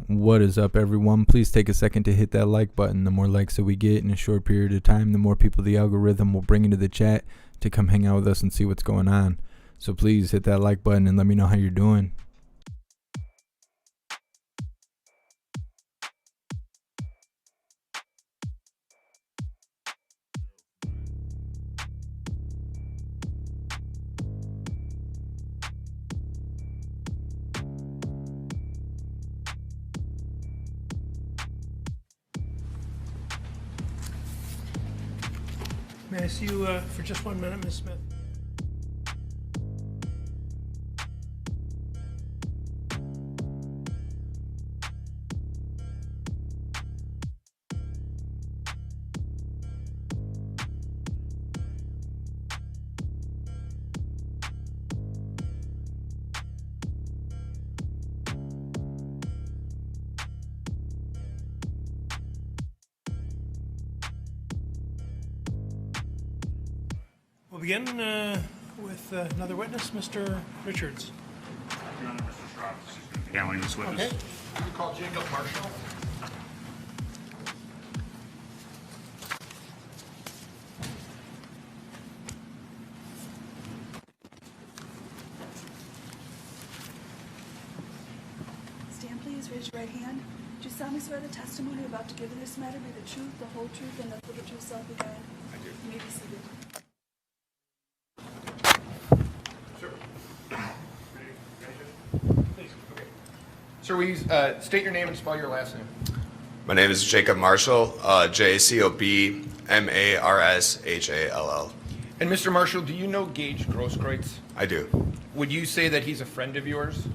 What is up, everyone? Please take a second to hit that like button. The more likes that we get in a short period of time, the more people the algorithm will bring into the chat to come hang out with us and see what's going on. So please hit that like button and let me know how you're doing. May I see you for just 1 minute, Ms. Smith? We'll begin with another witness, Mr. Richards. Your Honor, Mr. Strauss is going to be handling this witness. Okay. You call Jacob Marshall. Stand, please. Raise your right hand. Do you solemnly swear the testimony you're about to give in this matter be the truth, the whole truth, and nothing but the truth, so help you God? I do. You may be seated. Sir, will you state your name and spell your last name? My name is Jacob Marshall, Jacobmarshall. And Mr. Marshall, do you know Gage Grosskreutz? I do. Would you say that he's a friend of yours?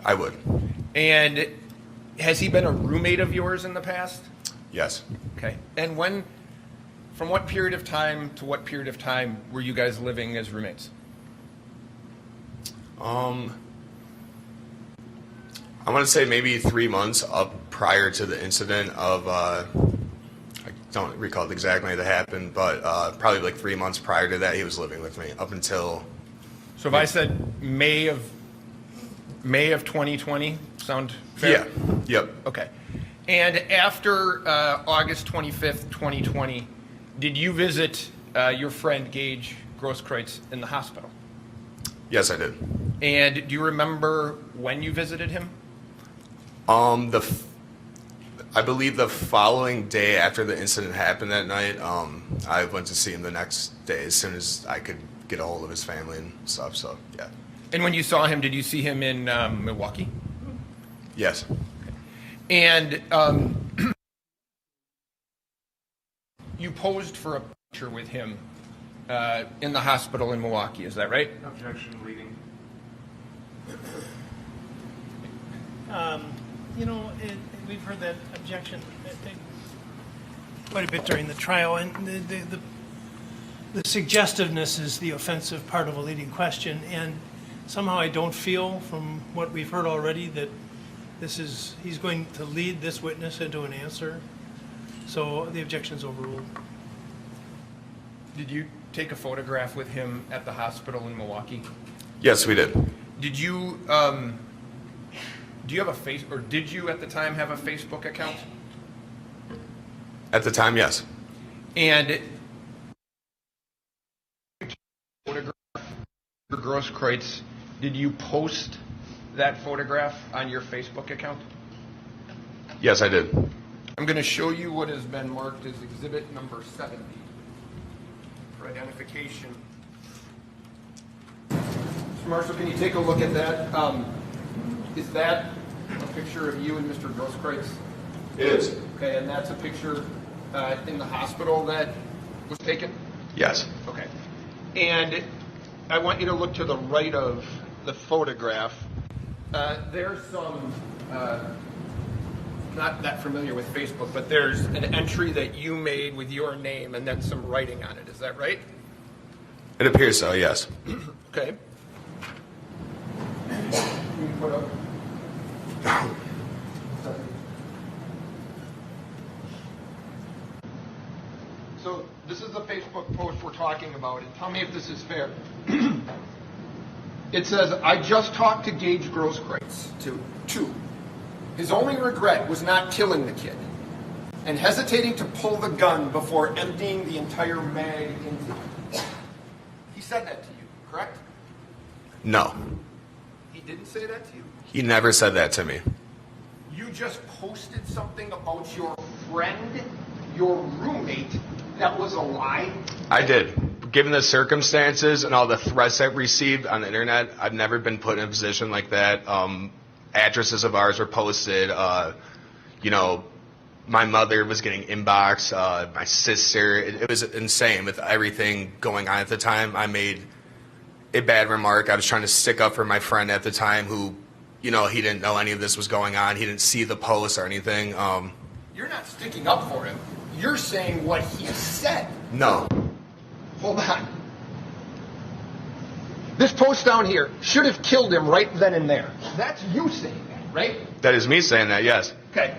I would. And has he been a roommate of yours in the past? Yes. Okay. And from what period of time to what period of time were you guys living as roommates? I want to say maybe 3 months up prior to the incident of, I don't recall exactly that happened, but probably like 3 months prior to that, he was living with me up until. So if I said May of 2020, sound fair? Yeah. Yep. Okay. And after August 25th, 2020, did you visit your friend Gage Grosskreutz in the hospital? Yes, I did. And do you remember when you visited him? I believe the following day after the incident happened that night, I went to see him the next day as soon as I could get a hold of his family and stuff. So yeah. And when you saw him, did you see him in Milwaukee? Yes. And you posed for a picture with him in the hospital in Milwaukee, is that right? Objection leading. We've heard that objection quite a bit during the trial, and the suggestiveness is the offensive part of a leading question, and somehow I don't feel from what we've heard already that he's going to lead this witness into an answer, so the objection is overruled. Did you take a photograph with him at the hospital in Milwaukee? Yes, we did. Did you do you have did you at the time have a Facebook account? At the time, yes. And photograph for Grosskreutz, did you post that photograph on your Facebook account? Yes, I did. I'm going to show you what has been marked as exhibit number 70 for identification. Mr. Marshall, can you take a look at that? Is that a picture of you and Mr. Grosskreutz? It is. Okay, and that's a picture in the hospital that was taken? Yes. Okay. And I want you to look to the right of the photograph. There's some, not that familiar with Facebook, but there's an entry that you made with your name and then some writing on it. Is that right? It appears so, yes. Okay. Can you put up? So this is the Facebook post we're talking about, and tell me if this is fair. It says, I just talked to Gage Grosskreutz, two. His only regret was not killing the kid and hesitating to pull the gun before emptying the entire mag into it. He said that to you, correct? No, He didn't say that to you? he never said that to me. You just posted something about your friend, your roommate, that was a lie? I did. Given the circumstances and all the threats I've received on the internet, I've never been put in a position like that. Addresses of ours were posted. You know, my mother was getting inboxed. My sister. It was insane with everything going on at the time. I made a bad remark. I was trying to stick up for my friend at the time who, you know, he didn't know any of this was going on. He didn't see the post or anything. You're not sticking up for him. You're saying what he said. No. Hold on. This post down here should have killed him right then and there. That's you saying that, right? That is me saying that, yes. Okay.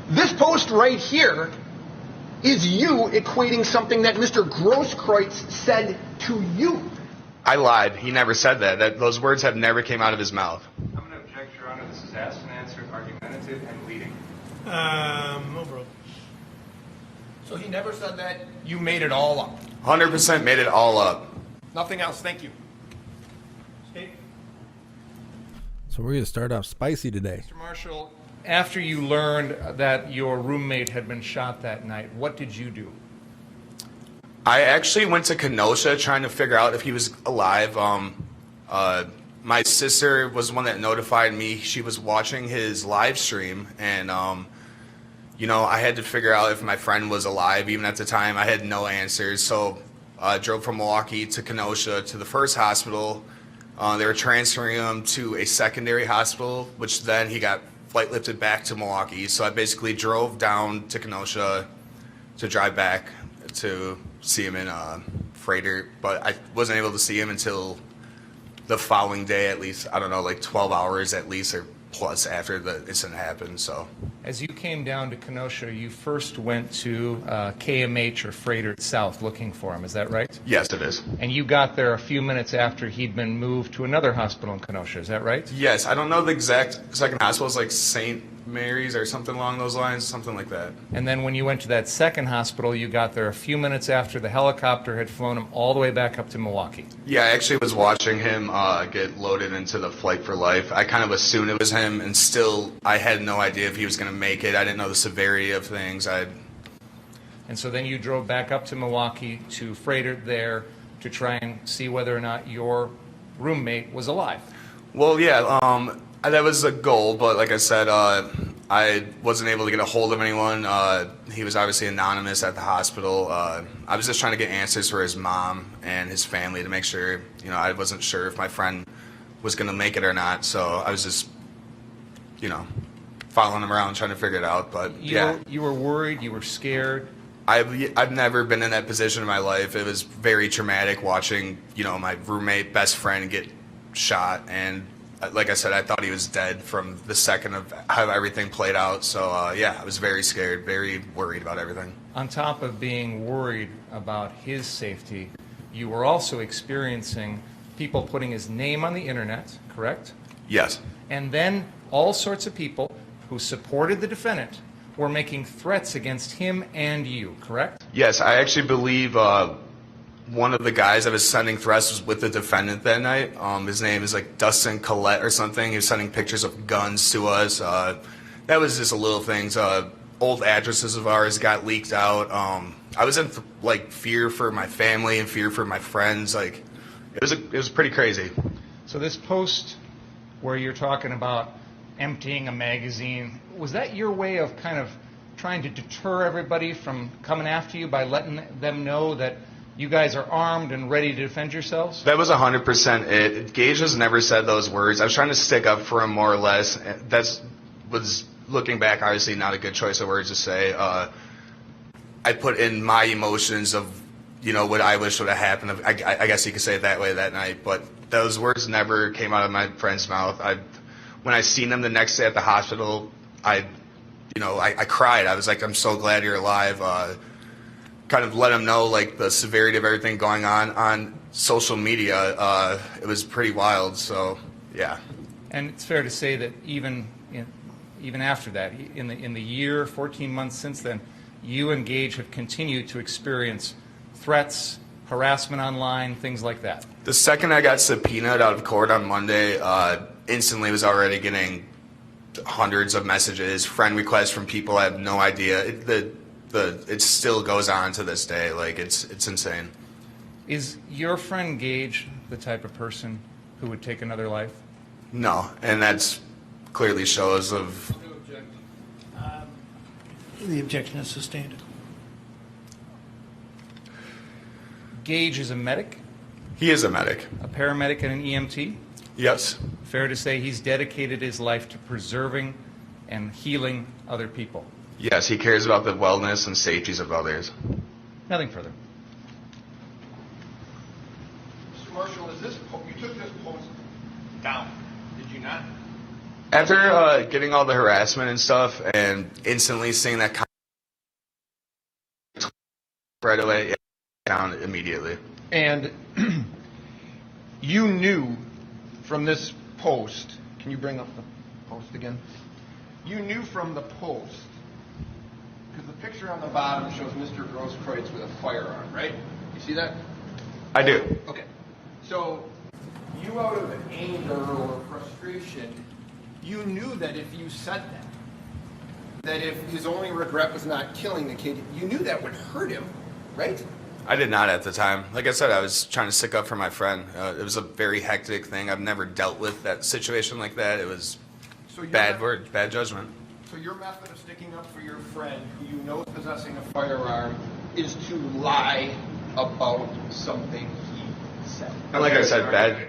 This post right here is you equating something that Mr. Grosskreutz said to you. I lied. He never said that. Those words have never came out of his mouth. I'm going to object, Your Honor. This is asked and answered, argumentative, and leading. Over. So he never said that. You made it all up. 100% made it all up. Nothing else. Thank you. State. So we're going to start off spicy today. Mr. Marshall, after you learned that your roommate had been shot that night, what did you do? I actually went to Kenosha trying to figure out if he was alive. My sister was the one that notified me. She was watching his live stream, and you know, I had to figure out if my friend was alive. Even at the time, I had no answers. So I drove from Milwaukee to Kenosha to the first hospital. They were transferring him to a secondary hospital, which then he got flight lifted back to Milwaukee. So I basically drove down to Kenosha to drive back to see him in Freighter, but I wasn't able to see him until the following day, at least, I don't know, like 12 hours at least or plus after the incident happened. So As you came down to Kenosha, you first went to KMH or Freighter South looking for him, is that right? yes, it is. And you got there a few minutes after he'd been moved to another hospital in Kenosha, is that right? Yes, I don't know the exact second hospital. It's like St. Mary's or something along those lines, something like that. And then when you went to that second hospital, you got there a few minutes after the helicopter had flown him all the way back up to Milwaukee. Yeah, I actually was watching him get loaded into the Flight for Life. I kind of assumed it was him, and still I had no idea if he was going to make it. I didn't know the severity of things. And so then you drove back up to Milwaukee to Freighter there to try and see whether or not your roommate was alive. Well, yeah, that was a goal, but like I said, I wasn't able to get a hold of anyone. He was obviously anonymous at the hospital. I was just trying to get answers for his mom and his family to make sure, you know, I wasn't sure if my friend was going to make it or not. So I was just, you know, following him around trying to figure it out. But yeah, You were worried, you were scared. I've never been in that position in my life. It was very traumatic watching, you know, my roommate, best friend get shot, and like I said, I thought he was dead from the second of how everything played out. So yeah, I was very scared, very worried about everything. On top of being worried about his safety, you were also experiencing people putting his name on the internet, correct? Yes. And then all sorts of people who supported the defendant were making threats against him and you, correct? Yes, I actually believe one of the guys that was sending threats was with the defendant that night. His name is like Dustin Collette or something. He was sending pictures of guns to us. That was just a little things. Old addresses of ours got leaked out. I was in like fear for my family and fear for my friends. Like it was pretty crazy. So this post where you're talking about emptying a magazine, was that your way of kind of trying to deter everybody from coming after you by letting them know that you guys are armed and ready to defend yourselves? That was 100% it. Gage has never said those words. I was trying to stick up for him more or less. That was, looking back, obviously not a good choice of words to say. I put in my emotions of, you know, what I wish would have happened. I guess you could say it that way that night. But those words never came out of my friend's mouth. When I seen him the next day at the hospital, I cried. I was like, I'm so glad you're alive. Kind of let him know like the severity of everything going on social media. It was pretty wild. So yeah. And it's fair to say that even even after that, in the year, 14 months since then, you and Gage have continued to experience threats, harassment online, things like that? The second I got subpoenaed out of court on Monday, instantly was already getting hundreds of messages, friend requests from people I have no idea. It still goes on to this day. Like, it's insane. Is your friend Gage the type of person who would take another life? No, and that's clearly shows of. The objection is sustained. Gage is a medic, He is a medic. a paramedic, and an EMT. Yes. Fair to say he's dedicated his life to preserving and healing other people. Yes, he cares about the wellness and safeties of others. Nothing further. Mr. Marshall, you took this post down, did you not? After getting all the harassment and stuff, and instantly seeing that right away, down immediately. And you knew from this post, can you bring up the post again? You knew from the post, because the picture on the bottom shows Mr. Grosskreutz with a firearm, right? You see that? I do. Okay. So you, out of anger or frustration, you knew that if you said that if his only regret was not killing the kid, you knew that would hurt him, right? I did not at the time. Like I said, I was trying to stick up for my friend. It was a very hectic thing. I've never dealt with that situation like that. It was bad judgment. So your method of sticking up for your friend, who you know is possessing a firearm, is to lie about something he said. And like I said, bad.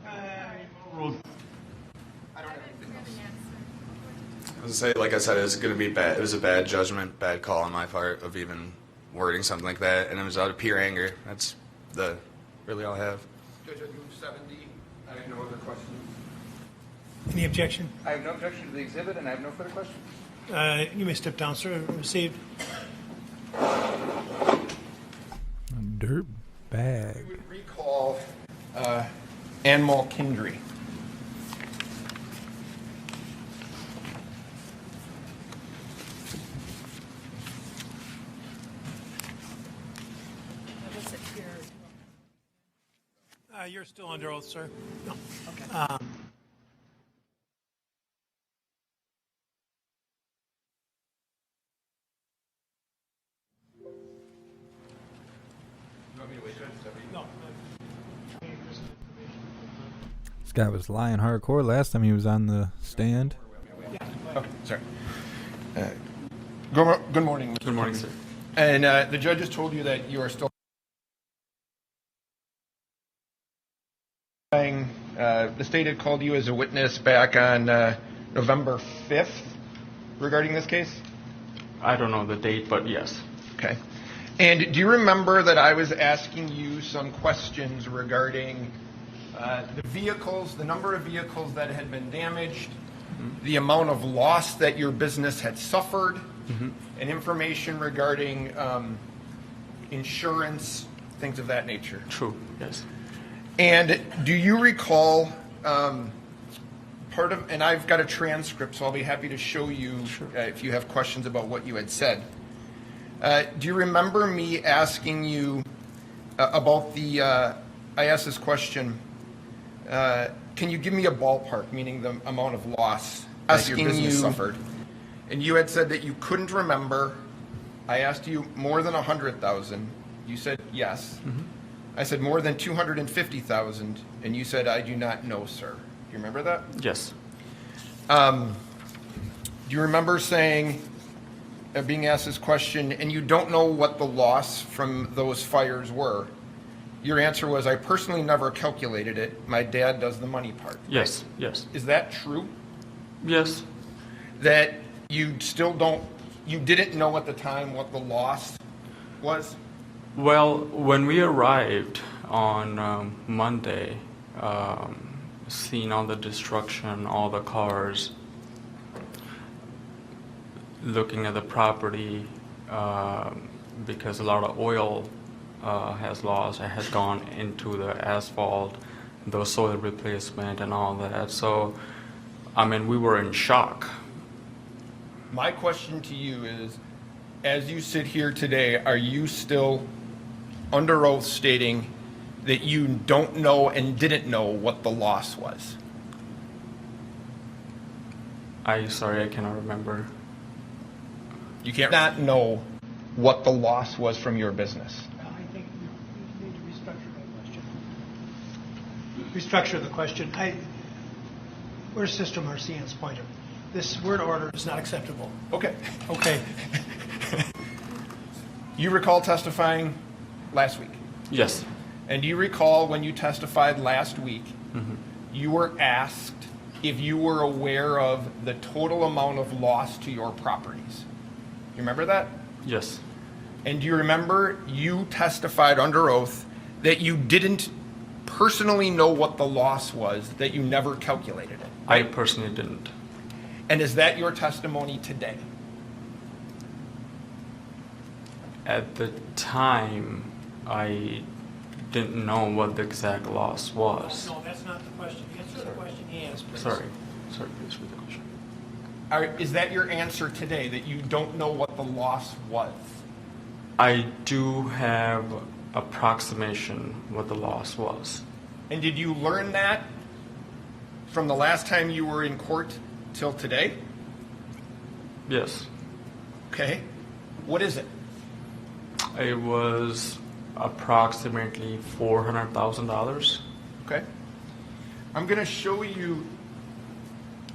I don't have anything else. I was gonna say, like I said, it was gonna be bad. It was a bad judgment, bad call on my part of even wording something like that, and it was out of pure anger. That's really all I have. Judge, I move 7D. I have no other questions. Any objection? I have no objection to the exhibit, and I have no further questions. You may step down, sir. Received. Dirt bag. You would recall Anmal Kindry. You're still under oath, sir. No. Okay. This guy was lying hardcore last time he was on the stand. Okay, sorry. Good morning. Good morning, sir. And the judge has told you that you are still. The state had called you as a witness back on November 5th regarding this case? I don't know the date, but yes. Okay. And do you remember that I was asking you some questions regarding the vehicles, the number of vehicles that had been damaged, the amount of loss that your business had suffered, and information regarding insurance, things of that nature? True, yes. And do you recall part of, and I've got a transcript, so I'll be happy to show you if you have questions about what you had said. Do you remember me asking you about the, I asked this question, can you give me a ballpark, meaning the amount of loss that your business suffered? And you had said that you couldn't remember. I asked you more than 100,000. You said yes. I said more than 250,000, and you said, I do not know, sir. Do you remember that? Yes. Do you remember saying, being asked this question, and you don't know what the loss from those fires were? Your answer was, I personally never calculated it. My dad does the money part. Yes, yes. Is that true? Yes. That you still don't, you didn't know at the time what the loss was? Well, when we arrived on Monday, seeing all the destruction, all the cars, looking at the property, because a lot of oil has gone into the asphalt, the soil replacement and all that. So I mean, we were in shock. My question to you is, as you sit here today, are you still under oath stating that you don't know and didn't know what the loss was? Sorry, I cannot remember. You can't not know what the loss was from your business. I think you need to restructure that question. Restructure the question. Where's Sister Marcian's pointer? This word order is not acceptable. Okay. Okay. You recall testifying last week? Yes. And do you recall when you testified last week, you were asked if you were aware of the total amount of loss to your properties? You remember that? Yes. And do you remember you testified under oath that you didn't personally know what the loss was, that you never calculated it? I personally didn't. And is that your testimony today? At the time, I didn't know what the exact loss was. No, that's not the question. Answer the question he asked, please. Sorry, please repeat the question. Is that your answer today, that you don't know what the loss was? I do have approximation what the loss was. And did you learn that from the last time you were in court till today? Yes. Okay. What is it? It was approximately $400,000. Okay. I'm going to show you,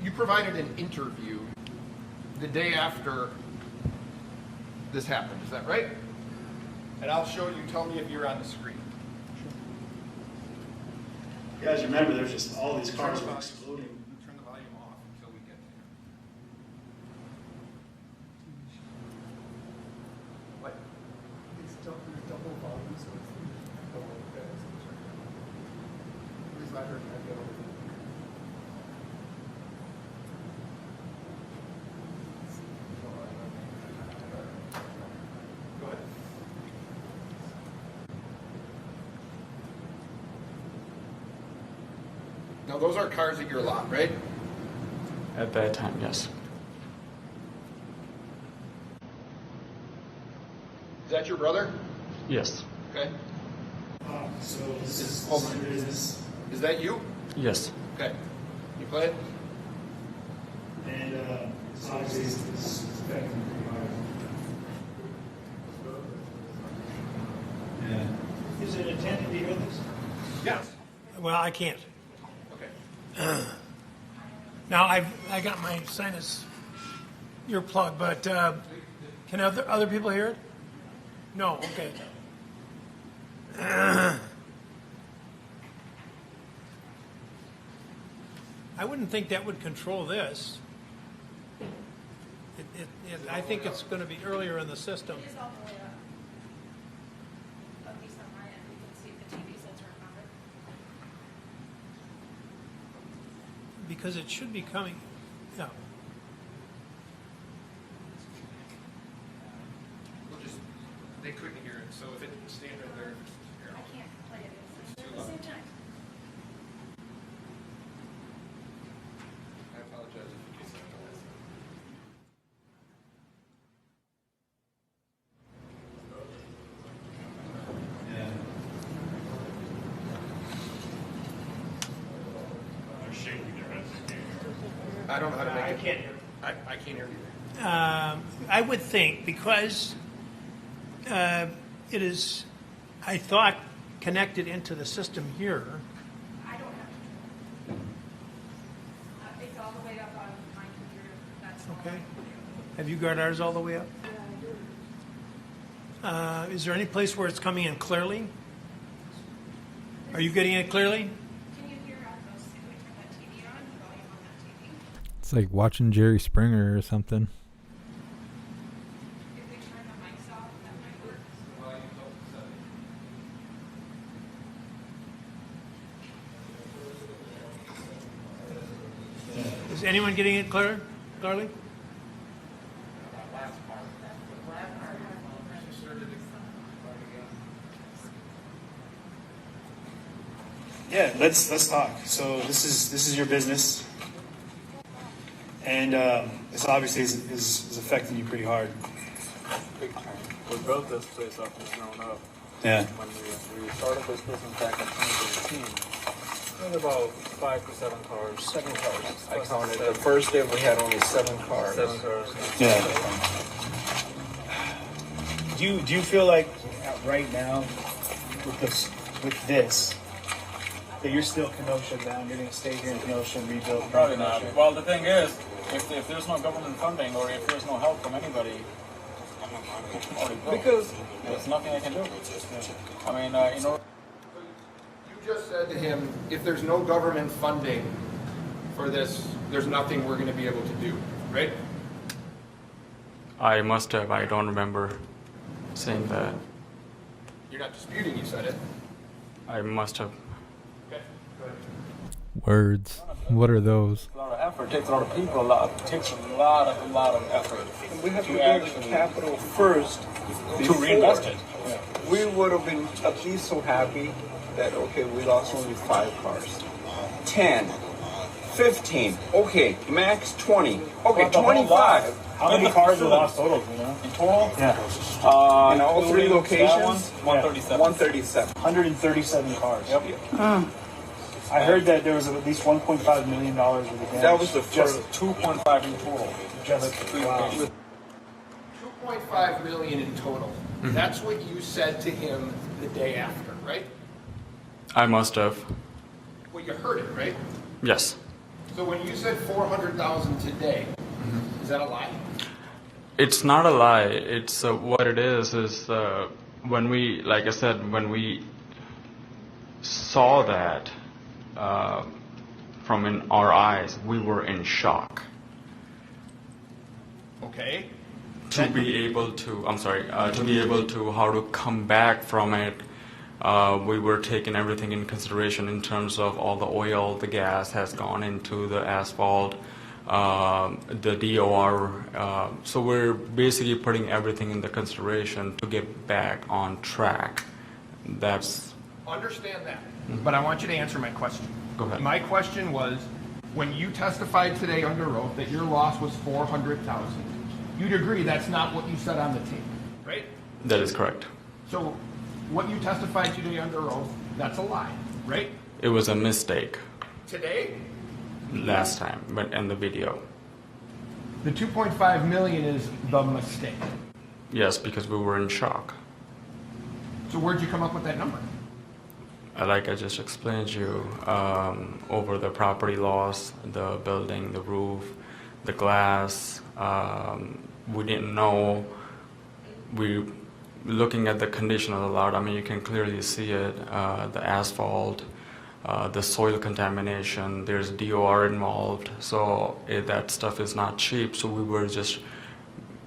you provided an interview the day after this happened, is that right? And I'll show you, tell me if you're on the screen. Guys, remember, there's just all these cars were exploding. Turn the volume off until we get there. What? It's double volume, so it's double. At least I heard that the other way. Go ahead. Now, those are cars at your lot, right? At that time, yes. Is that your brother? Yes. Okay. So this is Hold on. your business. Is that you? Yes. Okay. You play it? And it's obviously it's affecting the environment. Yeah. Is it intended to hear this? Yes. Well, I can't. Okay. Now, I got my sinus earplug, but can other people hear it? No, okay. I wouldn't think that would control this. I think it's going to be earlier in the system. It is all the way up. At least on my end, we can see the TV sensor on it. Because it should be coming. Yeah. They couldn't hear it, so if it stayed right there. I can't play it at the same time. I apologize if you get that. They're shaking their heads. They can't hear. I don't know how to make I it. can't hear. I can't hear you. I would think because it is, I thought, connected into the system here. I don't have to. It's all the way up on my computer. That's all Okay. I can do. Have you got ours all the way up? Is there any place where it's coming in clearly? Are you getting it clearly? Can you hear out those if we turn that TV on, the volume on that TV? It's like watching Jerry Springer or something. If we turn the mics off, that might work. Is anyone getting it clearly? Yeah, let's talk. So this is your business. And this obviously is affecting you pretty hard. Big time. We built this place up from the ground up. Yeah. When we started this business back in 2013, we had about 5 to 7 cars. 7 cars. I counted. The first day we had only 7 cars. 7 cars. Yeah. Do you feel like right now with this that you're still Kenosha bound? You're going to stay here in Kenosha and rebuild? Probably not. Well, the thing is, if there's no government funding or if there's no help from anybody, I'm already built. Because there's nothing I can do. I mean, in order. You just said to him, if there's no government funding for this, there's nothing we're going to be able to do, right? I must have. I don't remember saying that. You're not disputing you said it. I must have. Okay, go ahead. Words. What are those? A lot of effort. It takes a lot of people. It takes a lot of effort. And we have to build the capital first to reinvest it. Yeah. We would have been at least so happy that, okay, we lost only 5 cars. 10, 15, okay, max 20, okay, 25. How many cars were lost total, you know? In total? Yeah. In all 3 locations? 137. 137. 137 cars. Yep. I heard that there was at least $1.5 million worth of damage. That was the first 2.5 in total. Just, wow. 2.5 million in total. Mm-hmm. That's what you said to him the day after, right? I must have. Well, you heard it, right? Yes. So when you said 400,000 today, is that a lie? It's not a lie. It's what it is when we, like I said, when we saw that from in our eyes, we were in shock. Okay. To be able to, to be able to how to come back from it, we were taking everything in consideration in terms of all the oil, the gas has gone into the asphalt, the DOR. So we're basically putting everything in the consideration to get back on track. That's. Understand that, but I want you to answer my question. Go ahead. My question was, when you testified today under oath that your loss was 400,000, you'd agree that's not what you said on the tape, right? That is correct. So what you testified today under oath, that's a lie, right? It was a mistake Today? last time, but in the video. The 2.5 million is the mistake. Yes, because we were in shock. So where'd you come up with that number? Like I just explained to you, over the property loss, the building, the roof, the glass, we didn't know. We looking at the condition of the lot, I mean, you can clearly see it, the asphalt, the soil contamination, there's DOR involved, so that stuff is not cheap, so we were just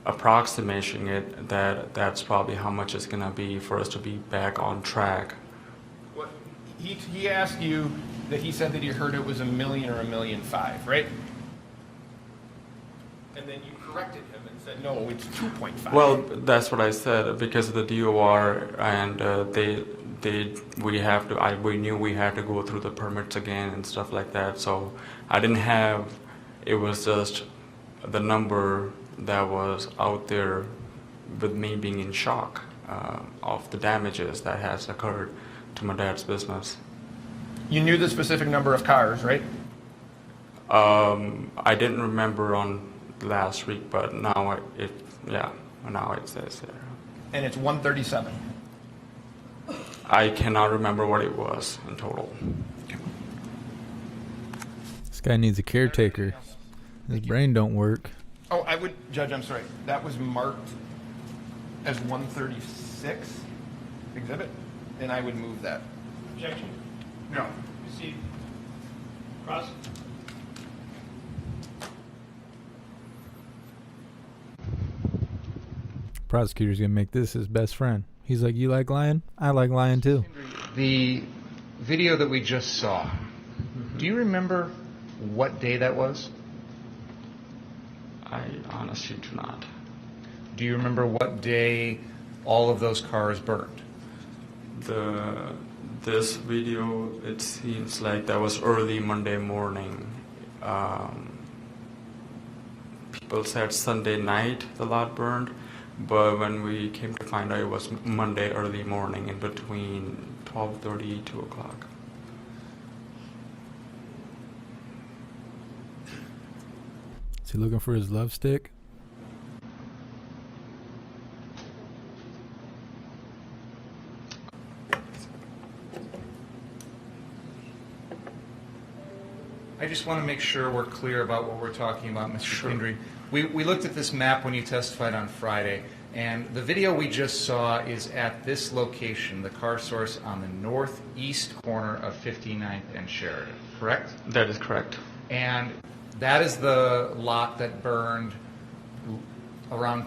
approximating it that that's probably how much it's going to be for us to be back on track. What, he asked you that he said that he heard it was $1 million or $1.5 million, right? And then you corrected him and said, no, it's 2.5. Well, that's what I said, because of the DOR, and we knew we had to go through the permits again and stuff like that, so I didn't have, it was just the number that was out there with me being in shock of the damages that has occurred to my dad's business. You knew the specific number of cars, right? I didn't remember on last week, but now now it says there. And it's 137. I cannot remember what it was in total. This guy needs a caretaker. His brain don't work. Oh, I would, Judge, I'm sorry. That was marked as 136 exhibit, and I would move that. Objection? No. Proceed. Cross. Prosecutor's gonna make this his best friend. He's like, you like lying? I like lying too. The video that we just saw, do you remember what day that was? I honestly do not. Do you remember what day all of those cars burned? This video, it seems like that was early Monday morning. people said Sunday night the lot burned, but when we came to find out, it was Monday early morning in between 12:30 2 o'clock. Is he looking for his love stick? I just want to make sure we're clear about what we're talking about, Mr. Kindry. We looked at this map when you testified on Friday, and the video we just saw is at this location, the car source on the northeast corner of 59th and Sheridan, correct? That is correct. And that is the lot that burned around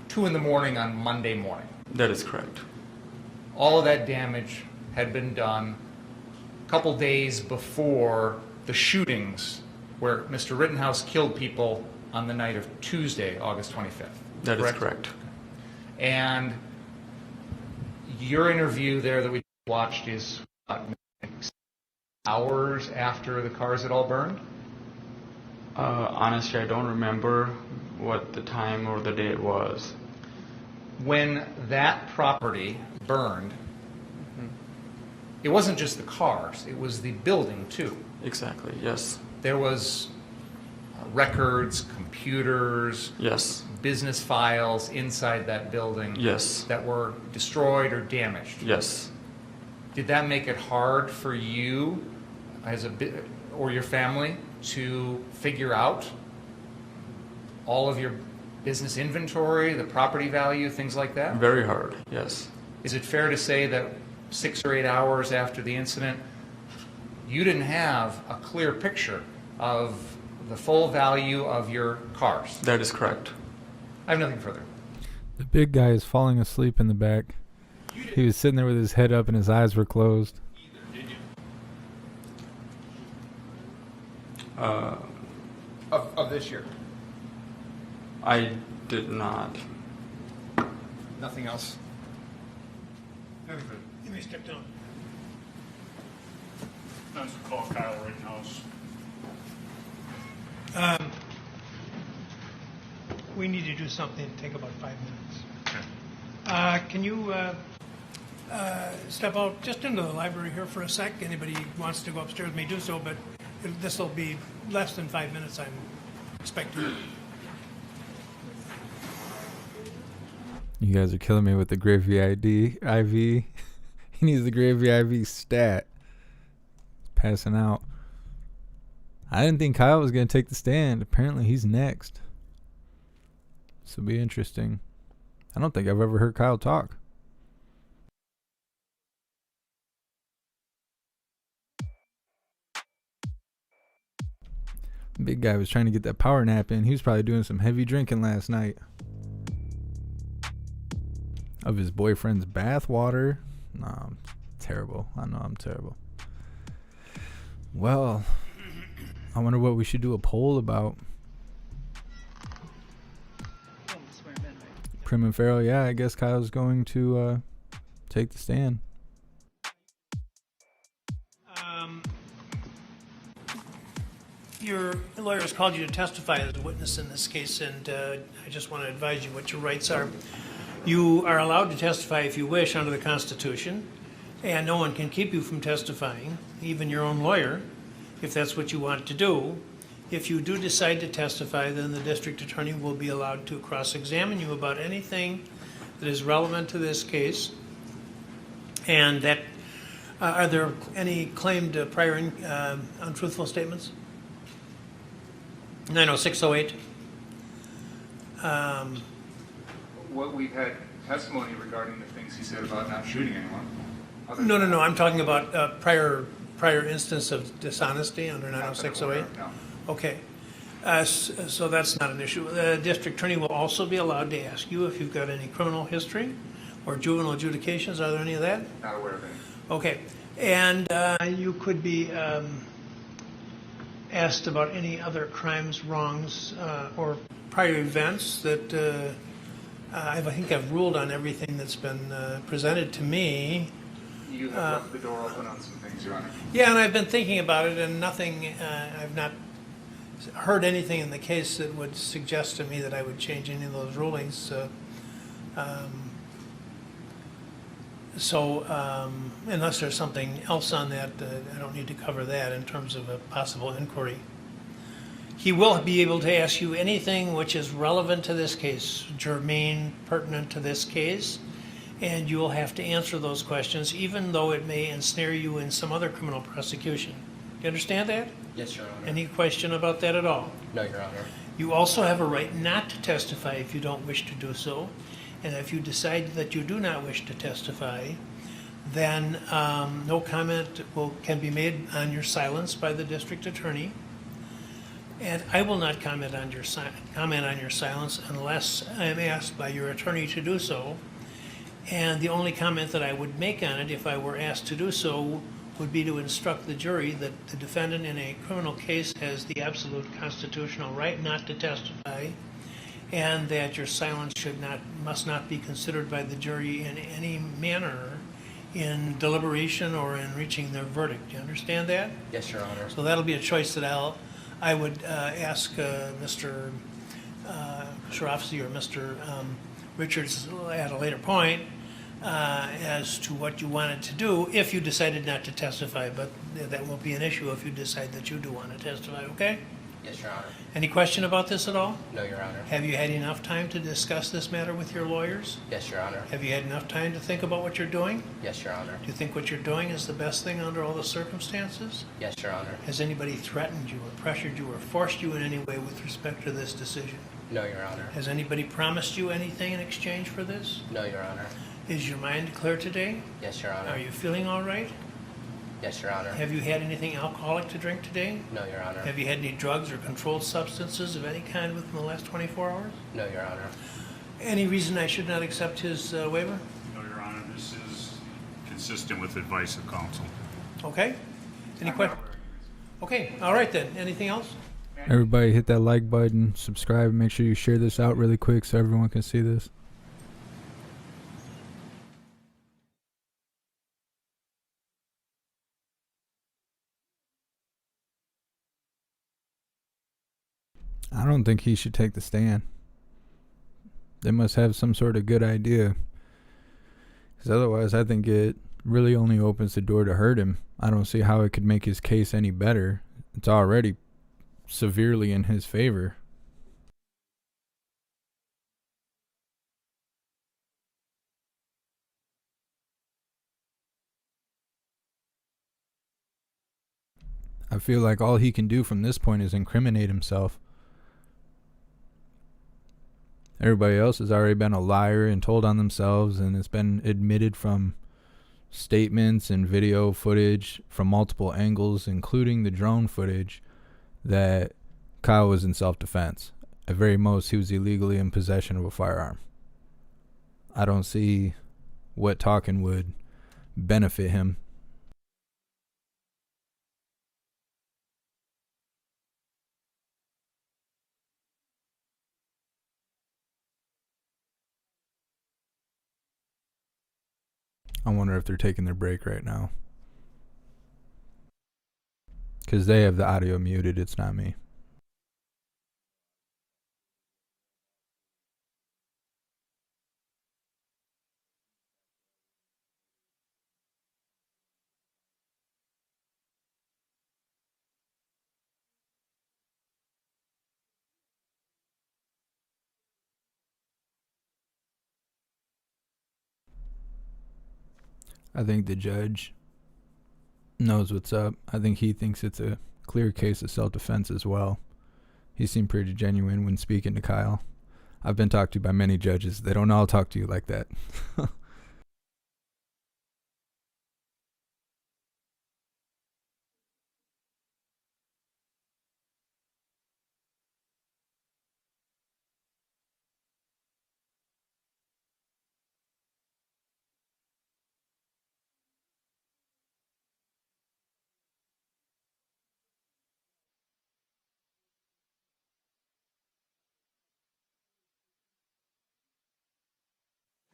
2 in the morning on Monday morning. That is correct. All of that damage had been done a couple days before the shootings where Mr. Rittenhouse killed people on the night of Tuesday, August 25th. That is correct. And your interview there that we watched is hours after the cars had all burned? Honestly, I don't remember what the time or the date was. When that property burned, it wasn't just the cars, it was the building too. Exactly, yes. There was records, computers, yes, business files inside that building, yes, that were destroyed or damaged. Yes. Did that make it hard for you as or your family to figure out all of your business inventory, the property value, things like that? Very hard, yes. Is it fair to say that 6 or 8 hours after the incident, you didn't have a clear picture of the full value of your cars? That is correct. I have nothing further. The big guy is falling asleep in the back. He was sitting there with his head up and his eyes were closed. Of this year? I did not. Nothing else? You may step down. That's call Kyle Rittenhouse. We need to do something to take about 5 minutes. Can you step out just into the library here for a sec? Anybody who wants to go upstairs may do so, but this will be less than 5 minutes, I'm expecting. You guys are killing me with the Gravy IV. He needs the Gravy IV stat. Passing out. I didn't think Kyle was going to take the stand. Apparently he's next. This will be interesting. I don't think I've ever heard Kyle talk. The big guy was trying to get that power nap in. He was probably doing some heavy drinking last night. Of his boyfriend's bath water. No, I'm terrible. I know I'm terrible. Well, I wonder what we should do a poll about. Prim and Farrell, yeah, I guess Kyle's going to take the stand. Your lawyer has called you to testify as a witness in this case, and I just want to advise you what your rights are. You are allowed to testify if you wish under the Constitution, and no one can keep you from testifying, even your own lawyer, if that's what you want to do. If you do decide to testify, then the district attorney will be allowed to cross-examine you about anything that is relevant to this case. And that, are there any claimed prior untruthful statements? 90608. What we've had testimony regarding the things he said about not shooting anyone. No. I'm talking about prior instance of dishonesty under 90608. No. Okay. So that's not an issue. The district attorney will also be allowed to ask you if you've got any criminal history or juvenile adjudications. Are there any of that? Not aware of any. Okay. And you could be asked about any other crimes, wrongs, or prior events that I think I've ruled on everything that's been presented to me. You have left the door open on some things, Your Honor. Yeah, and I've been thinking about it, and nothing, I've not heard anything in the case that would suggest to me that I would change any of those rulings. Unless there's something else on that, I don't need to cover that in terms of a possible inquiry. He will be able to ask you anything which is relevant to this case, germane, pertinent to this case, and you will have to answer those questions, even though it may ensnare you in some other criminal prosecution. Do you understand that? Yes, Your Honor. Any question about that at all? No, Your Honor. You also have a right not to testify if you don't wish to do so. And if you decide that you do not wish to testify, then no comment can be made on your silence by the district attorney. And I will not comment on your silence unless I am asked by your attorney to do so. And the only comment that I would make on it, if I were asked to do so, would be to instruct the jury that the defendant in a criminal case has the absolute constitutional right not to testify, and that your silence must not be considered by the jury in any manner in deliberation or in reaching their verdict. Do you understand that? Yes, Your Honor. So that'll be a choice that I would ask Mr. Sharofsky or Mr. Richards at a later point as to what you wanted to do if you decided not to testify, but that won't be an issue if you decide that you do want to testify, okay? Yes, Your Honor. Any question about this at all? No, Your Honor. Have you had enough time to discuss this matter with your lawyers? Yes, Your Honor. Have you had enough time to think about what you're doing? Yes, Your Honor. Do you think what you're doing is the best thing under all the circumstances? Yes, Your Honor. Has anybody threatened you or pressured you or forced you in any way with respect to this decision? No, Your Honor. Has anybody promised you anything in exchange for this? No, Your Honor. Is your mind clear today? Yes, Your Honor. Are you feeling all right? Yes, Your Honor. Have you had anything alcoholic to drink today? No, Your Honor. Have you had any drugs or controlled substances of any kind within the last 24 hours? No, Your Honor. Any reason I should not accept his waiver? No, Your Honor, this is consistent with advice of counsel. Okay. Any questions? Okay, all right then. Anything else? Everybody hit that like button, subscribe, make sure you share this out really quick so everyone can see this. I don't think he should take the stand. They must have some sort of good idea. Because otherwise, I think it really only opens the door to hurt him. I don't see how it could make his case any better. It's already severely in his favor. I feel like all he can do from this point is incriminate himself. Everybody else has already been a liar and told on themselves, and it's been admitted from statements and video footage from multiple angles, including the drone footage, that Kyle was in self-defense. At very most, he was illegally in possession of a firearm. I don't see what talking would benefit him. I wonder if they're taking their break right now. Because they have the audio muted, it's not me. I think the judge knows what's up. I think he thinks it's a clear case of self-defense as well. He seemed pretty genuine when speaking to Kyle. I've been talked to by many judges. They don't all talk to you like that.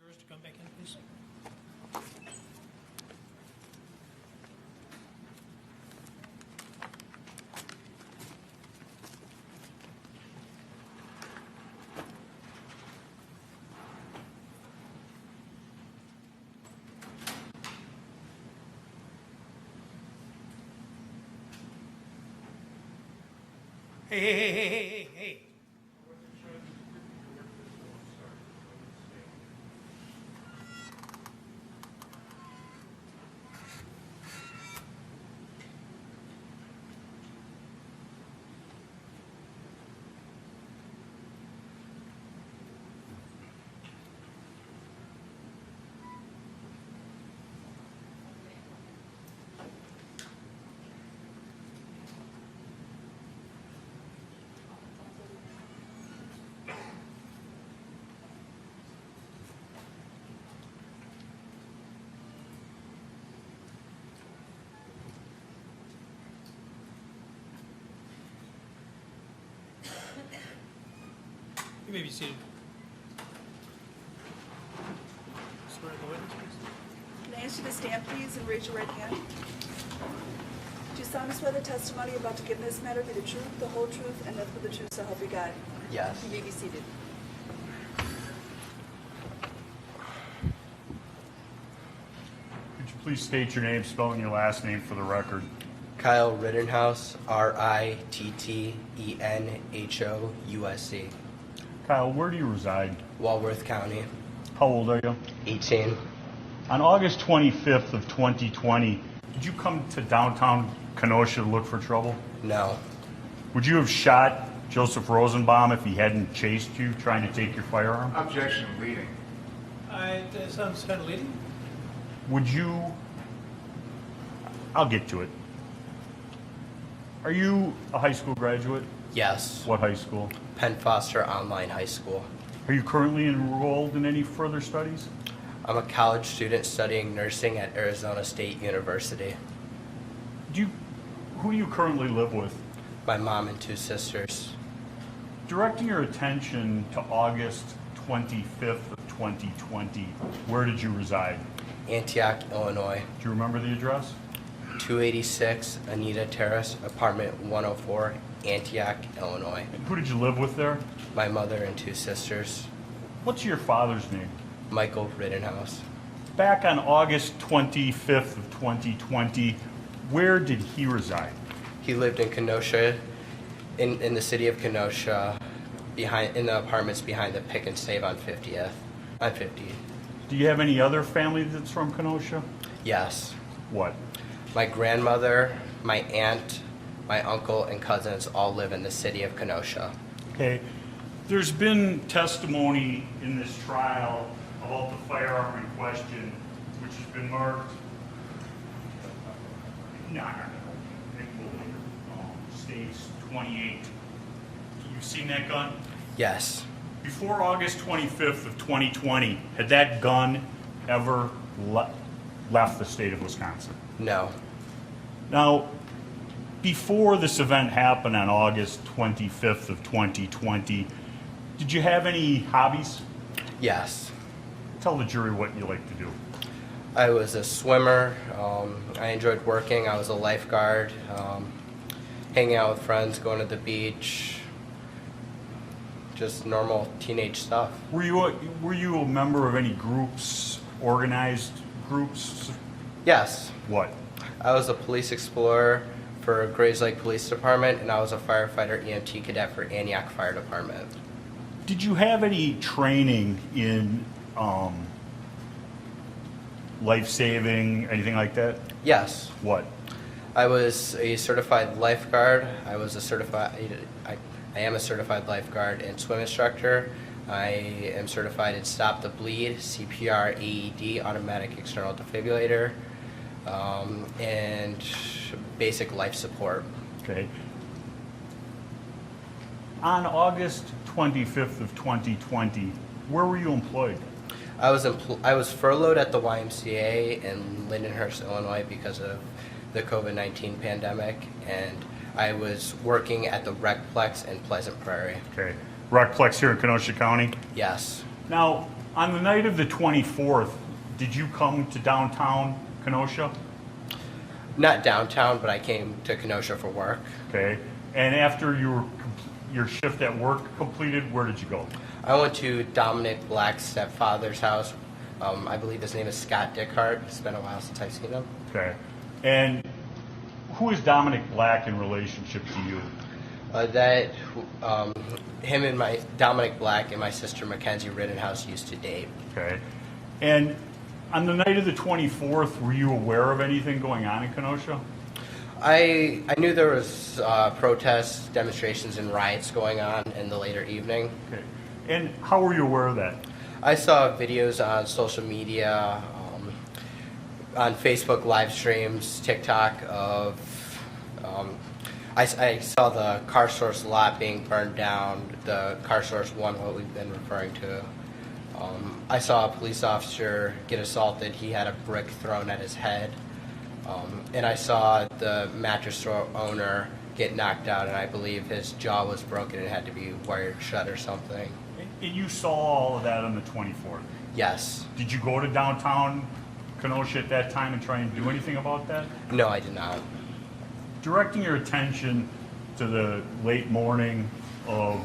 Yours to come back in, please. Hey. You may be seated. Swear to the witness, please. Can I ask you to stand, please, and raise your right hand? Do you solemnly swear the testimony you're about to give in this matter be the truth, the whole truth, and nothing but the truth, so help you God? Yes. You may be seated. Could you please state your name, spelling your last name for the record? Kyle Rittenhouse, Rittenhouse. Kyle, where do you reside? Walworth County. How old are you? 18. On August 25th of 2020, did you come to downtown Kenosha to look for trouble? No. Would you have shot Joseph Rosenbaum if he hadn't chased you trying to take your firearm? Objection, leading. That sounds kind of leading. Would you... I'll get to it. Are you a high school graduate? Yes. What high school? Penn Foster Online High School. Are you currently enrolled in any further studies? I'm a college student studying nursing at Arizona State University. Who do you currently live with? My mom and 2 sisters. Directing your attention to August 25th of 2020, where did you reside? Antioch, Illinois. Do you remember the address? 286 Anita Terrace, apartment 104, Antioch, Illinois. And who did you live with there? My mother and 2 sisters. What's your father's name? Michael Rittenhouse. Back on August 25th of 2020, where did he reside? He lived in Kenosha, in the city of Kenosha, in the apartments behind the Pick and Save on 50th. On 50. Do you have any other family that's from Kenosha? Yes. What? My grandmother, my aunt, my uncle, and cousins all live in the city of Kenosha. Okay. There's been testimony in this trial about the firearm in question, which has been marked. States 28. You've seen that gun? Yes. Before August 25th of 2020, had that gun ever left the state of Wisconsin? No. Now, before this event happened on August 25th of 2020, did you have any hobbies? Yes. Tell the jury what you like to do. I was a swimmer. I enjoyed working. I was a lifeguard. Hanging out with friends, going to the beach. Just normal teenage stuff. Were you a member of any groups, organized groups? Yes. What? I was a police explorer for Grays Lake Police Department, and I was a firefighter EMT cadet for Antioch Fire Department. Did you have any training in life-saving, anything like that? Yes. What? I was a certified lifeguard. I am a certified lifeguard and swim instructor. I am certified in Stop the Bleed, CPR, AED, automatic external defibrillator, and basic life support. Okay. On August 25th of 2020, where were you employed? I was furloughed at the YMCA in Lindenhurst, Illinois because of the COVID-19 pandemic, and I was working at the Recplex in Pleasant Prairie. Okay. Recplex here in Kenosha County? Yes. Now, on the night of the 24th, did you come to downtown Kenosha? Not downtown, but I came to Kenosha for work. Okay. And after your shift at work completed, where did you go? I went to Dominic Black's stepfather's house. I believe his name is Scott Dickhart. It's been a while since I've seen him. Okay. And who is Dominic Black in relationship to you? Him and my Dominic Black and my sister Mackenzie Rittenhouse used to date. Okay. And on the night of the 24th, were you aware of anything going on in Kenosha? I knew there was protests, demonstrations, and riots going on in the later evening. Okay. And how were you aware of that? I saw videos on social media, on Facebook live streams, TikTok of. I saw the car source lot being burned down, the car source 1, what we've been referring to. I saw a police officer get assaulted. He had a brick thrown at his head. And I saw the mattress store owner get knocked out, and I believe his jaw was broken and had to be wired shut or something. And you saw all of that on the 24th? Yes. Did you go to downtown Kenosha at that time and try and do anything about that? No, I did not. Directing your attention to the late morning of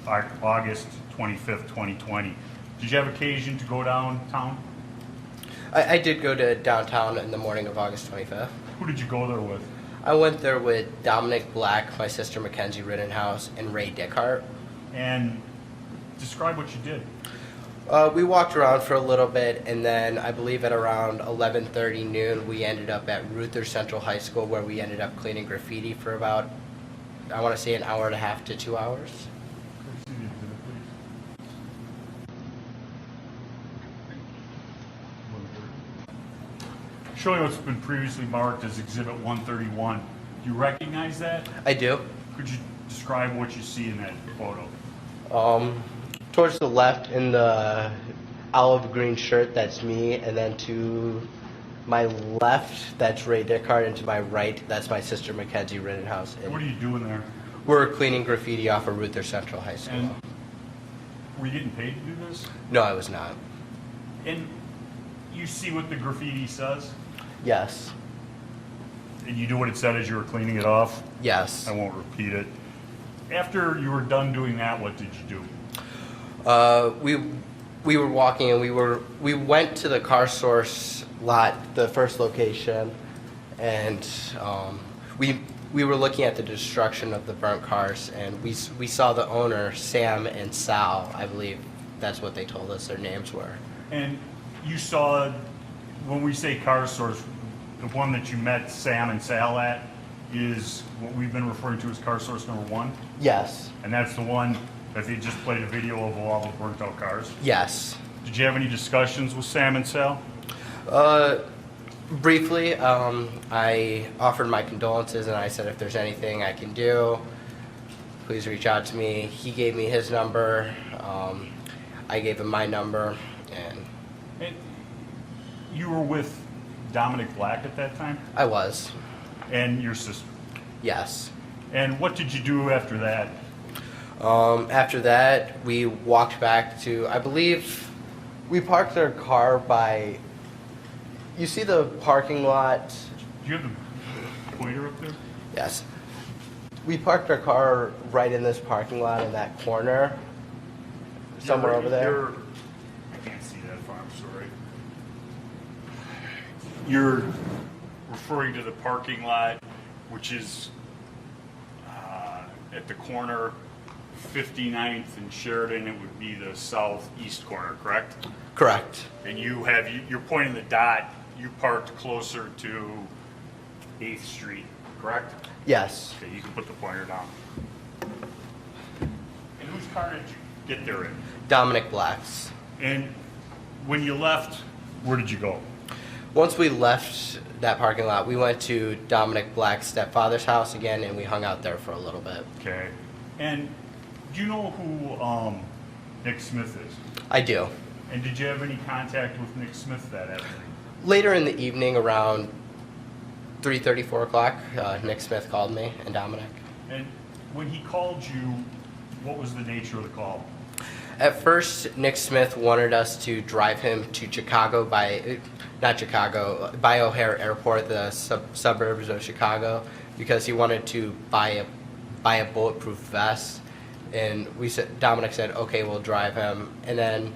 August 25th, 2020, did you have occasion to go downtown? I did go to downtown in the morning of August 25th. Who did you go there with? I went there with Dominic Black, my sister Mackenzie Rittenhouse, and Ray Dickhart. And describe what you did. We walked around for a little bit, and then I believe at around 11:30 noon, we ended up at Ruther Central High School, where we ended up cleaning graffiti for about, I want to say, an hour and a half to 2 hours. Showing what's been previously marked as Exhibit 131. Do you recognize that? I do. Could you describe what you see in that photo? Towards the left in the olive green shirt, that's me, and then to my left, that's Ray Dickhart, and to my right, that's my sister Mackenzie Rittenhouse. And what are you doing there? we're cleaning graffiti off of Ruther Central High School. And were you getting paid to do this? No, I was not. And you see what the graffiti says? Yes. And you do what it said as you were cleaning it off? Yes. I won't repeat it. After you were done doing that, what did you do? We were walking, and we went to the car source lot, the first location, and we were looking at the destruction of the burnt cars, and we saw the owner, Sam and Sal, I believe that's what they told us their names were. And you saw, when we say car source, the one that you met Sam and Sal at is what we've been referring to as car source number 1? Yes. And that's the one that they just played a video of all the burnt out cars? Yes. Did you have any discussions with Sam and Sal? Briefly, I offered my condolences, and I said if there's anything I can do, please reach out to me. He gave me his number. I gave him my number, And you were with Dominic Black at that time? I was. And your sister? Yes. And what did you do after that? After that, we walked back to, I believe, we parked our car by, you see the parking lot? Do you have the pointer up there? Yes. We parked our car right in this parking lot in that corner, somewhere over there. I can't see that far, I'm sorry. You're referring to the parking lot, which is at the corner 59th and Sheridan. It would be the southeast corner, correct? Correct. And you're pointing the dot. You parked closer to 8th Street, correct? Yes. Okay, you can put the pointer down. And whose car did you get there in? Dominic Black's. And when you left, where did you go? Once we left that parking lot, we went to Dominic Black's stepfather's house again, and we hung out there for a little bit. Okay. And do you know who Nick Smith is? I do. And did you have any contact with Nick Smith that afternoon? Later in the evening, around 3:30, 4 o'clock, Nick Smith called me and Dominic. And when he called you, what was the nature of the call? At first, Nick Smith wanted us to drive him to Chicago by O'Hare Airport, the suburbs of Chicago, because he wanted to buy a bulletproof vest. And Dominic said, okay, we'll drive him. And then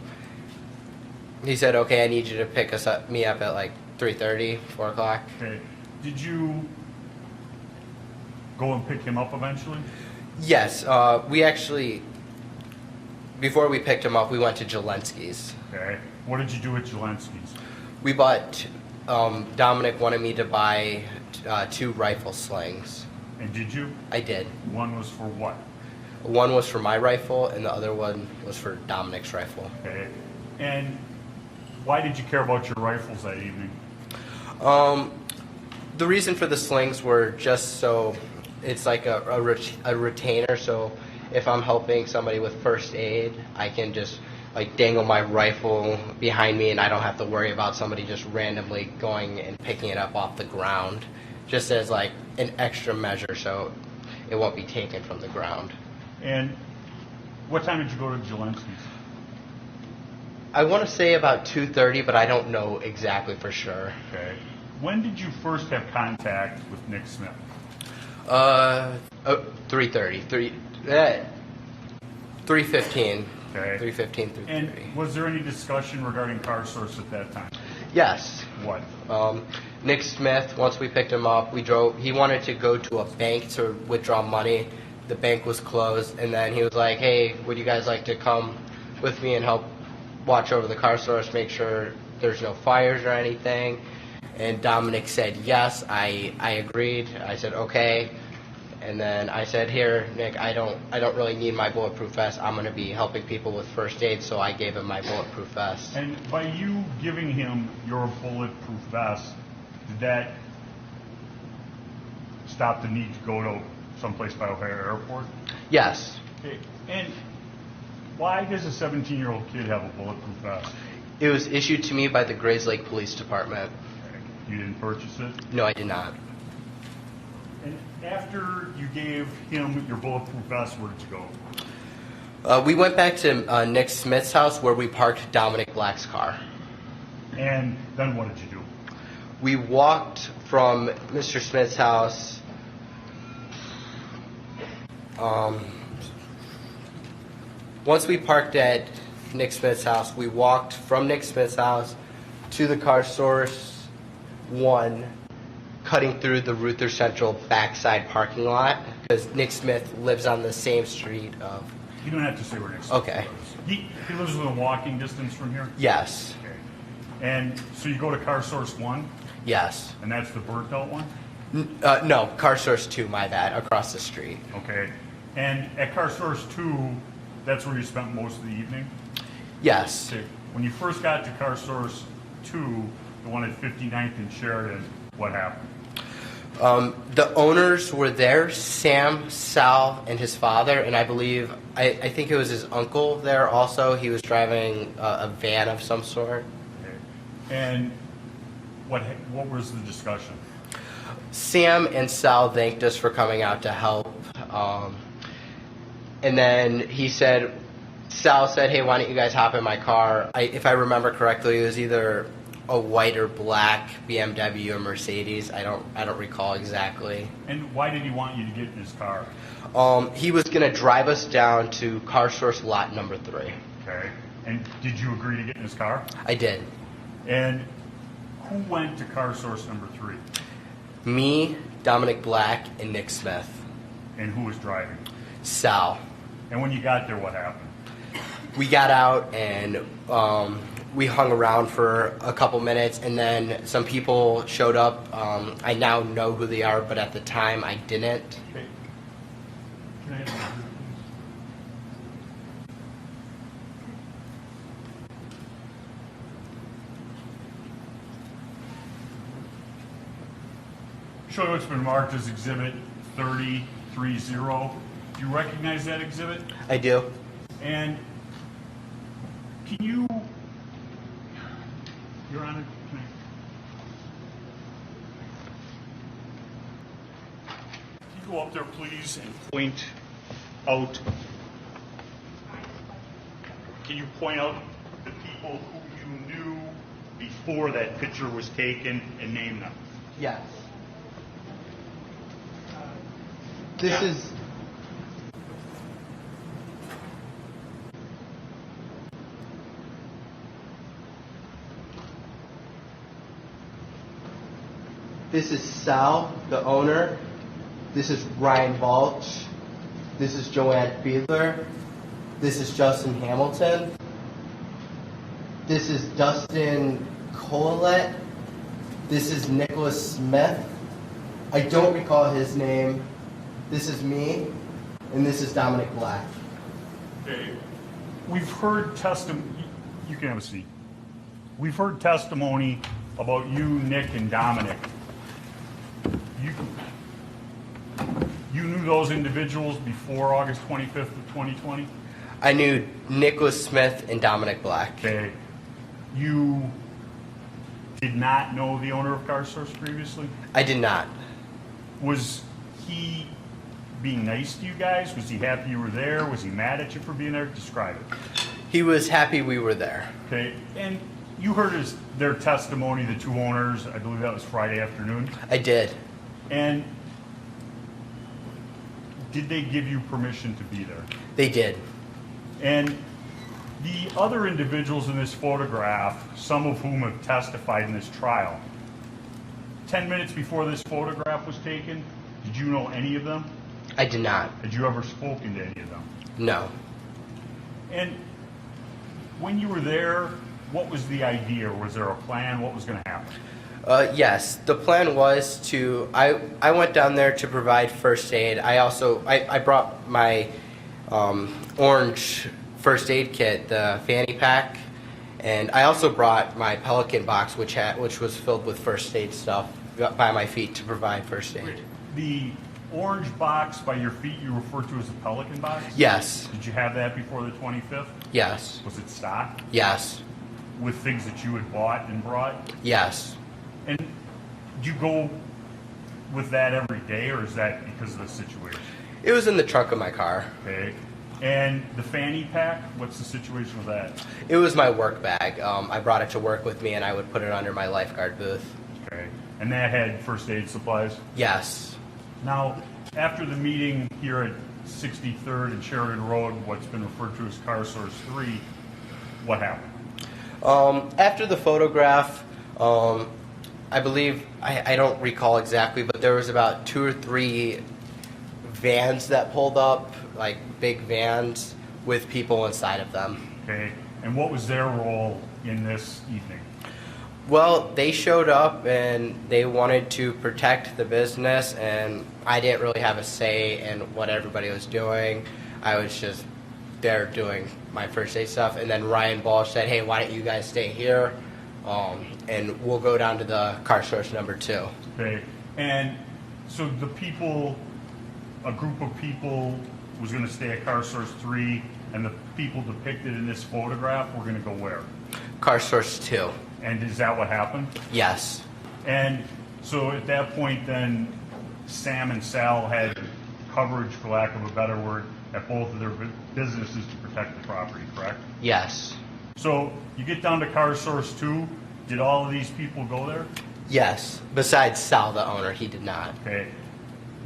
he said, okay, I need you to pick me up at like 3:30, 4 o'clock. Okay. Did you go and pick him up eventually? Yes, we actually, before we picked him up, we went to Jelensky's. Okay. What did you do at Jelensky's? We bought, Dominic wanted me to buy 2 rifle slings. And did you? I did. One was for what? One was for my rifle, and the other one was for Dominic's rifle. Okay. And why did you care about your rifles that evening? The reason for the slings were just so it's like a retainer, so if I'm helping somebody with first aid, I can just like dangle my rifle behind me and I don't have to worry about somebody just randomly going and picking it up off the ground, just as like an extra measure so it won't be taken from the ground. And what time did you go to Jelensky's? I want to say about 2:30, but I don't know exactly for sure. Okay. When did you first have contact with Nick Smith? 3:30. 3:15. Okay. 3:15 through 3:30. And was there any discussion regarding Car Source at that time? Yes. What? Nick Smith, once we picked him up, he wanted to go to a bank to withdraw money. The bank was closed, and then he was like, hey, would you guys like to come with me and help watch over the Car Source, make sure there's no fires or anything? And Dominic said yes. I agreed. I said okay. And then I said, here, Nick, I don't really need my bulletproof vest. I'm going to be helping people with first aid, so I gave him my bulletproof vest. And by you giving him your bulletproof vest, did that stop the need to go to someplace by O'Hare Airport? Yes. Okay. And why does a 17-year-old kid have a bulletproof vest? It was issued to me by the Grays Lake Police Department. Okay. You didn't purchase it? No, I did not. And after you gave him your bulletproof vest, where did you go? We went back to Nick Smith's house where we parked Dominic Black's car. And then what did you do? We walked from Mr. Smith's house. Once we parked at Nick Smith's house, we walked from Nick Smith's house to the Car Source 1, cutting through the Ruther Central backside parking lot, because Nick Smith lives on the same street of... You don't have to say where Nick Smith Okay. lives. He lives within walking distance from here? Yes. Okay. And so you go to Car Source 1? Yes. And that's the burnt out one? No, Car Source 2, my bad, across the street. Okay. And at Car Source 2, that's where you spent most of the evening? Yes. Okay. When you first got to Car Source 2, the one at 59th and Sheridan, what happened? The owners were there, Sam, Sal, and his father, and I believe, I think it was his uncle there also. He was driving a van of some sort. Okay. And what was the discussion? Sam and Sal thanked us for coming out to help. And then Sal said, hey, why don't you guys hop in my car? If I remember correctly, it was either a white or black BMW or Mercedes. I don't recall exactly. And why did he want you to get in his car? He was going to drive us down to Car Source lot number 3. Okay. And did you agree to get in his car? I did. And who went to Car Source number 3? Me, Dominic Black, and Nick Smith. And who was driving? Sal. And when you got there, what happened? We got out and we hung around for a couple minutes, and then some people showed up. I now know who they are, but at the time I didn't. Okay. Can I have a picture, please? Show what's been marked as Exhibit 3030. Do you recognize that exhibit? I do. And can you, Your Honor, can you go up there, please, and point out, can you point out the people who you knew before that picture was taken and name them? Yes. This is... This is Sal, the owner. This is Ryan Balch. This is Joanne Fiedler. This is Justin Hamilton. This is Dustin Colette. This is Nicholas Smith. I don't recall his name. This is me. And this is Dominic Black. Okay. We've heard testimony. You can have a seat. We've heard testimony about you, Nick, and Dominic. You knew those individuals before August 25th of 2020? I knew Nicholas Smith and Dominic Black. Okay. You did not know the owner of CarSource previously? I did not. Was he being nice to you guys? Was he happy you were there? Was he mad at you for being there? Describe it. He was happy we were there. Okay. And you heard their testimony, the two owners. I believe that was Friday afternoon. I did. And did they give you permission to be there? They did. And the other individuals in this photograph, some of whom have testified in this trial, 10 minutes before this photograph was taken, did you know any of them? I did not. Had you ever spoken to any of them? No. And when you were there, what was the idea? Was there a plan? What was going to happen? Yes, the plan was to, I went down there to provide first aid. I brought my orange first aid kit, the fanny pack, and I also brought my Pelican box, which was filled with first aid stuff by my feet to provide first aid. The orange box by your feet you refer to as a Pelican box? Yes. Did you have that before the 25th? Yes. Was it stocked? Yes. With things that you had bought and brought? Yes. And do you go with that every day, or is that because of the situation? It was in the trunk of my car. Okay. And the fanny pack, what's the situation with that? It was my work bag. I brought it to work with me, and I would put it under my lifeguard booth. Okay. And that had first aid supplies? Yes. Now, after the meeting here at 63rd and Sheridan Road, what's been referred to as CarSource 3, what happened? After the photograph, I believe, I don't recall exactly, but there was about 2 or 3 vans that pulled up, like big vans with people inside of them. Okay. And what was their role in this evening? Well, they showed up and they wanted to protect the business, and I didn't really have a say in what everybody was doing. I was just there doing my first aid stuff, and then Ryan Balch said, hey, why don't you guys stay here, and we'll go down to the CarSource number 2. Okay. And so the people, a group of people was going to stay at CarSource 3, and the people depicted in this photograph were going to go where? CarSource 2. And is that what happened? Yes. And so at that point then, Sam and Sal had coverage, for lack of a better word, at both of their businesses to protect the property, correct? Yes. So you get down to CarSource 2, did all of these people go there? Yes. Besides Sal, the owner, he did not. Okay.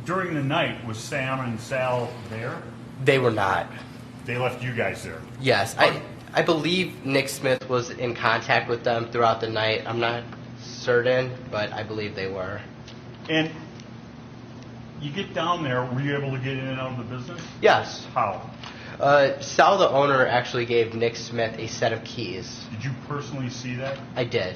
During the night, was Sam and Sal there? They were not. They left you guys there? Yes. I believe Nick Smith was in contact with them throughout the night. I'm not certain, but I believe they were. And you get down there, were you able to get in and out of the business? Yes. How? Sal, the owner, actually gave Nick Smith a set of keys. Did you personally see that? I did.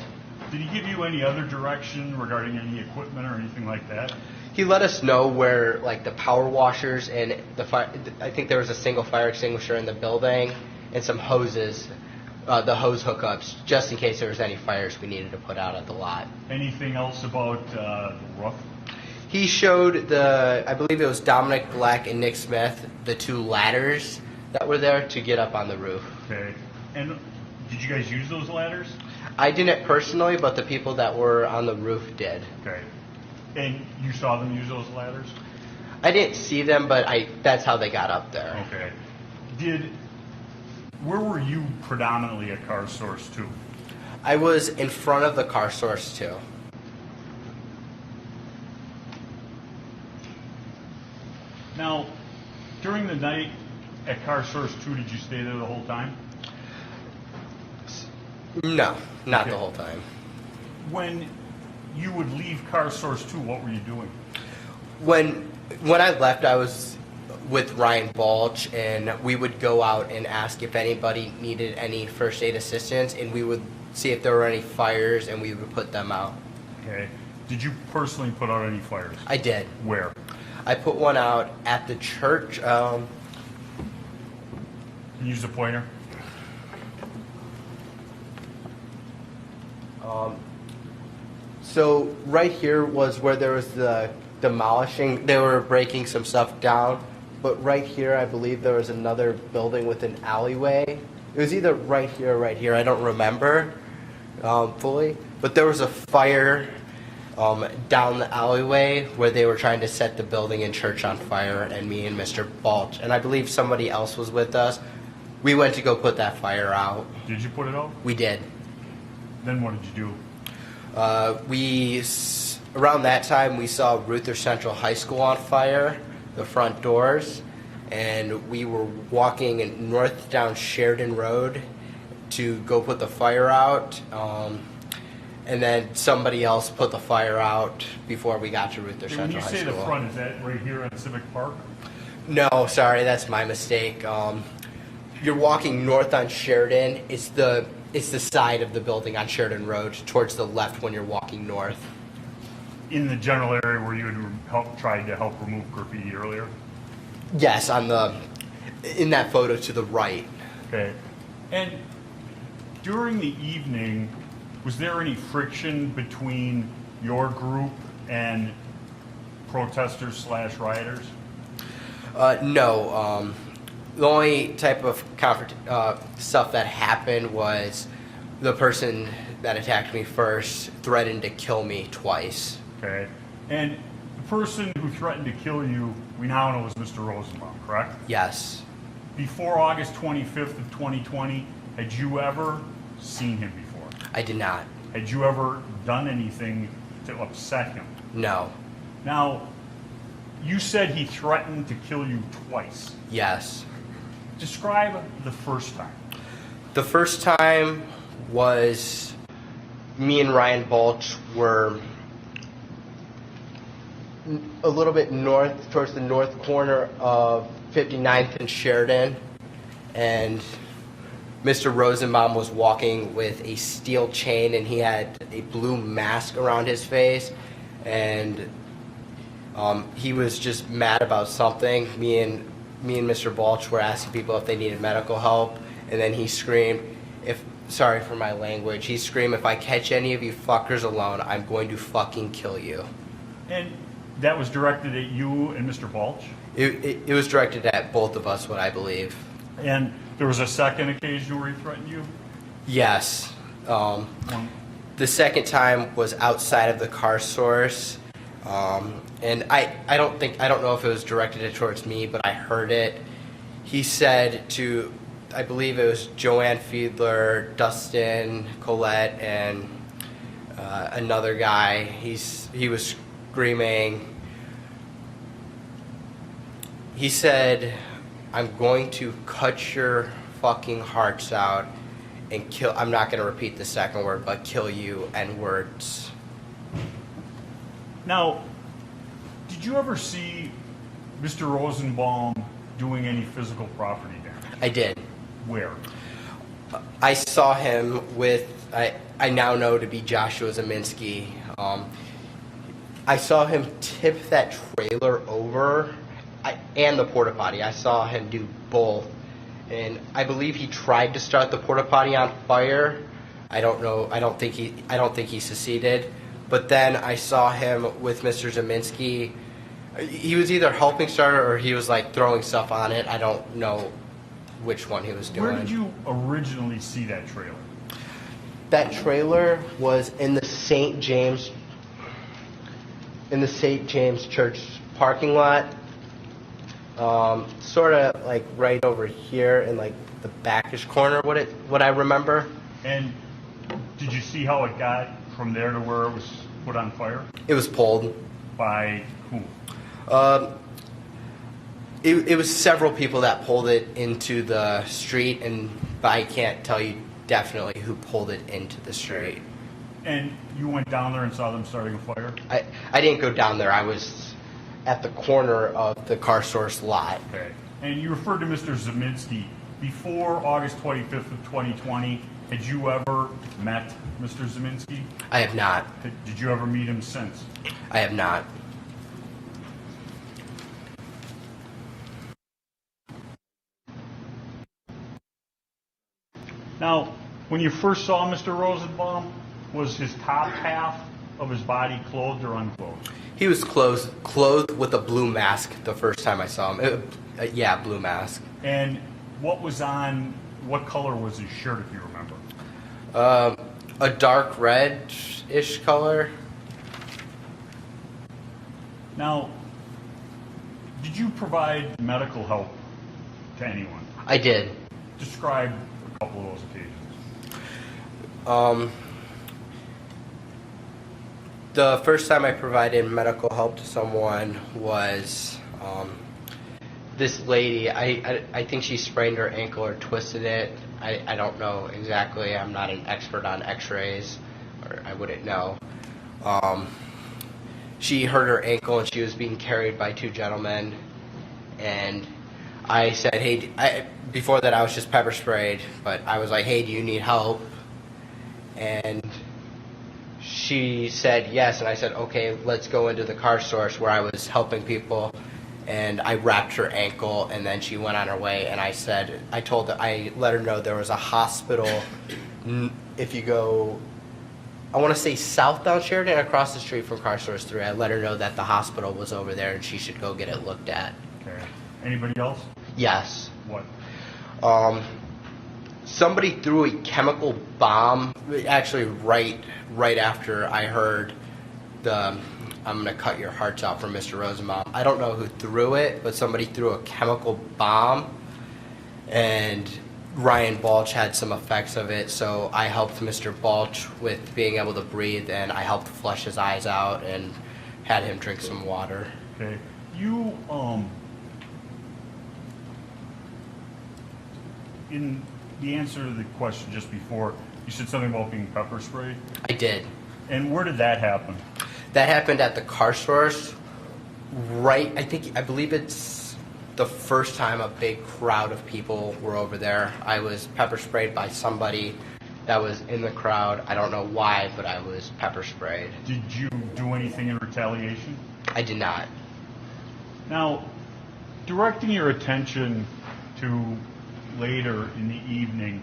Did he give you any other direction regarding any equipment or anything like that? He let us know where, like, the power washers and the fire. I think there was a single fire extinguisher in the building and some hoses, the hose hookups, just in case there was any fires we needed to put out at the lot. Anything else about the roof? He showed I believe it was Dominic Black and Nick Smith, the 2 ladders that were there to get up on the roof. Okay. And did you guys use those ladders? I didn't personally, but the people that were on the roof did. Okay. And you saw them use those ladders? I didn't see them, but that's how they got up there. Okay. Where were you predominantly at CarSource 2? I was in front of the CarSource 2. Now, during the night at CarSource 2, did you stay there the whole time? No, not the whole time. When you would leave CarSource 2, what were you doing? When When I left, I was with Ryan Balch, and we would go out and ask if anybody needed any first aid assistance, and we would see if there were any fires, and we would put them out. Okay. Did you personally put out any fires? I did. Where? I put one out at the church. Can you use the pointer? So right here was where there was the demolishing. They were breaking some stuff down. But right here, I believe there was another building with an alleyway. It was either right here or right here. I don't remember fully. But there was a fire down the alleyway where they were trying to set the building and church on fire, and me and Mr. Balch, and I believe somebody else was with us. We went to go put that fire out. Did you put it out? We did. Then what did you do? Around that time, we saw Ruther Central High School on fire, the front doors, and we were walking north down Sheridan Road to go put the fire out. And then somebody else put the fire out before we got to Ruther Central High School. When you say the front, is that right here at Civic Park? No, sorry, that's my mistake. You're walking north on Sheridan. It's the side of the building on Sheridan Road, towards the left when you're walking north. In the general area where you had tried to help remove graffiti earlier? Yes, in that photo to the right. Okay. And during the evening, was there any friction between your group and protesters / rioters? No. The only type of stuff that happened was the person that attacked me first threatened to kill me twice. Okay. And the person who threatened to kill you, we now know is Mr. Rosenbaum, correct? Yes. Before August 25th of 2020, had you ever seen him before? I did not. Had you ever done anything to upset him? No. Now, you said he threatened to kill you twice. Yes. Describe the first time. The first time was me and Ryan Balch were a little bit north, towards the north corner of 59th and Sheridan, and Mr. Rosenbaum was walking with a steel chain, and he had a blue mask around his face, and he was just mad about something. Me and Mr. Balch were asking people if they needed medical help, and then he screamed, sorry for my language, he screamed, "If I catch any of you fuckers alone, I'm going to fucking kill you." And that was directed at you and Mr. Balch? It was directed at both of us, what I believe. And there was a second occasion where he threatened you? Yes. The second time was outside of the car source. And I don't know if it was directed towards me, but I heard it. He said to, I believe it was Joanne Fiedler, Dustin, Colette, and another guy. He was screaming. He said, "I'm going to cut your fucking hearts out and kill," I'm not going to repeat the second word, but "kill you," N-words. Now, did you ever see Mr. Rosenbaum doing any physical property damage? I did. Where? I saw him with, I now know to be Joshua Zeminski. I saw him tip that trailer over and the porta potty. I saw him do both. And I believe he tried to start the porta potty on fire. I don't know. I don't think he succeeded. But then I saw him with Mr. Zeminski. He was either helping start it or he was like throwing stuff on it. I don't know which one he was doing. Where did you originally see that trailer? That trailer was in the St. James Church parking lot. Sort of like right over here in like the backish corner, what I remember. And did you see how it got from there to where it was put on fire? It was pulled. By whom? It was several people that pulled it into the street, but I can't tell you definitely who pulled it into the street. And you went down there and saw them starting a fire? I didn't go down there. I was at the corner of the car source lot. Okay. And you referred to Mr. Zeminski. Before August 25th of 2020, had you ever met Mr. Zeminski? I have not. Did you ever meet him since? I have not. Now, when you first saw Mr. Rosenbaum, was his top half of his body clothed or unclothed? He was clothed with a blue mask the first time I saw him. Yeah, blue mask. And what color was his shirt, if you remember? A dark red-ish color. Now, did you provide medical help to anyone? I did. Describe a couple of those occasions. The first time I provided medical help to someone was this lady. I think she sprained her ankle or twisted it. I don't know exactly. I'm not an expert on x-rays, or I wouldn't know. She hurt her ankle and she was being carried by two gentlemen. And I said, hey, before that I was just pepper sprayed, but I was like, hey, do you need help? And she said yes, and I said, okay, let's go into the car source where I was helping people. And I wrapped her ankle, and then she went on her way. And I let her know there was a hospital. If you go, I want to say southbound Sheridan, across the street from car source 3. I let her know that the hospital was over there, and she should go get it looked at. Okay. Anybody else? Yes. What? Somebody threw a chemical bomb, actually right after I heard I'm going to cut your hearts out from Mr. Rosenbaum. I don't know who threw it, but somebody threw a chemical bomb, and Ryan Balch had some effects of it, so I helped Mr. Balch with being able to breathe, and I helped flush his eyes out and had him drink some water. Okay. You, in the answer to the question just before, you said something about being pepper sprayed? I did. And where did that happen? That happened at the car source, I believe it's the first time a big crowd of people were over there. I was pepper sprayed by somebody that was in the crowd. I don't know why, but I was pepper sprayed. Did you do anything in retaliation? I did not. Now, directing your attention to later in the evening,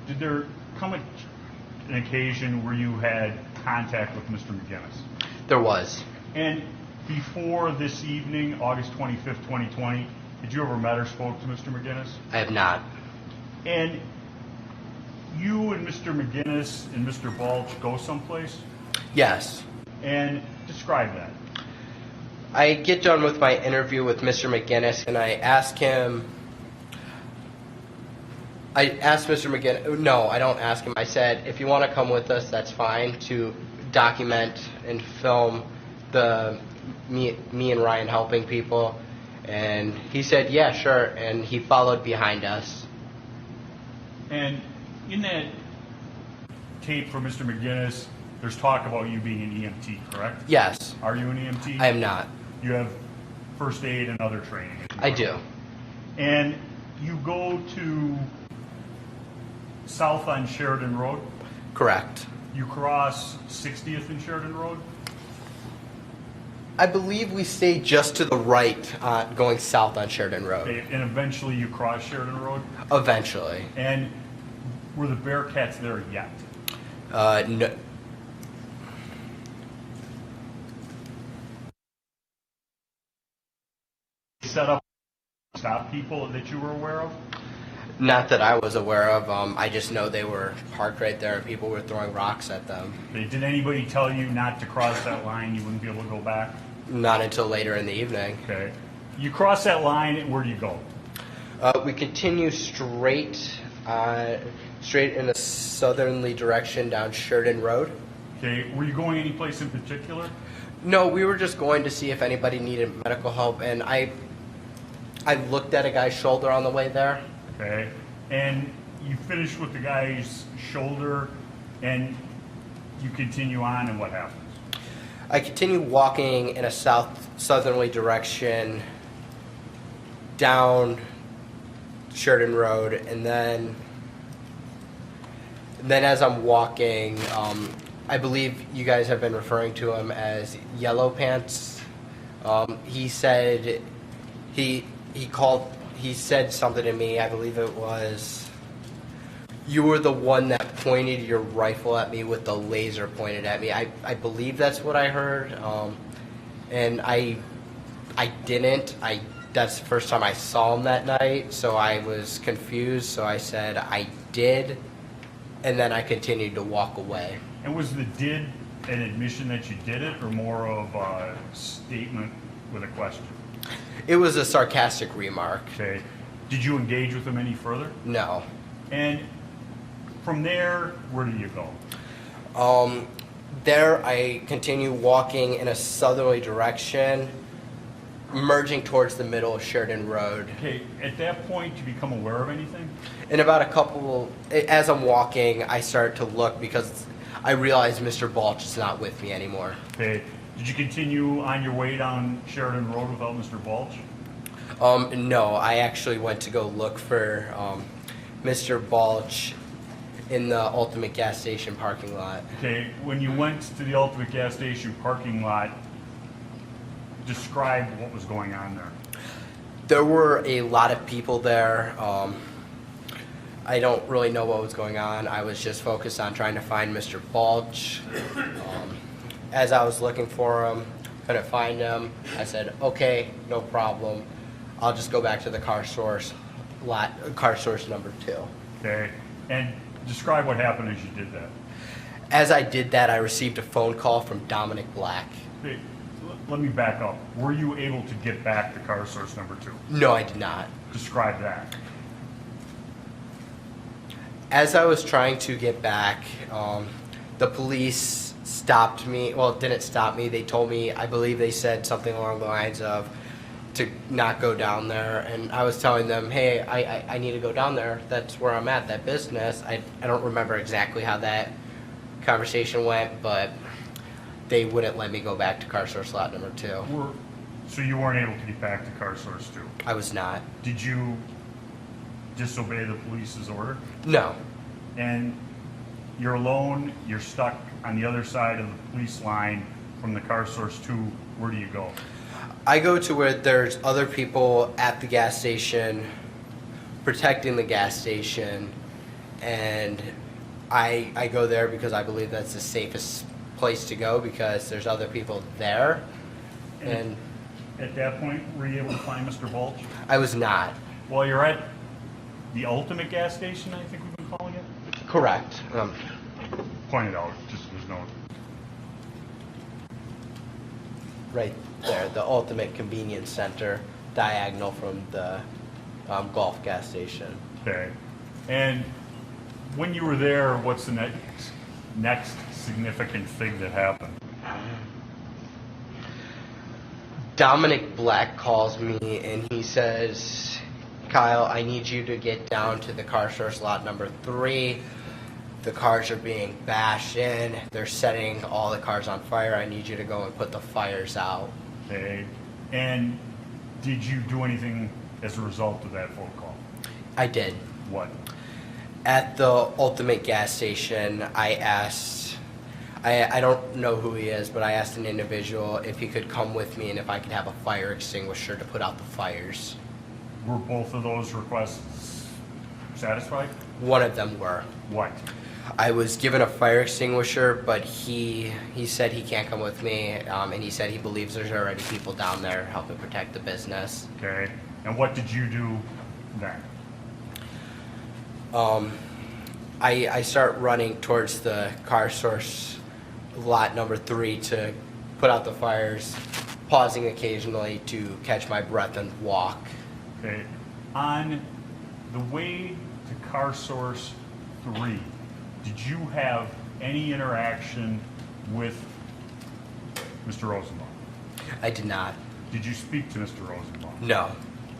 did there come an occasion where you had contact with Mr. McGinnis? There was. And before this evening, August 25th, 2020, did you ever met or spoke to Mr. McGinnis? I have not. And you and Mr. McGinnis and Mr. Balch go someplace? Yes. And describe that. I get done with my interview with Mr. McGinnis, and I asked Mr. McGinnis, no, I don't ask him. I said, if you want to come with us, that's fine, to document and film me and Ryan helping people. And he said, yeah, sure, and he followed behind us. And in that tape from Mr. McGinnis, there's talk about you being an EMT, correct? Yes. Are you an EMT? I am not. You have first aid and other training? I do. And you go to south on Sheridan Road? Correct. You cross 60th and Sheridan Road? I believe we stay just to the right going south on Sheridan Road. Okay, and eventually you cross Sheridan Road? Eventually. And were the Bearcats there yet? No. Set up to stop people that you were aware of? Not that I was aware of. I just know they were parked right there and people were throwing rocks at them. Did anybody tell you not to cross that line? You wouldn't be able to go back? Not until later in the evening. Okay. You cross that line, and where do you go? We continue straight in a southerly direction down Sheridan Road. Okay. Were you going any place in particular? No, we were just going to see if anybody needed medical help, and I looked at a guy's shoulder on the way there. Okay. And you finish with the guy's shoulder, and you continue on, and what happens? I continue walking in a southerly direction down Sheridan Road, and then as I'm walking, I believe you guys have been referring to him as Yellow Pants. He said he said something to me. I believe it was, you were the one that pointed your rifle at me with the laser pointed at me. I believe that's what I heard. And I didn't. That's the first time I saw him that night, so I was confused. So I said I did, and then I continued to walk away. And was the did an admission that you did it, or more of a statement with a question? It was a sarcastic remark. Okay. Did you engage with him any further? No. And from there, where did you go? There I continue walking in a southerly direction, merging towards the middle of Sheridan Road. Okay, at that point, you become aware of anything? In about as I'm walking, I start to look because I realize Mr. Balch is not with me anymore. Okay, did you continue on your way down Sheridan Road without Mr. Balch? No, I actually went to go look for Mr. Balch in the Ultimate Gas Station parking lot. Okay, when you went to the Ultimate Gas Station parking lot, describe what was going on there. There were a lot of people there. I don't really know what was going on. I was just focused on trying to find Mr. Balch. As I was looking for him, couldn't find him. I said, okay, no problem. I'll just go back to the car source number 2. Okay, and describe what happened as you did that. As I did that, I received a phone call from Dominic Black. Okay, let me back up. Were you able to get back to car source number 2? No, I did not. Describe that. As I was trying to get back, the police stopped me. Well, it didn't stop me. They told me, I believe they said something along the lines of to not go down there. And I was telling them, hey, I need to go down there. That's where I'm at, that business. I don't remember exactly how that conversation went, but they wouldn't let me go back to car source lot number 2. So you weren't able to get back to car source 2? I was not. Did you disobey the police's order? No. And you're alone, you're stuck on the other side of the police line from the car source 2. Where do you go? I go to where there's other people at the gas station, protecting the gas station, and I go there because I believe that's the safest place to go because there's other people there. And at that point, were you able to find Mr. Balch? I was not. Well, you're at the Ultimate Gas Station, I think we've been calling it? Correct. Point it out, just there's no... Right there, the Ultimate Convenience Center, diagonal from the Gulf gas station. Okay. And when you were there, what's the next significant thing that happened? Dominic Black calls me and he says, Kyle, I need you to get down to the car source lot number 3. The cars are being bashed in. They're setting all the cars on fire. I need you to go and put the fires out. Okay. And did you do anything as a result of that phone call? I did. What? At the Ultimate gas station, I asked, I don't know who he is, but I asked an individual if he could come with me and if I could have a fire extinguisher to put out the fires. Were both of those requests satisfied? One of them were. What? I was given a fire extinguisher, but he said he can't come with me, and he said he believes there's already people down there helping protect the business. Okay. And what did you do then? I start running towards the car source lot number 3 to put out the fires, pausing occasionally to catch my breath and walk. Okay. On the way to car source 3, did you have any interaction with Mr. Rosenbaum? I did not. Did you speak to Mr. Rosenbaum? No.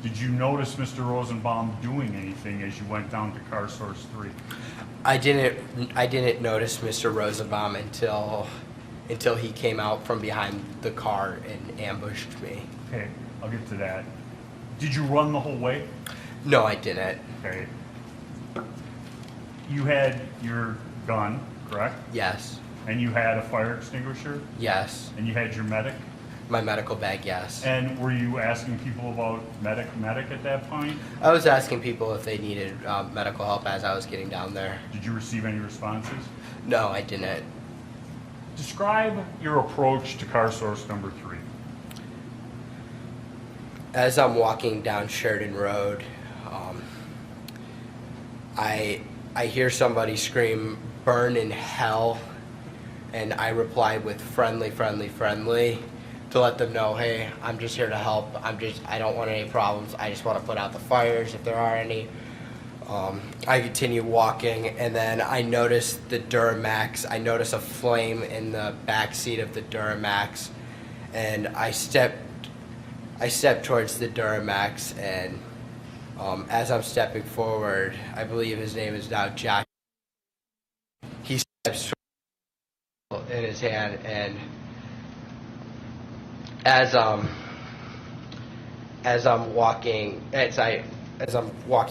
Did you notice Mr. Rosenbaum doing anything as you went down to car source 3? I didn't notice Mr. Rosenbaum until until he came out from behind the car and ambushed me. Okay, I'll get to that. Did you run the whole way? No, I didn't. Okay. You had your gun, correct? Yes. And you had a fire extinguisher? Yes. And you had your medic? My medical bag, yes. And were you asking people about medic at that point? I was asking people if they needed medical help as I was getting down there. Did you receive any responses? No, I didn't. Describe your approach to car source number 3. As I'm walking down Sheridan Road, I hear somebody scream, "Burn in hell," and I reply with friendly, friendly, friendly, to let them know, hey, I'm just here to help. I don't want any problems. I just want to put out the fires if there are any. I continue walking, and then I notice the Duramax. I notice a flame in the back seat of the Duramax, and I step towards the Duramax, and as I'm stepping forward, I believe his name is now Jack. He steps in his hand, and as I'm walking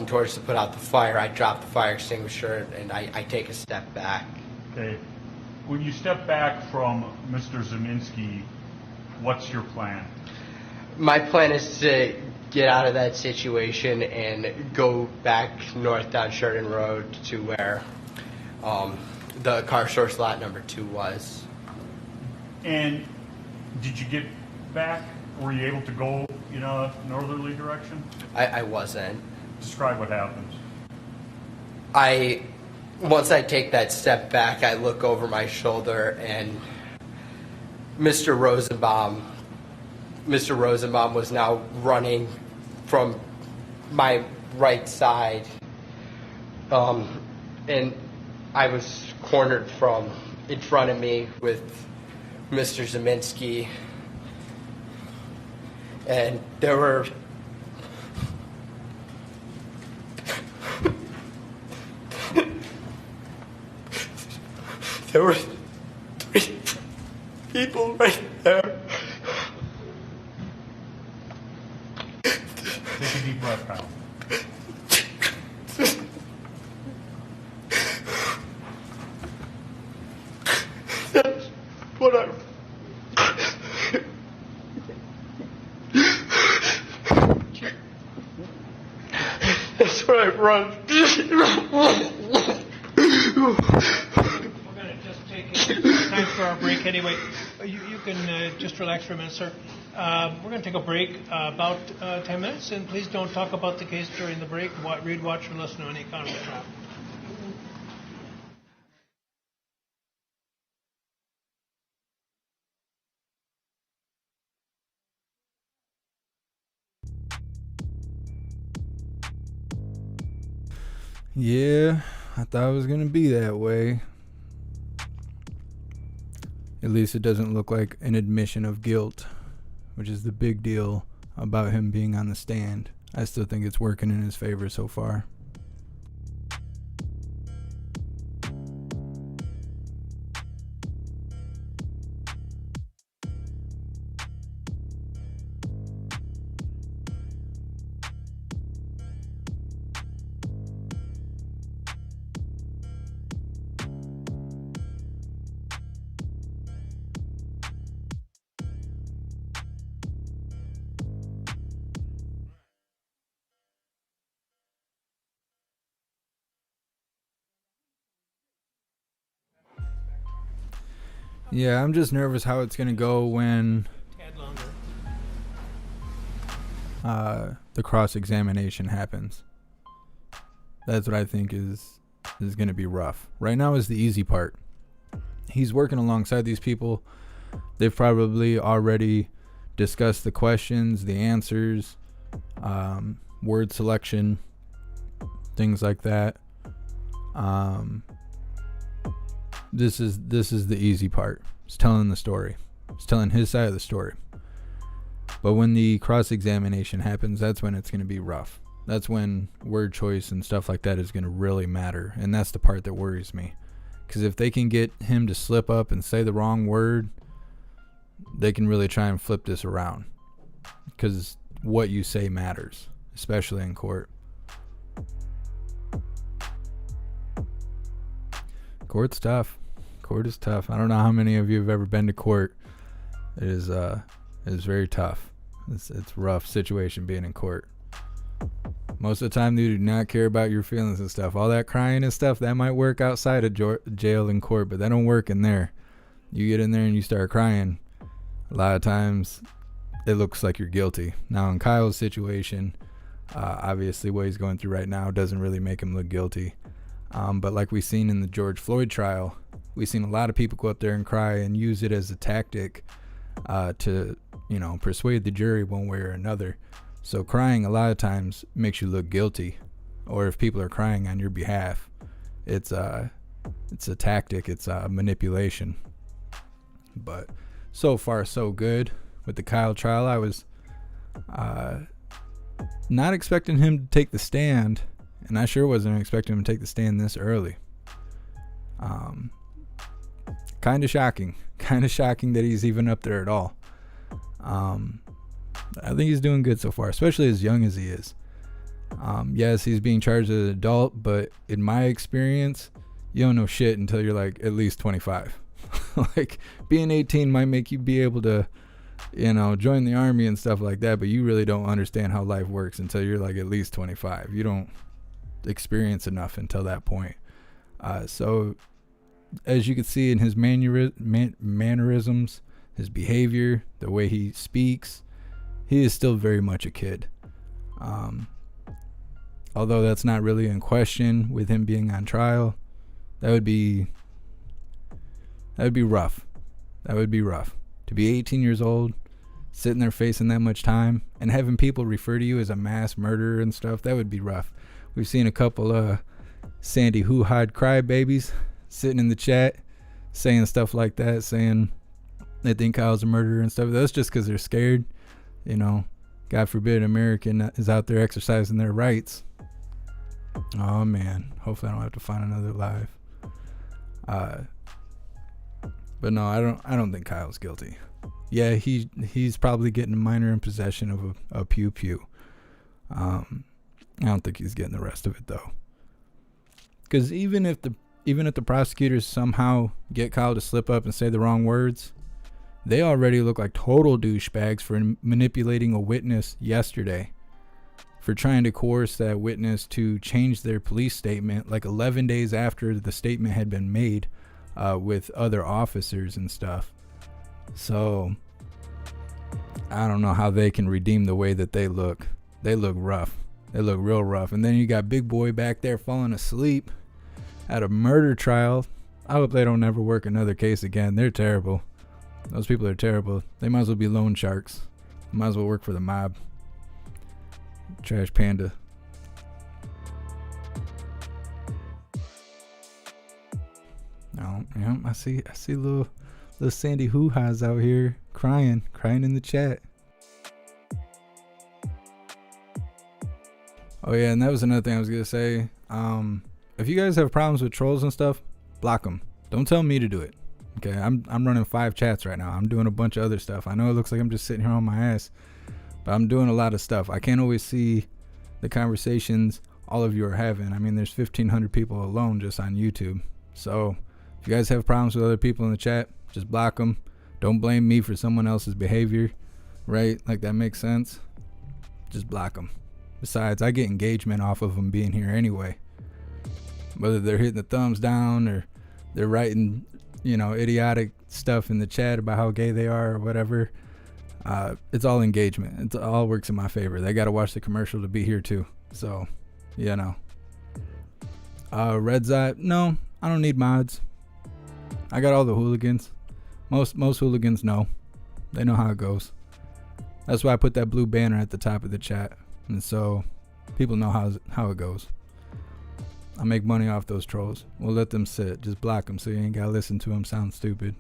towards to put out the fire, I drop the fire extinguisher and I take a step back. Okay. When you step back from Mr. Zeminski, what's your plan? My plan is to get out of that situation and go back north down Sheridan Road to where the car source lot number 2 was. And did you get back? Were you able to go in a northerly direction? I wasn't. Describe what happens. Once I take that step back, I look over my shoulder, and Mr. Rosenbaum was now running from my right side, and I was cornered from in front of me with Mr. Zeminski, and there were there were 3 people right there. Take a deep breath, Kyle. That's what I... That's what I run. We're going to just take time for our break anyway. You can just relax for a minute, sir. We're going to take a break about 10 minutes, and please don't talk about the case during the break. Read, watch, or listen to any kind of trial. Yeah, I thought it was going to be that way. At least it doesn't look like an admission of guilt, which is the big deal about him being on the stand. I still think it's working in his favor so far. Yeah, I'm just nervous how it's going to go when the cross-examination happens. That's what I think is going to be rough. Right now is the easy part. He's working alongside these people. They've probably already discussed the questions, the answers, word selection, things like that. This is the easy part. It's telling the story. It's telling his side of the story. But when the cross-examination happens, that's when it's going to be rough. That's when word choice and stuff like that is going to really matter. And that's the part that worries me. Because if they can get him to slip up and say the wrong word, they can really try and flip this around. Because what you say matters, especially in court. Court's tough. Court is tough. I don't know how many of you have ever been to court. It is very tough. It's a rough situation being in court. Most of the time, they do not care about your feelings and stuff. All that crying and stuff, that might work outside of jail and court, but that don't work in there. You get in there and you start crying, a lot of times it looks like you're guilty. Now, in Kyle's situation, obviously what he's going through right now doesn't really make him look guilty. But like we've seen in the George Floyd trial, we've seen a lot of people go up there and cry and use it as a tactic to, persuade the jury one way or another. So crying a lot of times makes you look guilty, or if people are crying on your behalf, it's a tactic, it's a manipulation. But so far so good with the Kyle trial. I was not expecting him to take the stand, and I sure wasn't expecting him to take the stand this early. Kind of shocking that he's even up there at all. I think he's doing good so far, especially as young as he is. Yes, he's being charged as an adult, but in my experience, you don't know shit until you're like at least 25. Like, being 18 might make you be able to, join the army and stuff like that, but you really don't understand how life works until you're like at least 25. You don't experience enough until that point. So as you can see in his mannerisms, his behavior, the way he speaks, he is still very much a kid. Although that's not really in question with him being on trial, that would be rough. That would be rough. To be 18 years old, sitting there facing that much time, and having people refer to you as a mass murderer and stuff, that would be rough. We've seen a couple Sandy hoo-ha'd crybabies sitting in the chat saying stuff like that, saying they think Kyle's a murderer and stuff. That's just because they're scared. God forbid an American is out there exercising their rights. Oh man, hopefully I don't have to find another live. But no, I don't think Kyle's guilty. Yeah, he's probably getting a minor in possession of a pew. I don't think he's getting the rest of it though. Because even if the prosecutors somehow get Kyle to slip up and say the wrong words, they already look like total douchebags for manipulating a witness yesterday, for trying to coerce that witness to change their police statement like 11 days after the statement had been made with other officers and stuff. So I don't know how they can redeem the way that they look. They look rough. They look real rough. And then you got Big Boy back there falling asleep at a murder trial. I hope they don't ever work another case again. They're terrible. Those people are terrible. They might as well be loan sharks. Might as well work for the mob. Trash panda. Oh, yeah, I see little Sandy hoo-has out here crying in the chat. Oh yeah, and that was another thing I was gonna say. If you guys have problems with trolls and stuff, block them. Don't tell me to do it. Okay, I'm running 5 chats right now. I'm doing a bunch of other stuff. I know it looks like I'm just sitting here on my ass, but I'm doing a lot of stuff. I can't always see the conversations all of you are having. I mean, there's 1,500 people alone just on YouTube. So if you guys have problems with other people in the chat, just block them. Don't blame me for someone else's behavior, right? Like, that makes sense. Just block them. Besides, I get engagement off of them being here anyway. Whether they're hitting the thumbs down or they're writing, idiotic stuff in the chat about how gay they are or whatever. It's all engagement. It all works in my favor. They got to watch the commercial to be here too. So, Red Zot, no, I don't need mods. I got all the hooligans. Most hooligans know. They know how it goes. That's why I put that blue banner at the top of the chat. And so people know how it goes. I make money off those trolls. We'll let them sit. Just block them so you ain't got to listen to them sound stupid.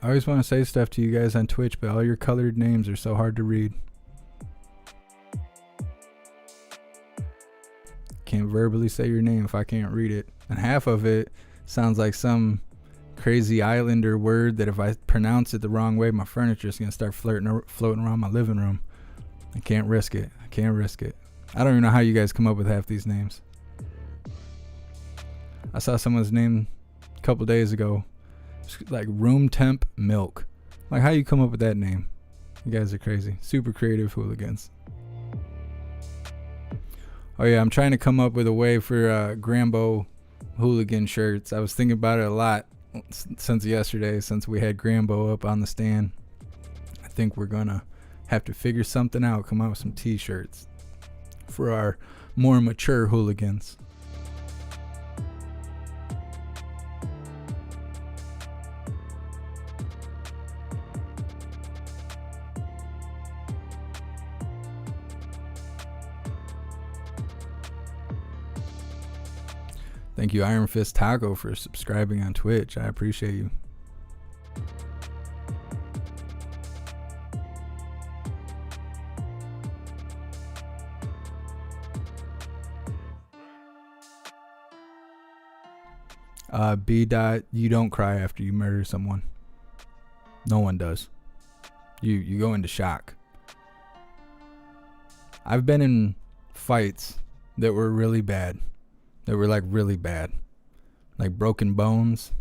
I always want to say stuff to you guys on Twitch, but all your colored names are so hard to read. Can't verbally say your name if I can't read it. And half of it sounds like some crazy islander word that if I pronounce it the wrong way, my furniture's going to start floating around my living room. I can't risk it. I can't risk it. I don't even know how you guys come up with half these names. I saw someone's name a couple days ago. Like room temp milk. Like, how you come up with that name? You guys are crazy. Super creative hooligans. Oh yeah, I'm trying to come up with a way for Grambo hooligan shirts. I was thinking about it a lot since yesterday, since we had Grambo up on the stand. I think we're gonna have to figure something out, come out with some t-shirts for our more mature hooligans. Thank you, Iron Fist Taco, for subscribing on Twitch. I appreciate you. B. Dot, you don't cry after you murder someone. No one does. You go into shock. I've been in fights that were really bad. That were like really bad. Like broken bones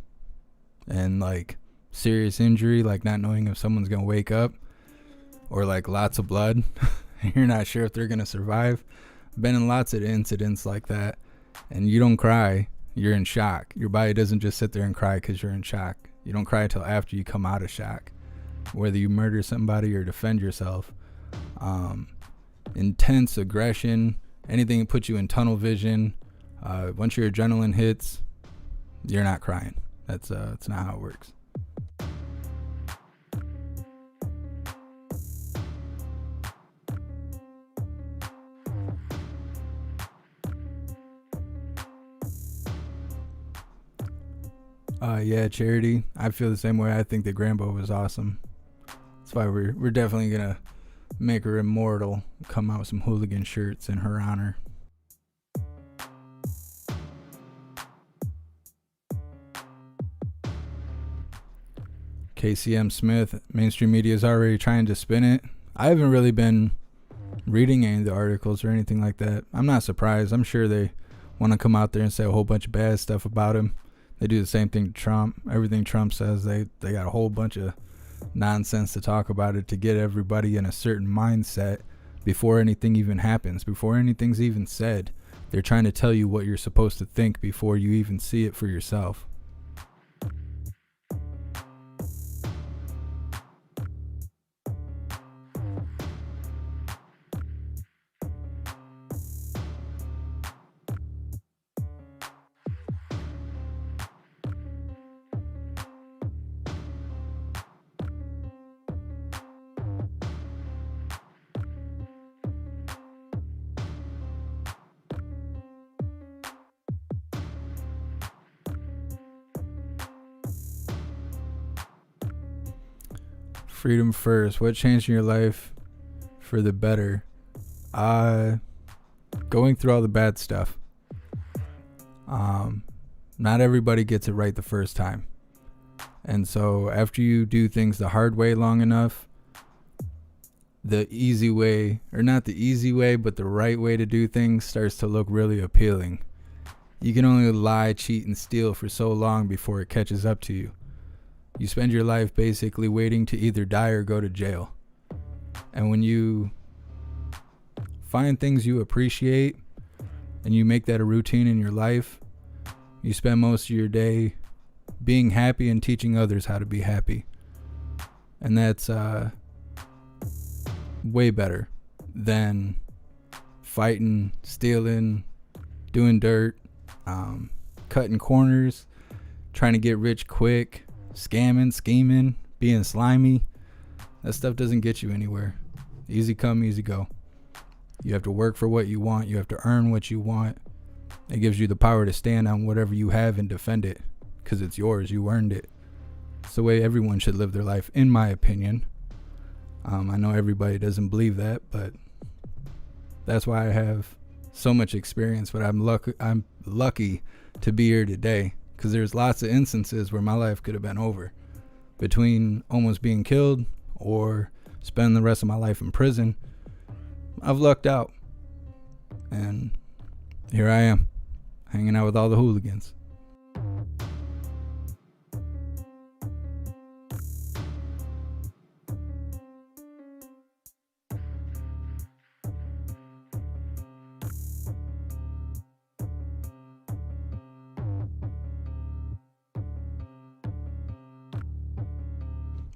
and like serious injury, like not knowing if someone's gonna wake up, or like lots of blood. You're not sure if they're gonna survive. Been in lots of incidents like that, and you don't cry. You're in shock. Your body doesn't just sit there and cry because you're in shock. You don't cry until after you come out of shock, whether you murder somebody or defend yourself. Intense aggression, anything that puts you in tunnel vision. Once your adrenaline hits, you're not crying. That's not how it works. Yeah, Charity. I feel the same way. I think that Grambo was awesome. That's why we're definitely gonna make her immortal. Come out with some hooligan shirts in her honor. KCM Smith, mainstream media is already trying to spin it. I haven't really been reading any of the articles or anything like that. I'm not surprised. I'm sure they want to come out there and say a whole bunch of bad stuff about him. They do the same thing to Trump. Everything Trump says, they got a whole bunch of nonsense to talk about it to get everybody in a certain mindset before anything even happens, before anything's even said. They're trying to tell you what you're supposed to think before you even see it for yourself. Freedom first. What changed in your life for the better? Going through all the bad stuff. Not everybody gets it right the first time. And so after you do things the hard way long enough, the easy way, or not the easy way, but the right way to do things starts to look really appealing. You can only lie, cheat, and steal for so long before it catches up to you. You spend your life basically waiting to either die or go to jail. And when you find things you appreciate and you make that a routine in your life, you spend most of your day being happy and teaching others how to be happy. And that's way better than fighting, stealing, doing dirt, cutting corners, trying to get rich quick, scamming, scheming, being slimy. That stuff doesn't get you anywhere. Easy come, easy go. You have to work for what you want. You have to earn what you want. It gives you the power to stand on whatever you have and defend it because it's yours. You earned it. It's the way everyone should live their life, in my opinion. I know everybody doesn't believe that, but that's why I have so much experience. But I'm lucky to be here today, because there's lots of instances where my life could have been over, between almost being killed or spending the rest of my life in prison. I've lucked out, and here I am, hanging out with all the hooligans.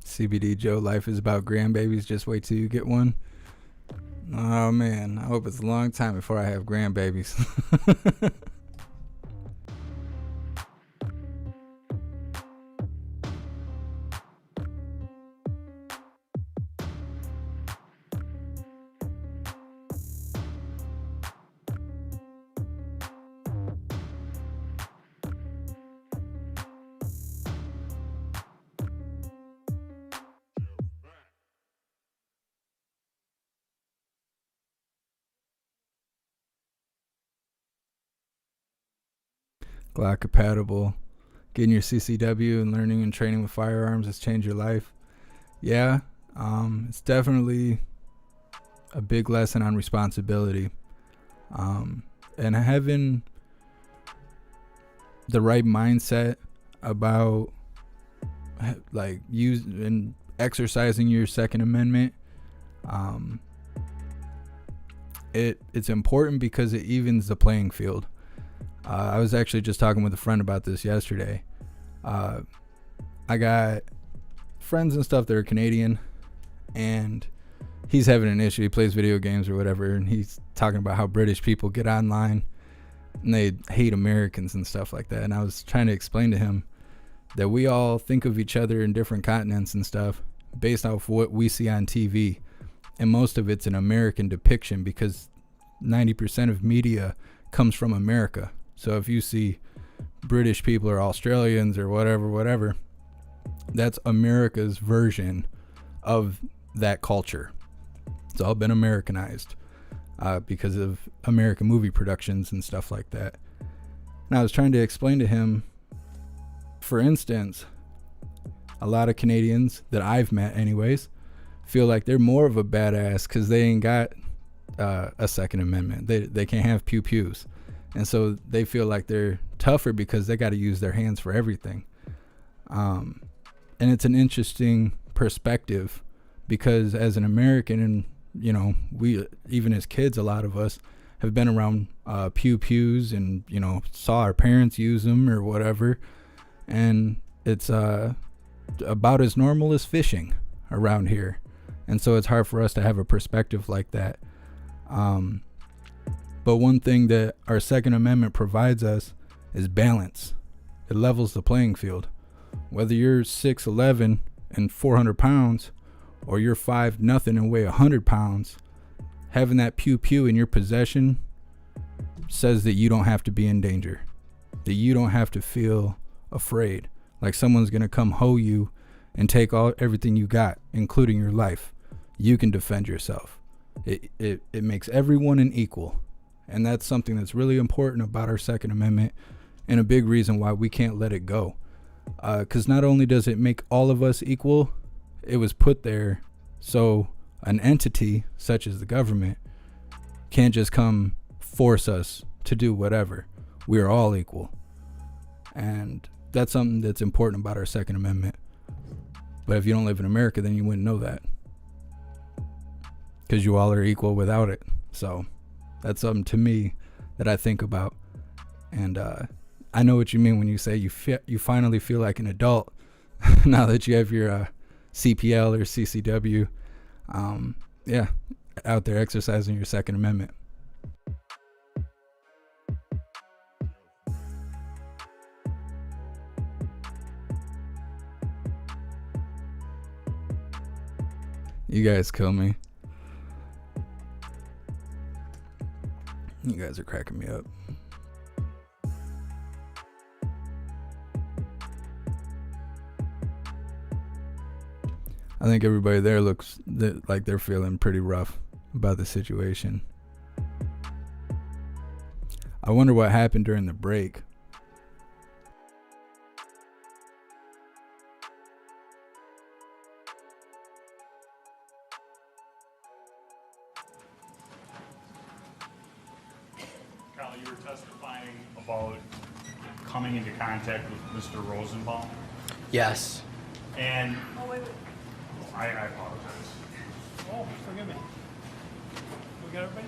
CBD Joe, life is about grandbabies. Just wait till you get one. Oh man, I hope it's a long time before I have grandbabies. Glock compatible. Getting your CCW and learning and training with firearms has changed your life. Yeah, it's definitely a big lesson on responsibility. And having the right mindset about like and exercising your Second Amendment. It's important because it evens the playing field. I was actually just talking with a friend about this yesterday. I got friends and stuff that are Canadian, and he's having an issue. He plays video games or whatever, and he's talking about how British people get online and they hate Americans and stuff like that. And I was trying to explain to him that we all think of each other in different continents and stuff based off what we see on TV. And most of it's an American depiction, because 90% of media comes from America. So if you see British people or Australians or whatever, that's America's version of that culture. It's all been Americanized because of American movie productions and stuff like that. And I was trying to explain to him, for instance, a lot of Canadians that I've met anyways feel like they're more of a badass because they ain't got a Second Amendment. They can't have pew-pews. And so they feel like they're tougher because they got to use their hands for everything. And it's an interesting perspective, because as an American, and you know, we, even as kids, a lot of us have been around pews and, you know, saw our parents use them or whatever. And it's about as normal as fishing around here. And so it's hard for us to have a perspective like that. But one thing that our Second Amendment provides us is balance. It levels the playing field. Whether you're 6'11" and 400 pounds, or you're 5'0" and weigh 100 pounds, having that pew-pew in your possession says that you don't have to be in danger, that you don't have to feel afraid, like someone's gonna come hoe you and take everything you got, including your life. You can defend yourself. It makes everyone an equal. And that's something that's really important about our Second Amendment, and a big reason why we can't let it go. Because not only does it make all of us equal, it was put there so an entity such as the government can't just come force us to do whatever. We are all equal. And that's something that's important about our Second Amendment. But if you don't live in America, then you wouldn't know that, because you all are equal without it. So that's something to me that I think about. And I know what you mean when you say you finally feel like an adult now that you have your CPL or CCW. Yeah, out there exercising your Second Amendment. You guys kill me. You guys are cracking me up. I think everybody there looks like they're feeling pretty rough about the situation. I wonder what happened during the break. Kyle, you were testifying about coming into contact with Mr. Rosenbaum, Yes. and Oh, wait. I apologize. Oh, forgive me. We got everybody?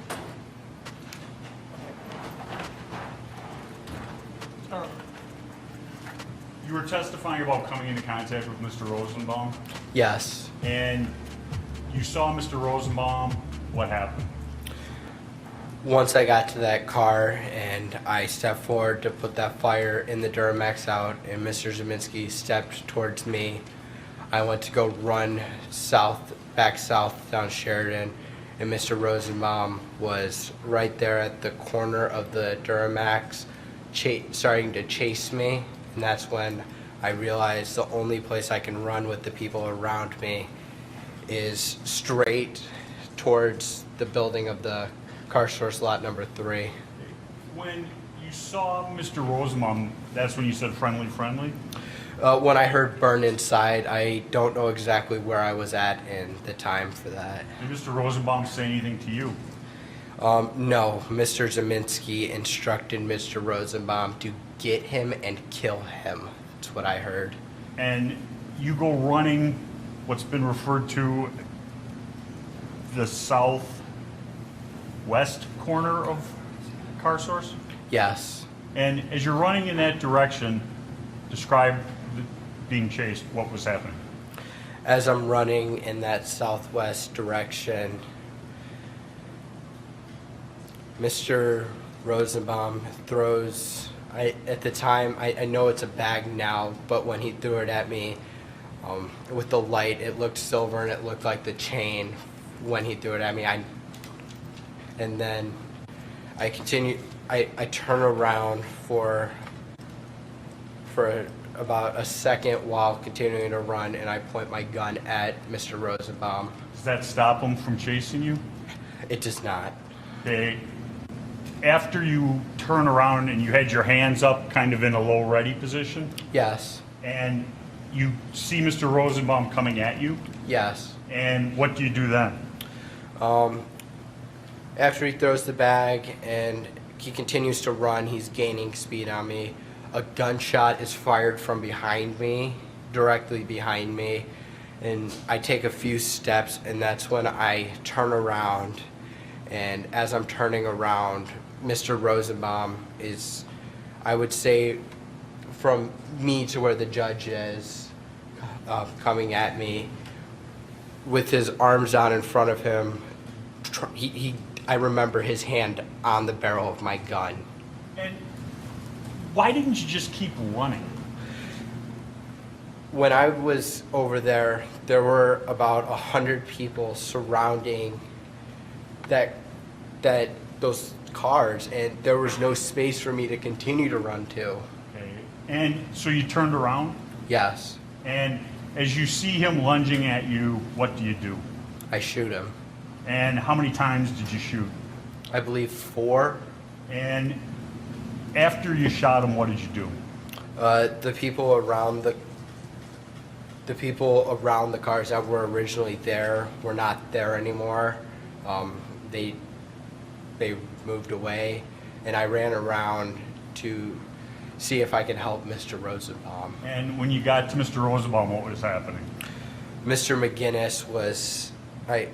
Start. You were testifying about coming into contact with Mr. Rosenbaum, Yes. and you saw Mr. Rosenbaum. What happened? Once I got to that car and I stepped forward to put that fire in the Duramax out, and Mr. Zeminski stepped towards me, I went to go run back south down Sheridan, and Mr. Rosenbaum was right there at the corner of the Duramax, starting to chase me, and that's when I realized the only place I can run with the people around me is straight towards the building of the car source lot number 3. When you saw Mr. Rosenbaum, that's when you said friendly? When I heard burn inside, I don't know exactly where I was at in the time for that. Did Mr. Rosenbaum say anything to you? No, Mr. Zeminski instructed Mr. Rosenbaum to get him and kill him. That's what I heard. And you go running what's been referred to the southwest corner of car source? Yes. And as you're running in that direction, describe being chased. What was happening? As I'm running in that southwest direction, Mr. Rosenbaum throws, at the time, I know it's a bag now, but when he threw it at me, with the light, it looked silver and it looked like the chain when he threw it at me. And then I continue, I turn around for about a second while continuing to run, and I point my gun at Mr. Rosenbaum. Does that stop him from chasing you? It does not. Okay. After you turn around and you had your hands up kind of in a low ready position, Yes. and you see Mr. Rosenbaum coming at you, Yes. and what do you do then? After he throws the bag and he continues to run, he's gaining speed on me. A gunshot is fired from behind me, directly behind me, and I take a few steps, and that's when I turn around. And as I'm turning around, Mr. Rosenbaum is, I would say, from me to where the judge is, coming at me with his arms out in front of him. I remember his hand on the barrel of my gun. And why didn't you just keep running? When I was over there were about 100 people surrounding those cars, and there was no space for me to continue to run to. Okay. And so you turned around? Yes. And as you see him lunging at you, what do you do? I shoot him. And how many times did you shoot? I believe 4. And after you shot him, what did you do? The people around the cars that were originally there were not there anymore. They moved away, and I ran around to see if I could help Mr. Rosenbaum. And when you got to Mr. Rosenbaum, what was happening? Mr. McGinnis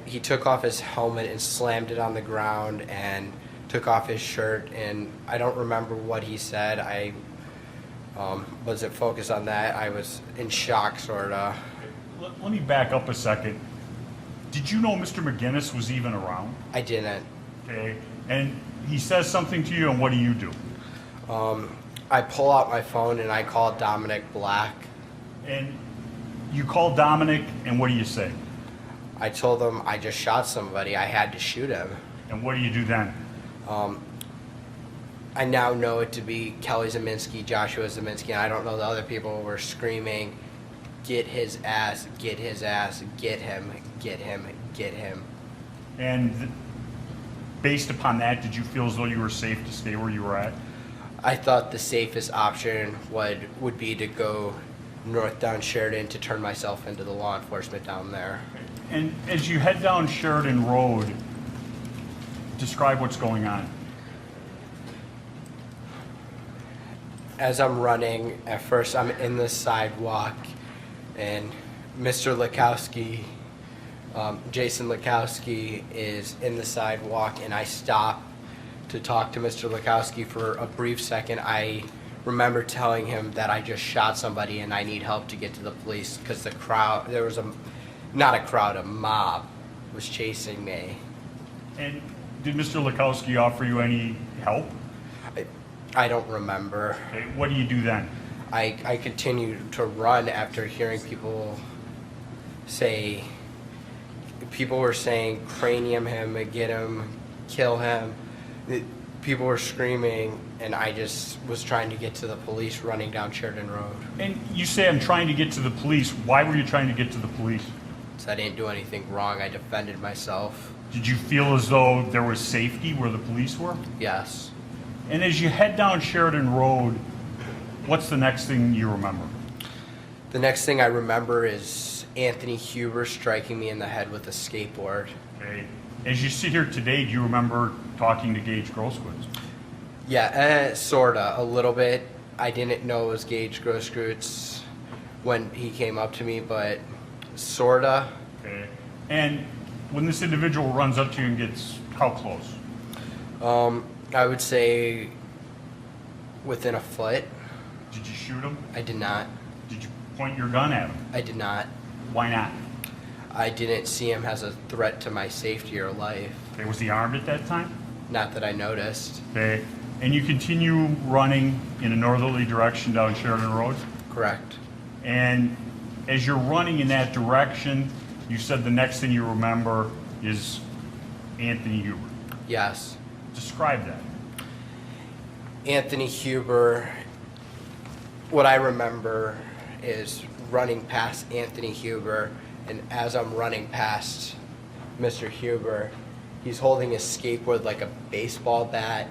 he took off his helmet and slammed it on the ground and took off his shirt, and I don't remember what he said. I wasn't focused on that. I was in shock, sort of. Let me back up a second. Did you know Mr. McGinnis was even around? I didn't. Okay. And he says something to you, and what do you do? I pull out my phone and I call Dominic Black. And you call Dominic, and what do you say? I told him I just shot somebody. I had to shoot him. And what do you do then? I now know it to be Kelly Zeminski, Joshua Zeminski, and I don't know the other people were screaming, get his ass, get his ass, get him, get him, get him. And based upon that, did you feel as though you were safe to stay where you were at? I thought the safest option would be to go north down Sheridan to turn myself into the law enforcement down there. And as you head down Sheridan Road, describe what's going on. As I'm running, at first I'm in the sidewalk, and Mr. Lukowski, Jason Lukowski, is in the sidewalk, and I stop to talk to Mr. Lukowski for a brief second. I remember telling him that I just shot somebody and I need help to get to the police because the crowd, there was a mob was chasing me. And did Mr. Lukowski offer you any help? I don't remember. Okay, what do you do then? I continued to run after hearing people were saying cranium him, get him, kill him. People were screaming, and I just was trying to get to the police running down Sheridan Road. And you say I'm trying to get to the police. Why were you trying to get to the police? So I didn't do anything wrong. I defended myself. Did you feel as though there was safety where the police were? Yes. And as you head down Sheridan Road, what's the next thing you remember? The next thing I remember is Anthony Huber striking me in the head with a skateboard. Okay. As you sit here today, do you remember talking to Gage Grosskreutz? Yeah, sorta, a little bit. I didn't know it was Gage Grosskreutz when he came up to me, but sorta. Okay. And when this individual runs up to you and gets how close? I would say within a foot. Did you shoot him? I did not. Did you point your gun at him? I did not. Why not? I didn't see him as a threat to my safety or life. Okay. Was he armed at that time? Not that I noticed. Okay. And you continue running in a northerly direction down Sheridan Road? Correct. And as you're running in that direction, you said the next thing you remember is Anthony Huber. Yes. Describe that. Anthony Huber, what I remember is running past Anthony Huber, and as I'm running past Mr. Huber, he's holding his skateboard like a baseball bat,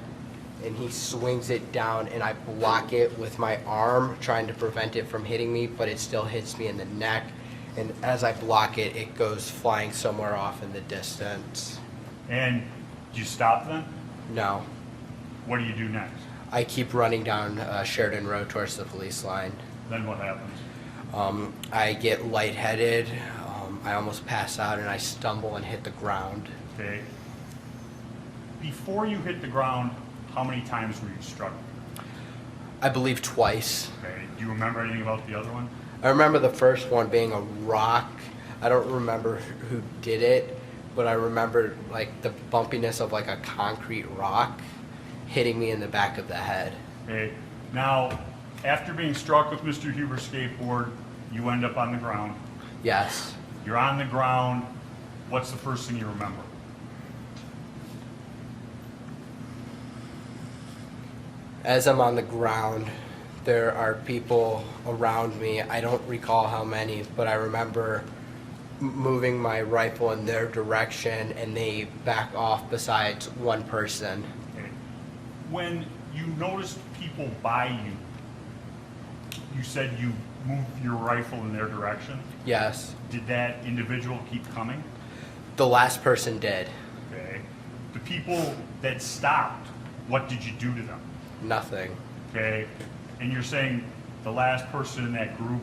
and he swings it down, and I block it with my arm, trying to prevent it from hitting me, but it still hits me in the neck, and as I block it, it goes flying somewhere off in the distance. And do you stop then? No. What do you do next? I keep running down Sheridan Road towards the police line. Then what happens? I get lightheaded, I almost pass out, and I stumble and hit the ground. Okay. Before you hit the ground, how many times were you struck? I believe twice. Okay. Do you remember anything about the other one? I remember the first one being a rock. I don't remember who did it, but I remember like the bumpiness of like a concrete rock hitting me in the back of the head. Okay. Now, after being struck with Mr. Huber's skateboard, you end up on the ground. Yes. You're on the ground. What's the first thing you remember? As I'm on the ground, there are people around me. I don't recall how many, but I remember moving my rifle in their direction, and they back off besides one person. Okay. When you noticed people by you, you said you moved your rifle in their direction? Yes. Did that individual keep coming? The last person did. Okay. The people that stopped, what did you do to them? Nothing. Okay. And you're saying the last person in that group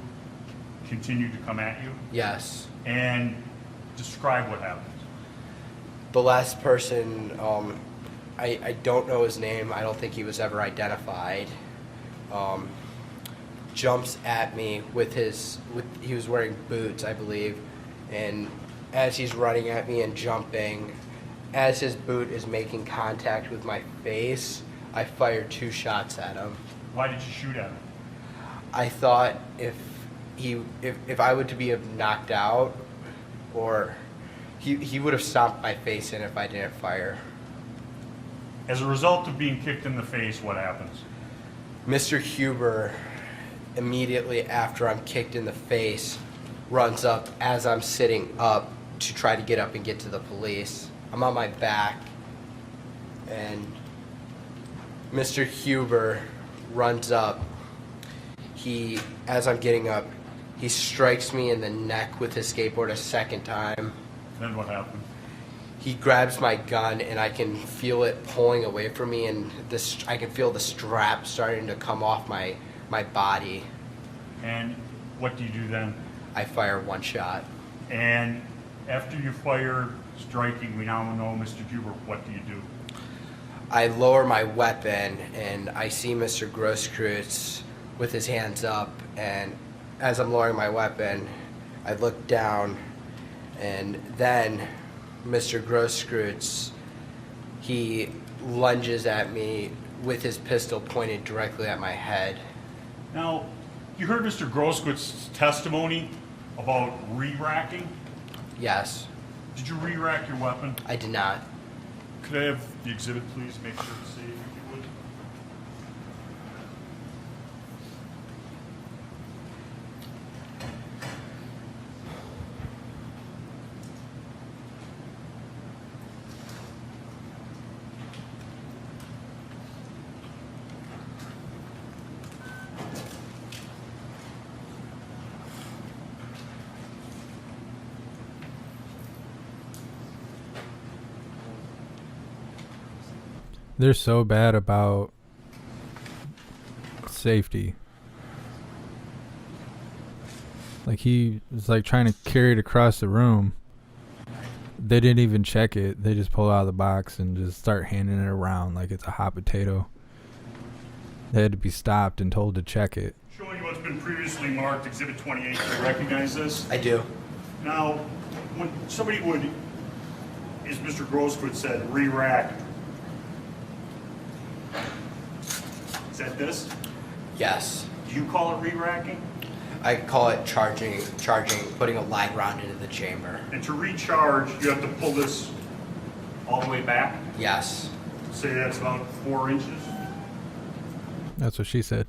continued to come at you? Yes. And describe what happened. The last person, I don't know his name. I don't think he was ever identified. Jumps at me he was wearing boots, I believe, and as he's running at me and jumping, as his boot is making contact with my face, I fired 2 shots at him. Why did you shoot at him? I thought if I were to be knocked out, or he would have stomped my face in if I didn't fire. As a result of being kicked in the face, what happens? Mr. Huber immediately after I'm kicked in the face, runs up as I'm sitting up to try to get up and get to the police. I'm on my back, and Mr. Huber runs up. As I'm getting up, he strikes me in the neck with his skateboard a second time. Then what happened? He grabs my gun, and I can feel it pulling away from me, and I can feel the strap starting to come off my body. And what do you do then? I fire one shot. And after you fire, striking, we now know, Mr. Huber, what do you do? I lower my weapon, and I see Mr. Grosskreutz with his hands up, and as I'm lowering my weapon, I look down, and then Mr. Grosskreutz, he lunges at me with his pistol pointed directly at my head. Now, you heard Mr. Grosskreuz's testimony about re-racking? Yes. Did you re-rack your weapon? I did not. Could I have the exhibit, please? Make sure to see if you would. They're so bad about safety. Like, he was like trying to carry it across the room. They didn't even check it. They just pull it out of the box and just start handing it around like it's a hot potato. They had to be stopped and told to check it. Showing you what's been previously marked, Exhibit 28. Do you recognize this? I do. Now, when somebody would, as Mr. Grosskreutz said, re-rack, is that this? Yes. Do you call it re-racking? I call it charging, putting a live round into the chamber. And to recharge, you have to pull this all the way back? Yes. Say that's about 4 inches? That's what she said.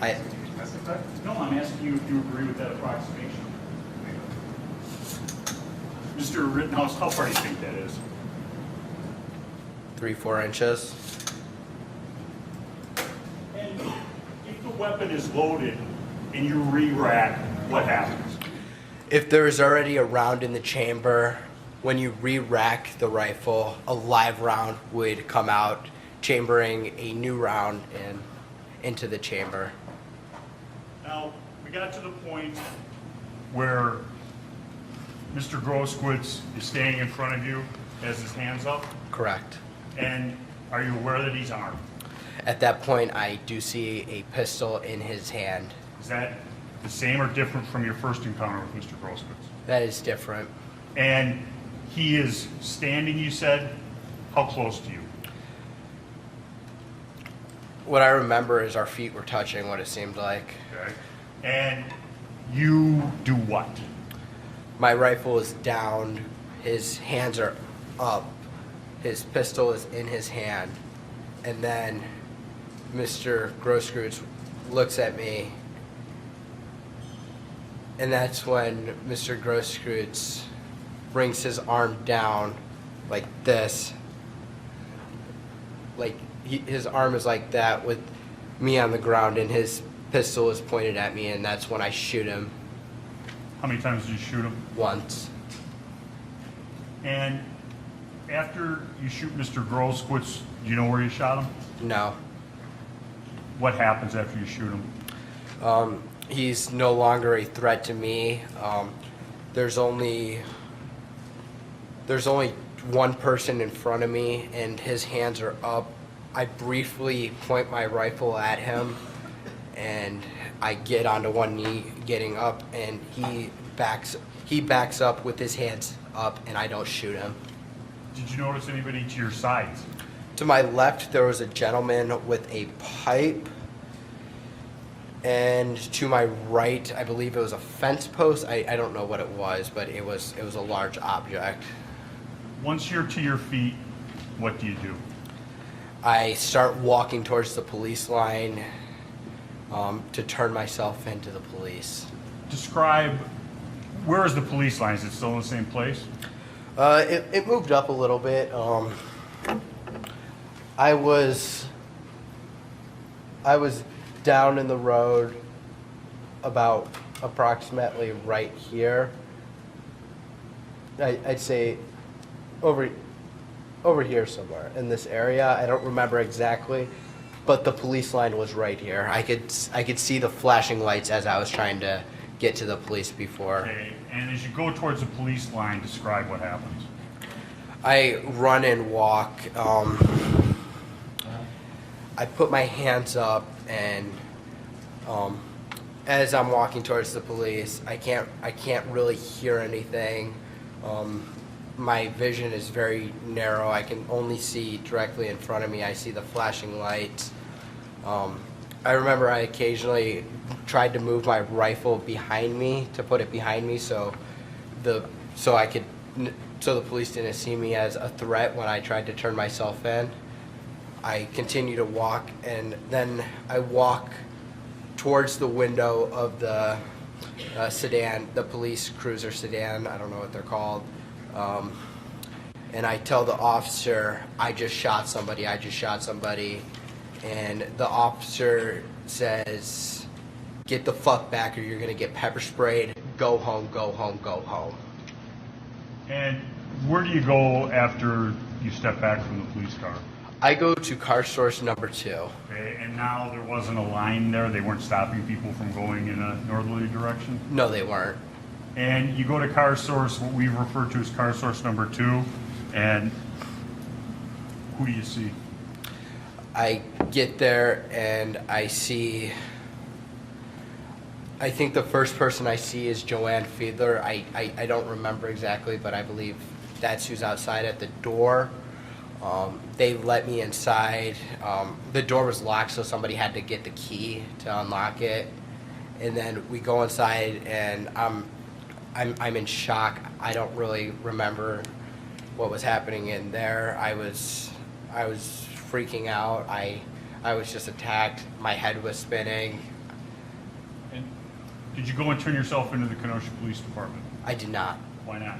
No, I'm asking you if you agree with that approximation. Mr. Rittenhouse, how far do you think that is? 3-4 inches. And if the weapon is loaded and you re-rack, what happens? If there is already a round in the chamber, when you re-rack the rifle, a live round would come out, chambering a new round into the chamber. Now, we got to the point where Mr. Grosskreutz is standing in front of you, has his hands up. Correct. And are you aware that he's armed? At that point, I do see a pistol in his hand. Is that the same or different from your first encounter with Mr. Grosskreutz? That is different. And he is standing, you said? How close to you? What I remember is our feet were touching, what it seemed like. Okay. And you do what? My rifle is down, his hands are up, his pistol is in his hand, and then Mr. Grosskreutz looks at me, and that's when Mr. Grosskreutz brings his arm down like this, like his arm is like that with me on the ground, and his pistol is pointed at me, and that's when I shoot him. How many times did you shoot him? Once. And after you shoot Mr. Grosskreutz, do you know where you shot him? No. What happens after you shoot him? He's no longer a threat to me. There's only one person in front of me, and his hands are up. I briefly point my rifle at him, and I get onto one knee, getting up, and he backs up with his hands up, and I don't shoot him. Did you notice anybody to your sides? To my left, there was a gentleman with a pipe, and to my right, I believe it was a fence post. I don't know what it was, but it was a large object. Once you're to your feet, what do you do? I start walking towards the police line, to turn myself into the police. Describe, where is the police line? Is it still in the same place? It moved up a little bit. I was down in the road about approximately right here. I'd say over here somewhere in this area. I don't remember exactly, but the police line was right here. I could see the flashing lights as I was trying to get to the police before. Okay, and as you go towards the police line, describe what happens. I run and walk. I put my hands up, and as I'm walking towards the police, I can't really hear anything. My vision is very narrow. I can only see directly in front of me. I see the flashing lights. I remember I occasionally tried to move my rifle behind me, to put it behind me, so the police didn't see me as a threat when I tried to turn myself in. I continue to walk, and then I walk towards the window of the sedan, the police cruiser sedan, I don't know what they're called, and I tell the officer, I just shot somebody, and the officer says, get the fuck back or you're going to get pepper sprayed, go home, go home, go home. And where do you go after you step back from the police car? I go to car source number 2. Okay, and now there wasn't a line there? They weren't stopping people from going in a northerly direction? No, they weren't. And you go to car source, what we refer to as car source number 2, and who do you see? I get there and I see, I think the first person I see is Joanne Fiedler. I don't remember exactly, but I believe that's who's outside at the door. They let me inside. The door was locked, so somebody had to get the key to unlock it. And then we go inside, and I'm in shock. I don't really remember what was happening in there. I was freaking out. I was just attacked. My head was spinning. And did you go and turn yourself into the Kenosha Police Department? I did not. Why not?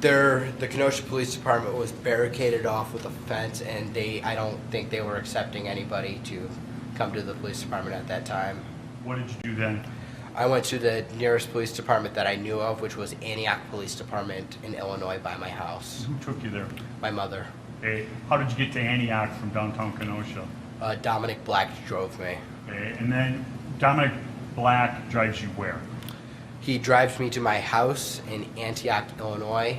The Kenosha Police Department was barricaded off with a fence, and I don't think they were accepting anybody to come to the police department at that time. What did you do then? I went to the nearest police department that I knew of, which was Antioch Police Department in Illinois by my house. Who took you there? My mother. Okay. How did you get to Antioch from downtown Kenosha? Dominic Black drove me. Okay. And then Dominic Black drives you where? He drives me to my house in Antioch, Illinois,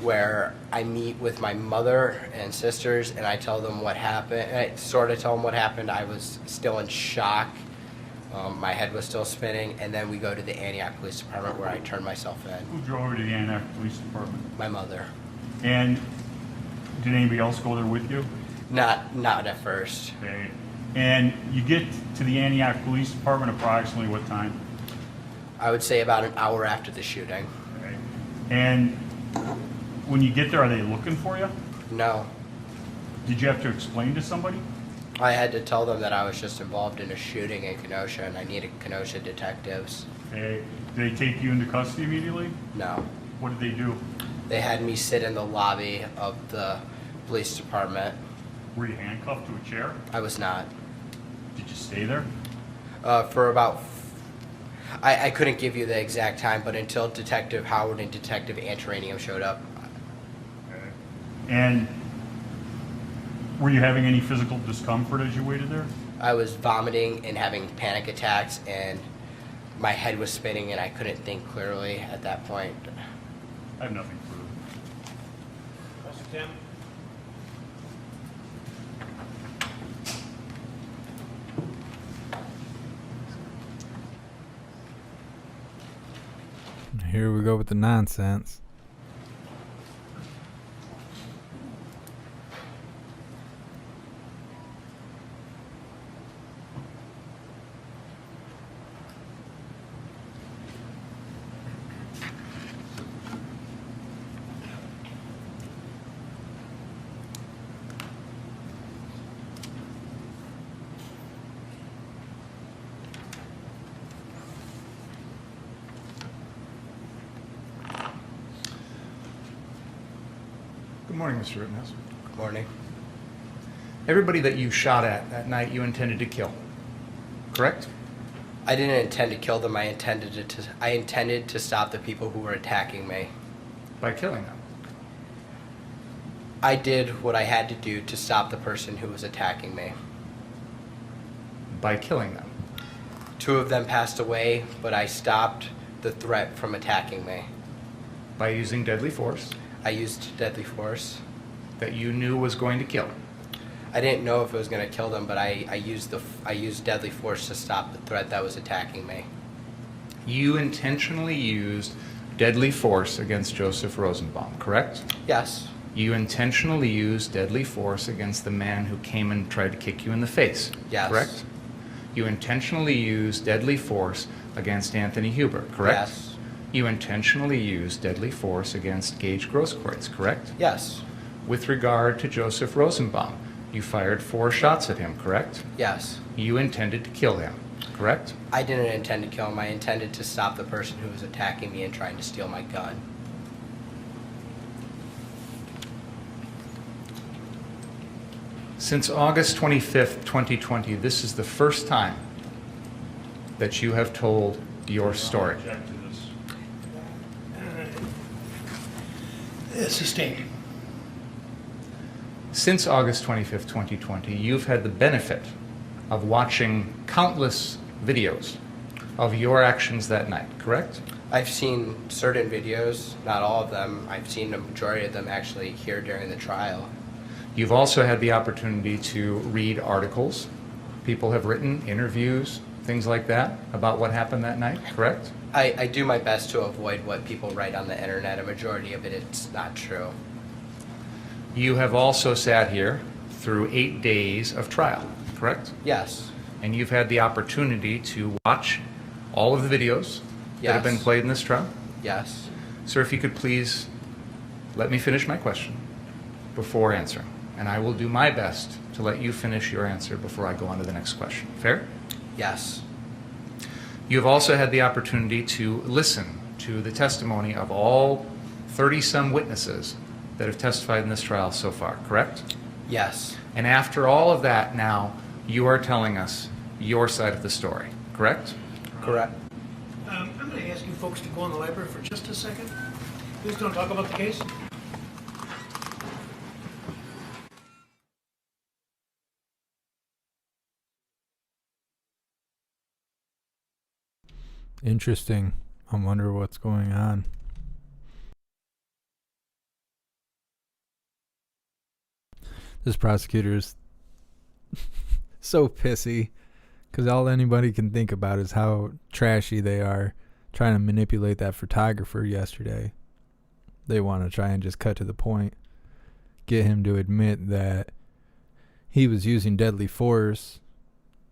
where I meet with my mother and sisters, and I tell them what happened. I sort of tell them what happened. I was still in shock. My head was still spinning, and then we go to the Antioch Police Department where I turn myself in. Who drove you to the Antioch Police Department? My mother. And did anybody else go there with you? Not at first. Okay. And you get to the Antioch Police Department approximately what time? I would say about an hour after the shooting. Okay. And when you get there, are they looking for you? No. Did you have to explain to somebody? I had to tell them that I was just involved in a shooting in Kenosha and I needed Kenosha detectives. Okay. Did they take you into custody immediately? No. What did they do? They had me sit in the lobby of the police department. Were you handcuffed to a chair? I was not. Did you stay there? For about... I couldn't give you the exact time, but until Detective Howard and Detective Antaranium showed up. Okay. And were you having any physical discomfort as you waited there? I was vomiting and having panic attacks, and my head was spinning, and I couldn't think clearly at that point. I have nothing further. Mr. Tim? Here we go with the nonsense. Good morning, Mr. Rittenhouse. Good morning. Everybody that you shot at that night you intended to kill, correct? I didn't intend to kill them. I intended to stop the people who were attacking me. By killing them? I did what I had to do to stop the person who was attacking me. By killing them? 2 of them passed away, but I stopped the threat from attacking me. By using deadly force? I used deadly force. That you knew was going to kill? I didn't know if it was going to kill them, but I used deadly force to stop the threat that was attacking me. You intentionally used deadly force against Joseph Rosenbaum, correct? Yes. You intentionally used deadly force against the man who came and tried to kick you in the face, Yes. correct? You intentionally used deadly force against Anthony Huber, correct? Yes. You intentionally used deadly force against Gage Grosskreutz, correct? Yes. With regard to Joseph Rosenbaum, you fired 4 shots at him, correct? Yes. You intended to kill him, correct? I didn't intend to kill him. I intended to stop the person who was attacking me and trying to steal my gun. Since August 25th, 2020, this is the first time that you have told your story. Sustained. Since August 25th, 2020, you've had the benefit of watching countless videos of your actions that night, correct? I've seen certain videos, not all of them. I've seen the majority of them actually here during the trial. You've also had the opportunity to read articles. People have written interviews, things like that, about what happened that night, correct? I do my best to avoid what people write on the internet. A majority of it's not true. You have also sat here through 8 days of trial, correct? Yes. And you've had the opportunity to watch all of the videos that have been Yes. played in this trial? Yes. Sir, if you could please let me finish my question before answering. And I will do my best to let you finish your answer before I go on to the next question. Fair? Yes. You have also had the opportunity to listen to the testimony of all 30-some witnesses that have testified in this trial so far, correct? Yes. And after all of that, now you are telling us your side of the story, correct? Correct. I'm going to ask you folks to go in the library for just a second. Please don't talk about the case. Interesting. I wonder what's going on. This prosecutor is so pissy because all anybody can think about is how trashy they are trying to manipulate that photographer yesterday. They want to try and just cut to the point, get him to admit that he was using deadly force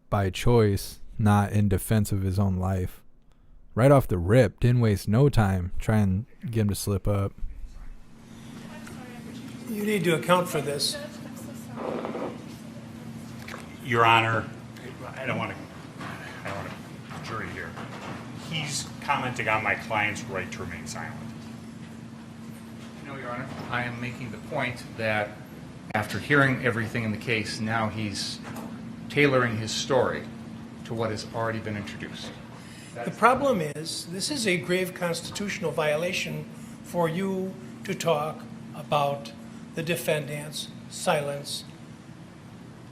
by choice, not in defense of his own life. Right off the rip, didn't waste no time trying to get him to slip up. You need to account for this. Your Honor, I don't want to jury here. He's commenting on my client's right to remain silent. No, Your Honor. I am making the point that after hearing everything in the case, now he's tailoring his story to what has already been introduced. The problem is, this is a grave constitutional violation for you to talk about the defendant's silence.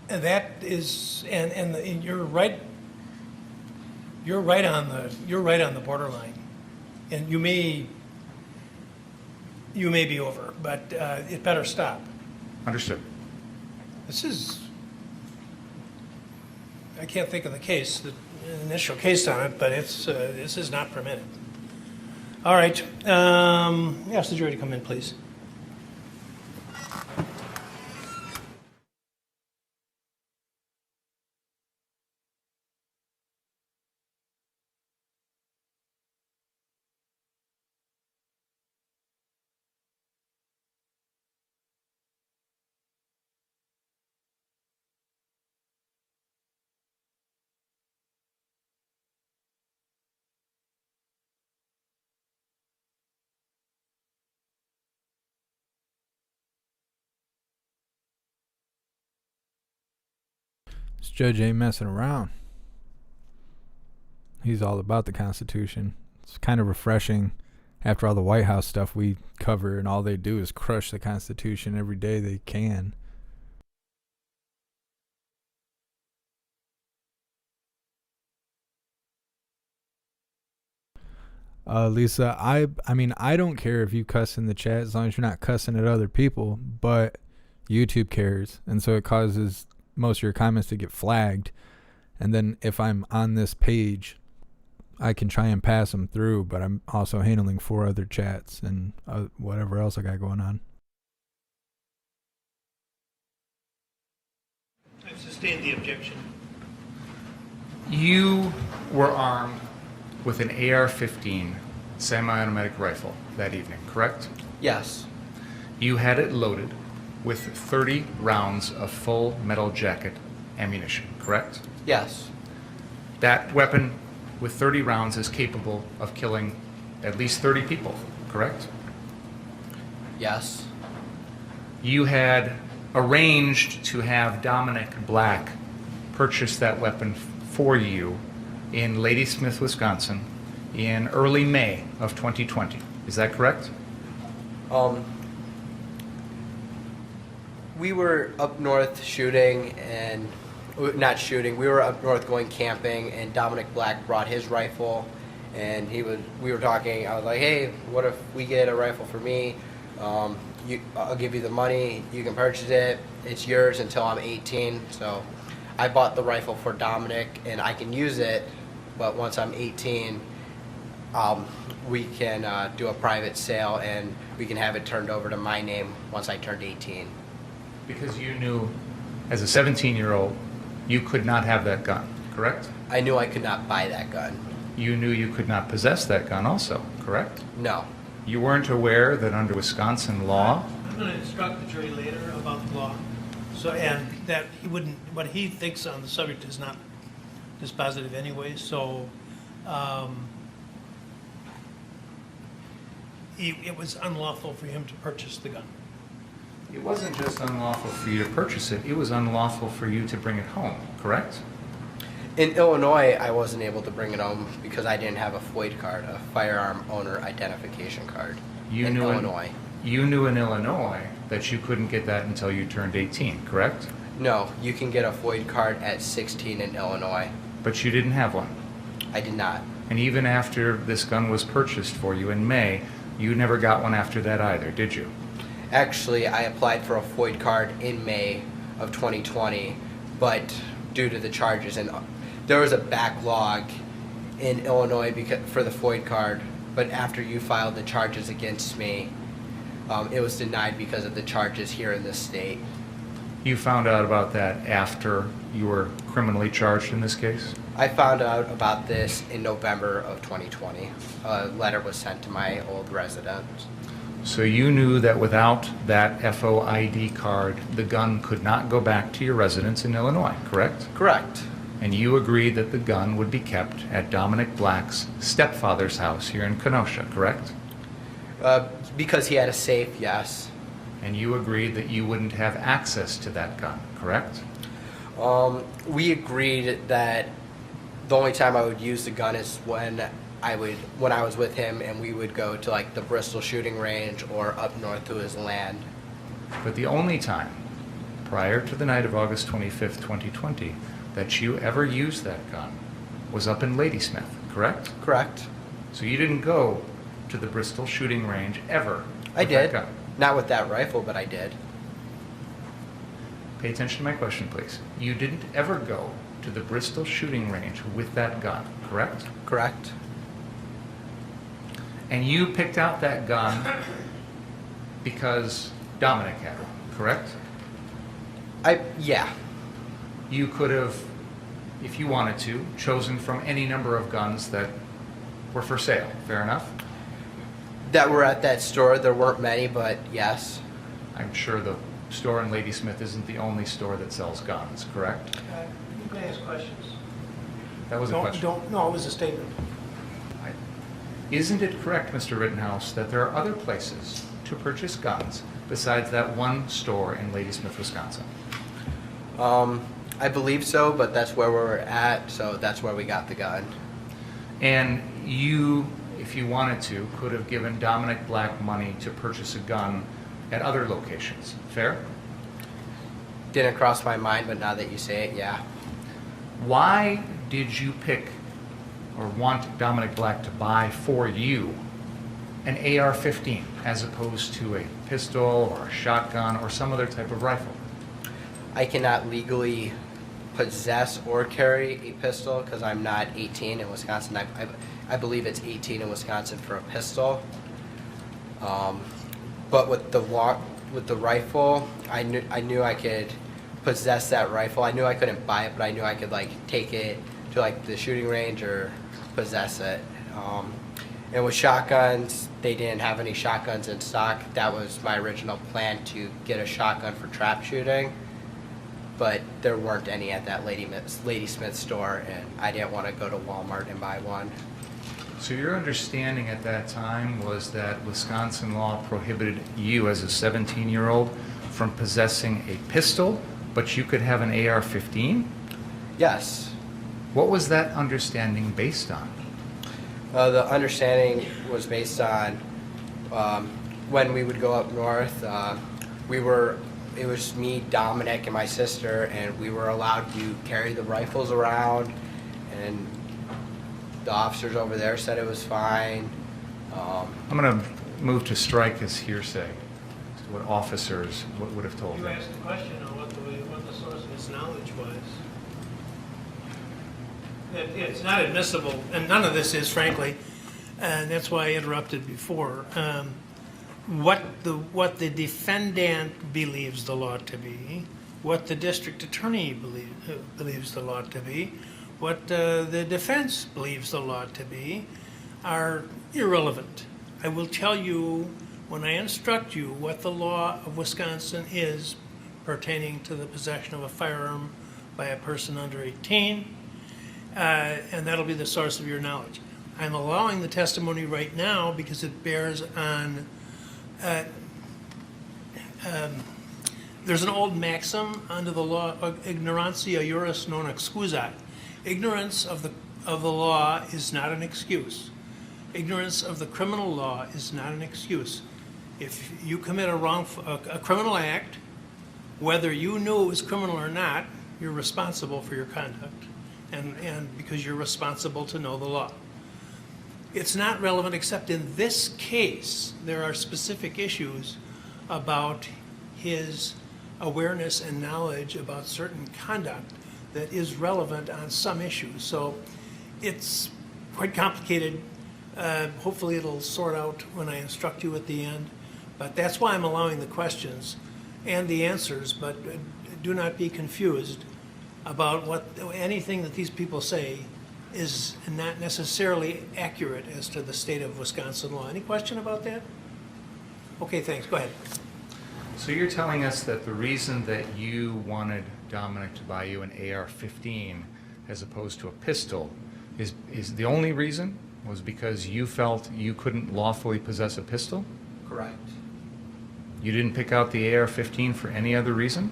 And that is, and you're right on the borderline. And you may be over, but it better stop. Understood. This is, I can't think of the case, the initial case on it, but this is not permitted. All right. Ask the jury to come in, please. This judge ain't messing around. He's all about the Constitution. It's kind of refreshing after all the White House stuff we cover, and all they do is crush the Constitution every day they can. Lisa, I mean, I don't care if you cuss in the chat as long as you're not cussing at other people, but YouTube cares, and so it causes most of your comments to get flagged. And then if I'm on this page, I can try and pass them through, but I'm also handling 4 other chats and whatever else I got going on. I sustain the objection. You were armed with an AR-15 semi-automatic rifle that evening, correct? Yes. You had it loaded with 30 rounds of full metal jacket ammunition, correct? Yes. That weapon with 30 rounds is capable of killing at least 30 people, correct? Yes. You had arranged to have Dominic Black purchase that weapon for you in Ladysmith, Wisconsin in early May of 2020. Is that correct? We were up north shooting and not shooting. We were up north going camping, and Dominic Black brought his rifle, and we were talking. I was like, "Hey, what if we get a rifle for me? I'll give you the money. You can purchase it. It's yours until I'm 18." So I bought the rifle for Dominic, and I can use it, but once I'm 18, we can do a private sale, and we can have it turned over to my name once I turned 18. Because you knew, as a 17-year-old, you could not have that gun, correct? I knew I could not buy that gun. You knew you could not possess that gun also, correct? No. You weren't aware that under Wisconsin law... I'm going to instruct the jury later about the law, so, and that he wouldn't, what he thinks on the subject is not dispositive anyway, so it was unlawful for him to purchase the gun. It wasn't just unlawful for you to purchase it, it was unlawful for you to bring it home, correct? In Illinois, I wasn't able to bring it home because I didn't have a FOID card, a firearm owner identification card, in Illinois. You knew in Illinois that you couldn't get that until you turned 18, correct? No, you can get a FOID card at 16 in Illinois. But you didn't have one? I did not. And even after this gun was purchased for you in May, you never got one after that either, did you? Actually, I applied for a FOID card in May of 2020, but due to the charges, and there was a backlog in Illinois for the FOID card, but after you filed the charges against me, it was denied because of the charges here in this state. You found out about that after you were criminally charged in this case? I found out about this in November of 2020. A letter was sent to my old residence. So you knew that without that FOID card, the gun could not go back to your residence in Illinois, correct? Correct. And you agreed that the gun would be kept at Dominic Black's stepfather's house here in Kenosha, correct? Because he had a safe, yes. And you agreed that you wouldn't have access to that gun, correct? We agreed that the only time I would use the gun is when I was with him and we would go to like the Bristol shooting range or up north to his land. But the only time prior to the night of August 25th, 2020 that you ever used that gun was up in Ladysmith, correct? Correct. So you didn't go to the Bristol shooting range ever I with did. that gun? Not with that rifle, but I did. Pay attention to my question, please. You didn't ever go to the Bristol shooting range with that gun, correct? Correct. And you picked out that gun because Dominic had one, correct? Yeah. You could have, if you wanted to, chosen from any number of guns that were for sale, fair enough? That were at that store. There weren't many, but yes. I'm sure the store in Ladysmith isn't the only store that sells guns, correct? You can ask questions. That was a question. No, it was a statement. Isn't it correct, Mr. Rittenhouse, that there are other places to purchase guns besides that one store in Ladysmith, Wisconsin? I believe so, but that's where we're at, so that's where we got the gun. And you, if you wanted to, could have given Dominic Black money to purchase a gun at other locations. Fair? Didn't cross my mind, but now that you say it, yeah. Why did you pick or want Dominic Black to buy for you an AR-15 as opposed to a pistol or a shotgun or some other type of rifle? I cannot legally possess or carry a pistol because I'm not 18 in Wisconsin. I believe it's 18 in Wisconsin for a pistol. But with the rifle, I knew I could possess that rifle. I knew I couldn't buy it, but I knew I could like take it to like the shooting range or possess it. And with shotguns, they didn't have any shotguns in stock. That was my original plan, to get a shotgun for trap shooting, but there weren't any at that Lady Smith store, and I didn't want to go to Walmart and buy one. So your understanding at that time was that Wisconsin law prohibited you as a 17-year-old from possessing a pistol, but you could have an AR-15? Yes. What was that understanding based on? The understanding was based on when we would go up north, it was me, Dominic, and my sister, and we were allowed to carry the rifles around, and the officers over there said it was fine. I'm going to move to strike as hearsay, to what officers would have told You them. asked the question on what the source of his knowledge was. It's not admissible, and none of this is, frankly, and that's why I interrupted before. What the defendant believes the law to be, what the district attorney believes the law to be, what the defense believes the law to be, are irrelevant. I will tell you, when I instruct you, what the law of Wisconsin is pertaining to the possession of a firearm by a person under 18, and that'll be the source of your knowledge. I'm allowing the testimony right now because it bears on, there's an old maxim under the law, ignorantia juris non excusat. Ignorance of the law is not an excuse. Ignorance of the criminal law is not an excuse. If you commit a criminal act, whether you knew it was criminal or not, you're responsible for your conduct. And because you're responsible to know the law. It's not relevant, except in this case, there are specific issues about his awareness and knowledge about certain conduct that is relevant on some issues. So it's quite complicated. Hopefully it'll sort out when I instruct you at the end. But that's why I'm allowing the questions and the answers, but do not be confused about anything that these people say is not necessarily accurate as to the state of Wisconsin law. Any question about that? Okay, thanks. Go ahead. So you're telling us that the reason that you wanted Dominic to buy you an AR-15 as opposed to a pistol is the only reason was because you felt you couldn't lawfully possess a pistol? Correct. You didn't pick out the AR-15 for any other reason?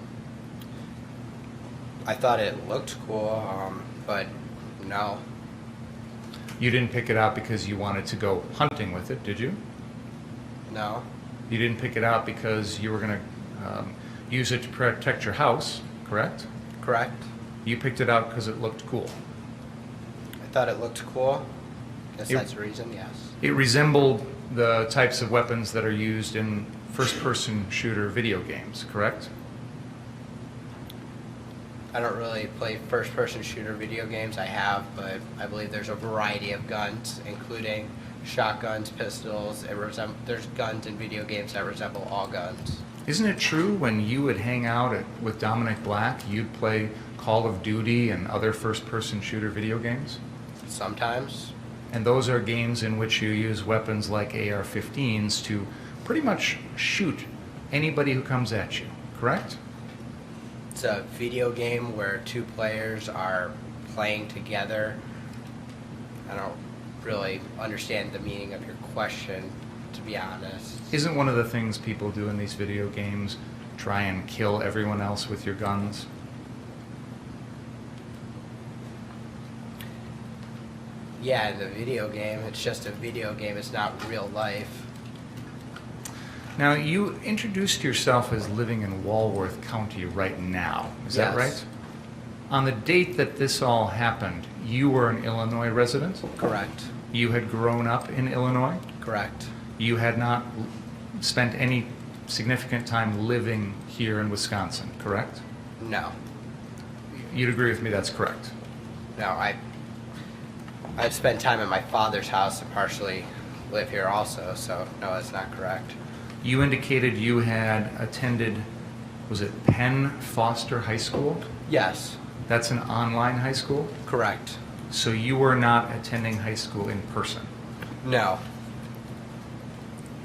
I thought it looked cool, but no. You didn't pick it out because you wanted to go hunting with it, did you? No. You didn't pick it out because you were going to use it to protect your house, correct? Correct. You picked it out because it looked cool. I thought it looked cool. Guess that's the reason, yes. It resembled the types of weapons that are used in first-person shooter video games, correct? I don't really play first-person shooter video games. I have, but I believe there's a variety of guns, including shotguns, pistols. There's guns in video games that resemble all guns. Isn't it true when you would hang out with Dominic Black, you'd play Call of Duty and other first-person shooter video games? Sometimes. And those are games in which you use weapons like AR-15s to pretty much shoot anybody who comes at you, correct? It's a video game where two players are playing together. I don't really understand the meaning of your question, to be honest. Isn't one of the things people do in these video games try and kill everyone else with your guns? Yeah, in the video game, it's just a video game. It's not real life. Now, you introduced yourself as living in Walworth County right now. Is that Yes. right? On the date that this all happened, you were an Illinois resident? Correct. You had grown up in Illinois? Correct. You had not spent any significant time living here in Wisconsin, correct? No. You'd agree with me that's correct? No, I've spent time at my father's house and partially live here also, so no, that's not correct. You indicated you had attended, was it Penn Foster High School? Yes. That's an online high school? Correct. So you were not attending high school in person? No.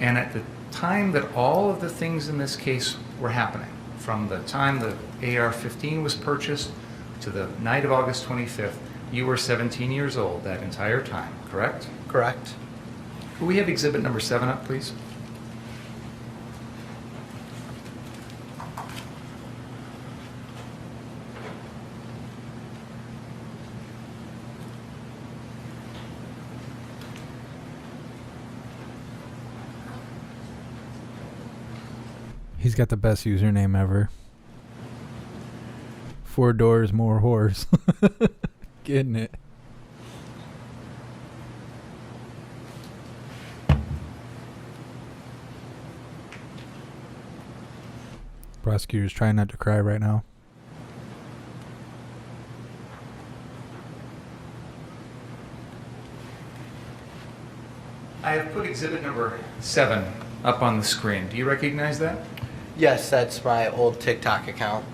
And at the time that all of the things in this case were happening, from the time the AR-15 was purchased to the night of August 25th, you were 17 years old that entire time, correct? Correct. Could we have exhibit number 7 up, please? He's got the best username ever. 4 doors, more whores. Getting it. Prosecutor's trying not to cry right now. I have put exhibit number 7 up on the screen. Do you recognize that? Yes, that's my old TikTok account.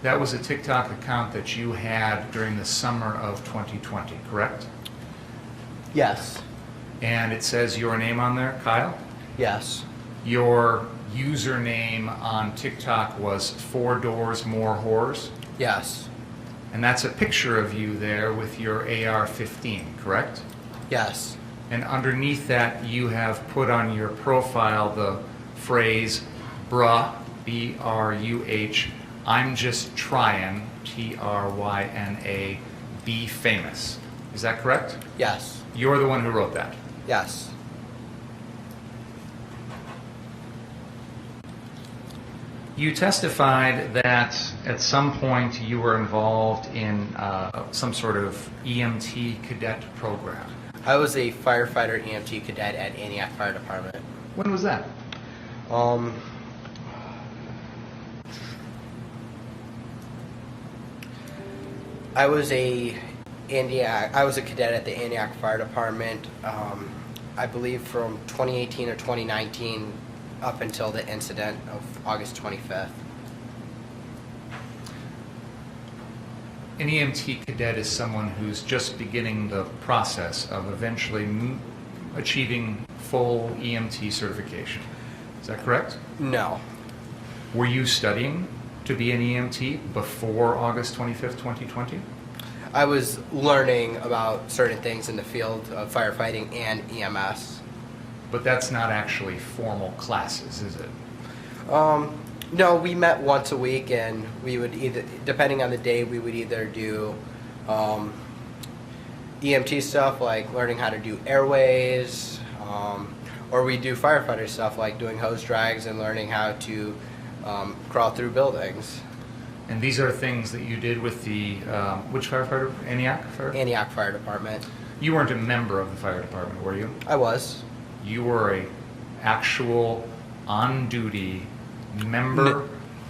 That was a TikTok account that you had during the summer of 2020, correct? Yes. And it says your name on there, Kyle? Yes. Your username on TikTok was 4 doors, more whores? Yes. And that's a picture of you there with your AR-15, correct? Yes. And underneath that, you have put on your profile the phrase, bruh, B-R-U-H, I'm just trying, T-R-Y-N-A, be famous. Is that correct? Yes. You're the one who wrote that? Yes. You testified that at some point you were involved in some sort of EMT cadet program. I was a firefighter EMT cadet at Antioch Fire Department. When was that? I was a cadet at the Antioch Fire Department, I believe from 2018 or 2019 up until the incident of August 25th. An EMT cadet is someone who's just beginning the process of eventually achieving full EMT certification. Is that correct? No. Were you studying to be an EMT before August 25th, 2020? I was learning about certain things in the field of firefighting and EMS. But that's not actually formal classes, is it? No, we met once a week, and we would either, depending on the day, we would either do EMT stuff like learning how to do airways, or we do firefighter stuff like doing hose drags and learning how to crawl through buildings. And these are things that you did with the, which firefighter? Antioch Fire? Antioch Fire Department. You weren't a member of the fire department, were you? I was. You were a actual on-duty member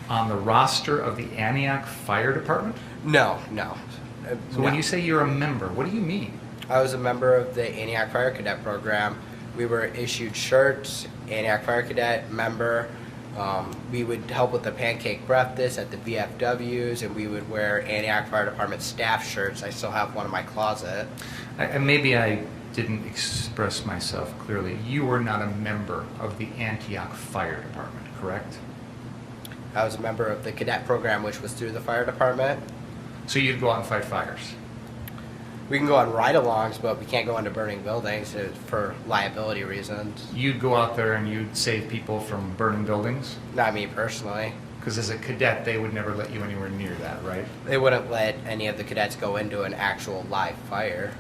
on the roster of the Antioch Fire Department? No. So when you say you're a member, what do you mean? I was a member of the Antioch Fire Cadet program. We were issued shirts, Antioch Fire Cadet member. We would help with the pancake breakfast at the VFWs, and we would wear Antioch Fire Department staff shirts. I still have one in my closet. Maybe I didn't express myself clearly. You were not a member of the Antioch Fire Department, correct? I was a member of the cadet program, which was through the fire department. So you'd go out and fight fires? We can go on ride-alongs, but we can't go into burning buildings for liability reasons. You'd go out there and you'd save people from burning buildings? Not me personally. Because as a cadet, they would never let you anywhere near that, right? They wouldn't let any of the cadets go into an actual live fire.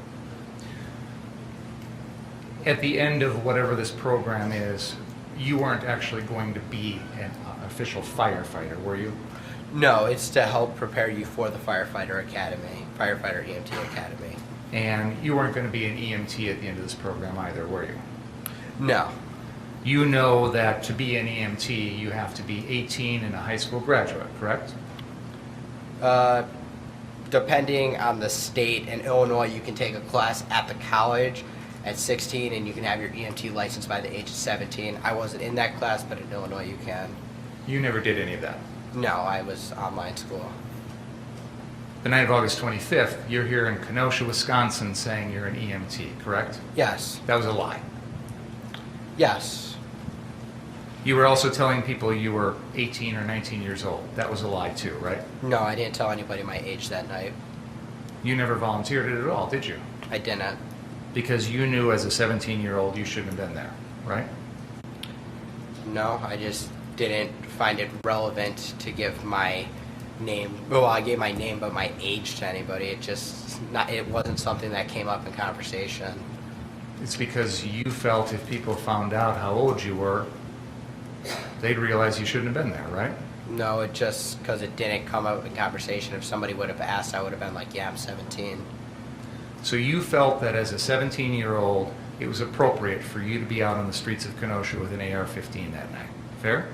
at the end of whatever this program is, you weren't actually going to be an official firefighter, were you? No, it's to help prepare you for the firefighter academy, firefighter EMT academy. And you weren't going to be an EMT at the end of this program either, were you? No. You know that to be an EMT, you have to be 18 and a high school graduate, correct? Depending on the state, in Illinois, you can take a class at the college at 16 and you can have your EMT license by the age of 17. I wasn't in that class, but in Illinois you can. You never did any of that? No, I was online school. The night of August 25th, you're here in Kenosha, Wisconsin saying you're an EMT, correct? Yes. That was a lie. Yes. You were also telling people you were 18 or 19 years old. That was a lie too, right? No, I didn't tell anybody my age that night. You never volunteered it at all, did you? I didn't. Because you knew as a 17-year-old you shouldn't have been there, right? No, I just didn't find it relevant to give my name. Well, I gave my name, but my age to anybody. It wasn't something that came up in conversation. It's because you felt if people found out how old you were, they'd realize you shouldn't have been there, right? No, it just because it didn't come up in conversation. If somebody would have asked, I would have been like, yeah, I'm 17. So you felt that as a 17-year-old, it was appropriate for you to be out on the streets of Kenosha with an AR-15 that night. Fair?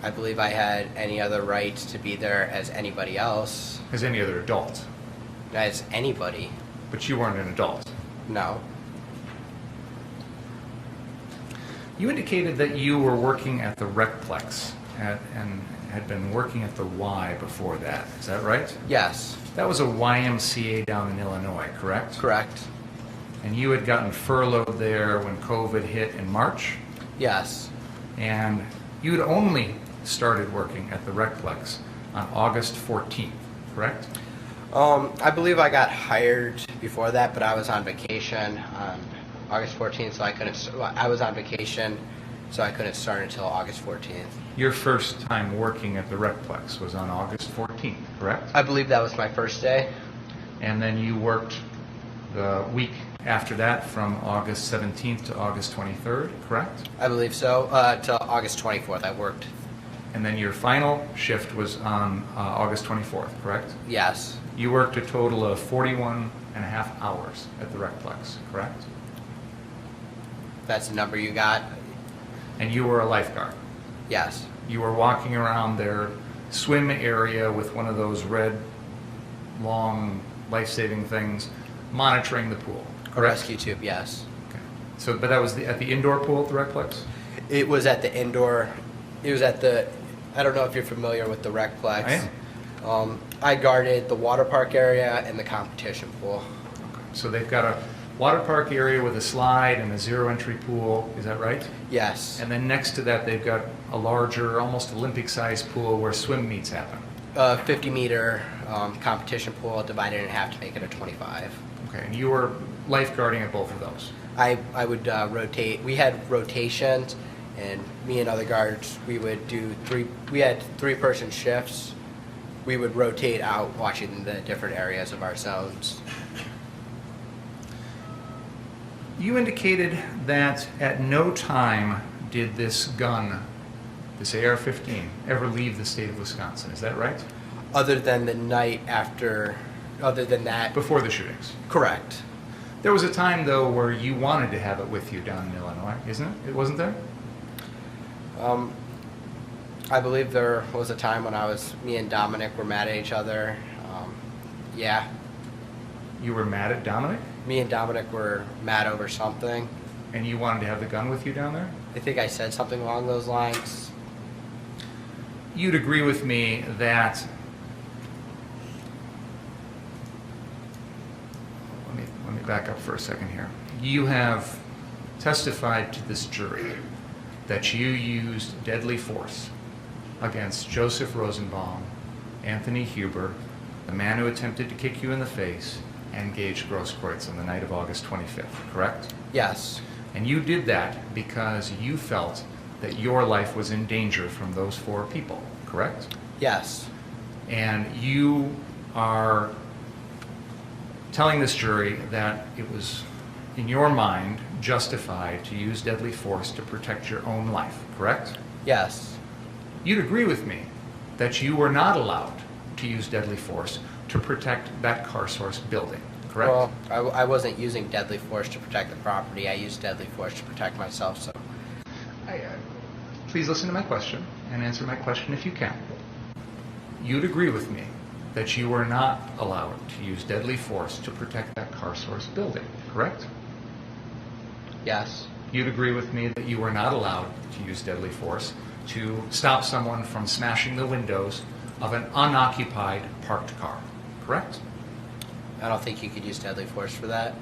I believe I had any other right to be there as anybody else. As any other adult? As anybody. But you weren't an adult? No. You indicated that you were working at the Recplex and had been working at the Y before that. Is that right? Yes. That was a YMCA down in Illinois, correct? Correct. And you had gotten furloughed there when COVID hit in March? Yes. And you'd only started working at the Recplex on August 14th, correct? I believe I got hired before that, but I was on vacation on August 14th, so I was on vacation, so I couldn't start until August 14th. Your first time working at the Recplex was on August 14th, correct? I believe that was my first day. And then you worked the week after that from August 17th to August 23rd, correct? I believe so, till August 24th I worked. And then your final shift was on August 24th, correct? Yes. You worked a total of 41 and a half hours at the Recplex, correct? That's the number you got? And you were a lifeguard? Yes. You were walking around their swim area with one of those red, long, life-saving things, monitoring the pool, correct? A rescue tube, yes. Okay. So, but that was at the indoor pool at the Recplex? It was at the indoor, it was at the, I don't know if you're familiar with the Recplex. I am. I guarded the water park area and the competition pool. Okay. So they've got a water park area with a slide and a zero-entry pool, is that right? Yes. And then next to that, they've got a larger, almost Olympic-sized pool where swim meets happen. 50-meter competition pool divided in half to make it a 25. Okay, and you were lifeguarding at both of those? I would rotate. We had rotations, and me and other guards, we would do we had three-person shifts. We would rotate out watching the different areas of our zones. You indicated that at no time did this gun, this AR-15, ever leave the state of Wisconsin. Is that right? Other than the night after, other than that. Before the shootings? Correct. There was a time, though, where you wanted to have it with you down in Illinois, isn't it? It wasn't there? I believe there was a time when me and Dominic were mad at each other. Yeah. You were mad at Dominic? Me and Dominic were mad over something. And you wanted to have the gun with you down there? I think I said something along those lines. You'd agree with me that let me back up for a second here. You have testified to this jury that you used deadly force against Joseph Rosenbaum, Anthony Huber, the man who attempted to kick you in the face, and Gage Grosskreutz on the night of August 25th, correct? Yes. And you did that because you felt that your life was in danger from those four people, correct? Yes. And you are telling this jury that it was in your mind, justified to use deadly force to protect your own life, correct? Yes. You'd agree with me that you were not allowed to use deadly force to protect that CarSource building, correct? Well, I wasn't using deadly force to protect the property. I used deadly force to protect myself. So, Please listen to my question and answer my question if you can. You'd agree with me that you were not allowed to use deadly force to protect that CarSource building, correct? yes. You'd agree with me that you were not allowed to use deadly force to stop someone from smashing the windows of an unoccupied parked car, correct? I don't think you could use deadly force for that.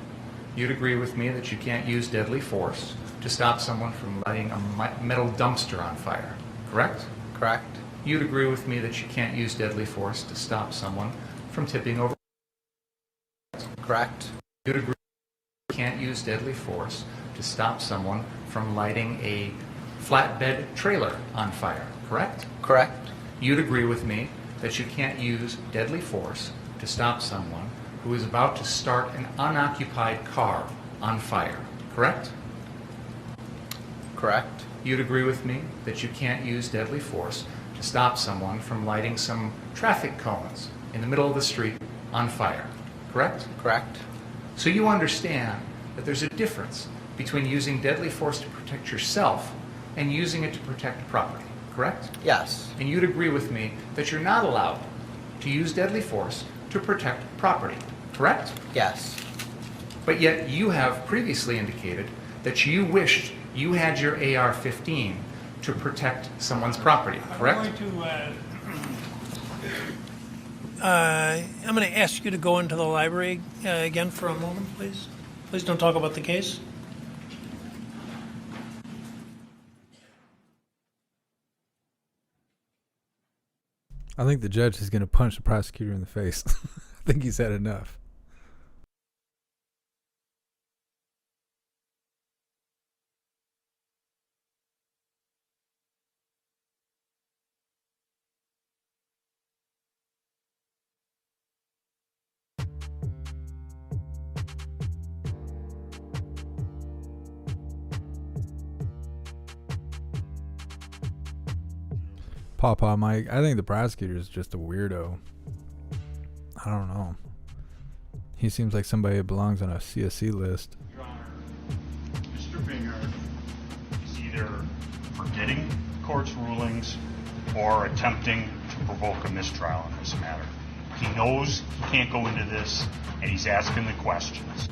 You'd agree with me that you can't use deadly force to stop someone from lighting a metal dumpster on fire, correct? Correct. You'd agree with me that you can't use deadly force to stop someone from tipping over. Correct. You'd agree you can't use deadly force to stop someone from lighting a flatbed trailer on fire, correct? Correct. You'd agree with me that you can't use deadly force to stop someone who is about to start an unoccupied car on fire, correct? Correct. You'd agree with me that you can't use deadly force to stop someone from lighting some traffic cones in the middle of the street on fire, correct? Correct. So you understand that there's a difference between using deadly force to protect yourself and using it to protect property, correct? Yes. And you'd agree with me that you're not allowed to use deadly force to protect property, correct? Yes. But yet you have previously indicated that you wished you had your AR-15 to protect someone's property, correct? I'm going to ask you to go into the library again for a moment, please. Please don't talk about the case. I think the judge is going to punch the prosecutor in the face. I think he's had enough. Pawpaw Mike, I think the prosecutor is just a weirdo. I don't know. He seems like somebody that belongs on a CSC list. Your Honor, Mr. Bingard is either forgetting the court's rulings or attempting to provoke a mistrial in this matter. He knows he can't go into this, and he's asking the questions.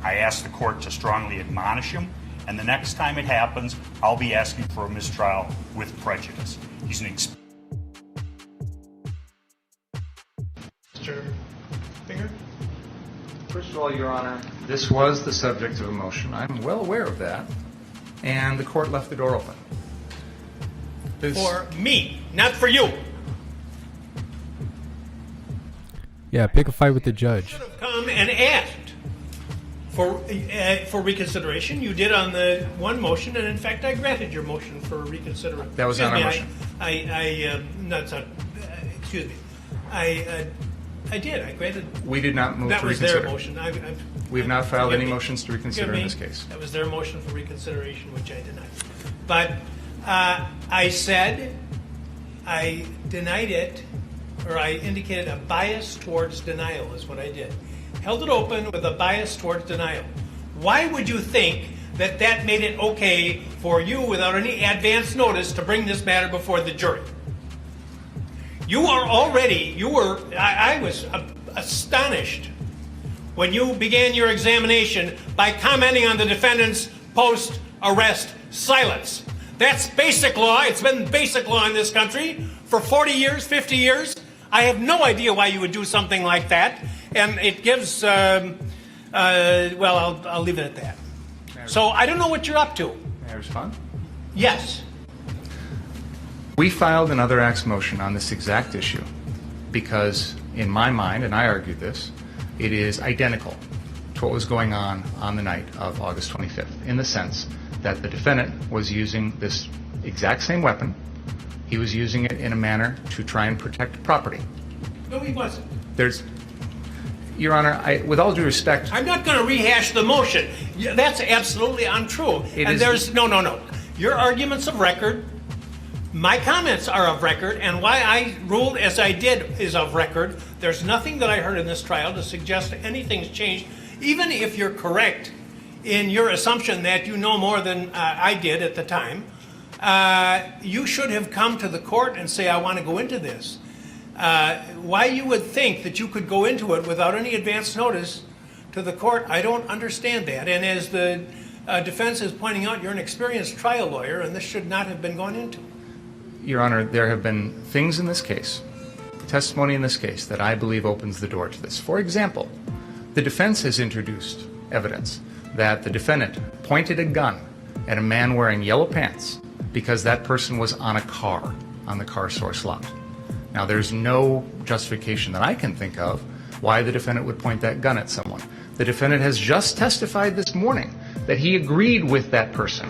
I asked the court to strongly admonish him, and the next time it happens, I'll be asking for a mistrial with prejudice. He's an Mr. Binger? First of all, Your Honor, this was the subject of a motion. I'm well aware of that. And the court left the door open. For me, not for you. Yeah, pick a fight with the judge. Come and asked for reconsideration. You did on the one motion, and in fact, I granted your motion for reconsideration. That was not our motion. Excuse me. I did. I granted. We did not move that to was reconsider. Their motion. We have not filed any me. motions to reconsider in this case. That was their motion for reconsideration, which I denied. But I said I denied it, or I indicated a bias towards denial is what I did. Held it open with a bias towards denial. Why would you think that that made it okay for you, without any advance notice, to bring this matter before the jury? I was astonished when you began your examination by commenting on the defendant's post-arrest silence. That's basic law. It's been basic law in this country for 40 years, 50 years. I have no idea why you would do something like that. And it gives, I'll leave it at that. So I don't know what you're up to. May I respond? Yes. We filed an other acts motion on this exact issue because, in my mind, and I argued this, it is identical to what was going on the night of August 25th, in the sense that the defendant was using this exact same weapon. He was using it in a manner to try and protect property. No, he wasn't. Your Honor, with all due respect, I'm not going to rehash the motion. That's absolutely untrue. No. Your argument's of record. My comments are of record, and why I ruled as I did is of record. There's nothing that I heard in this trial to suggest anything's changed. Even if you're correct in your assumption that you know more than I did at the time, you should have come to the court and say, I want to go into this. Why you would think that you could go into it without any advance notice to the court, I don't understand that. And as the defense is pointing out, you're an experienced trial lawyer, and this should not have been gone into. Your Honor, there have been things in this case, testimony in this case, that I believe opens the door to this. For example, the defense has introduced evidence that the defendant pointed a gun at a man wearing yellow pants because that person was on a car on the car source lot. Now, there's no justification that I can think of why the defendant would point that gun at someone. The defendant has just testified this morning that he agreed with that person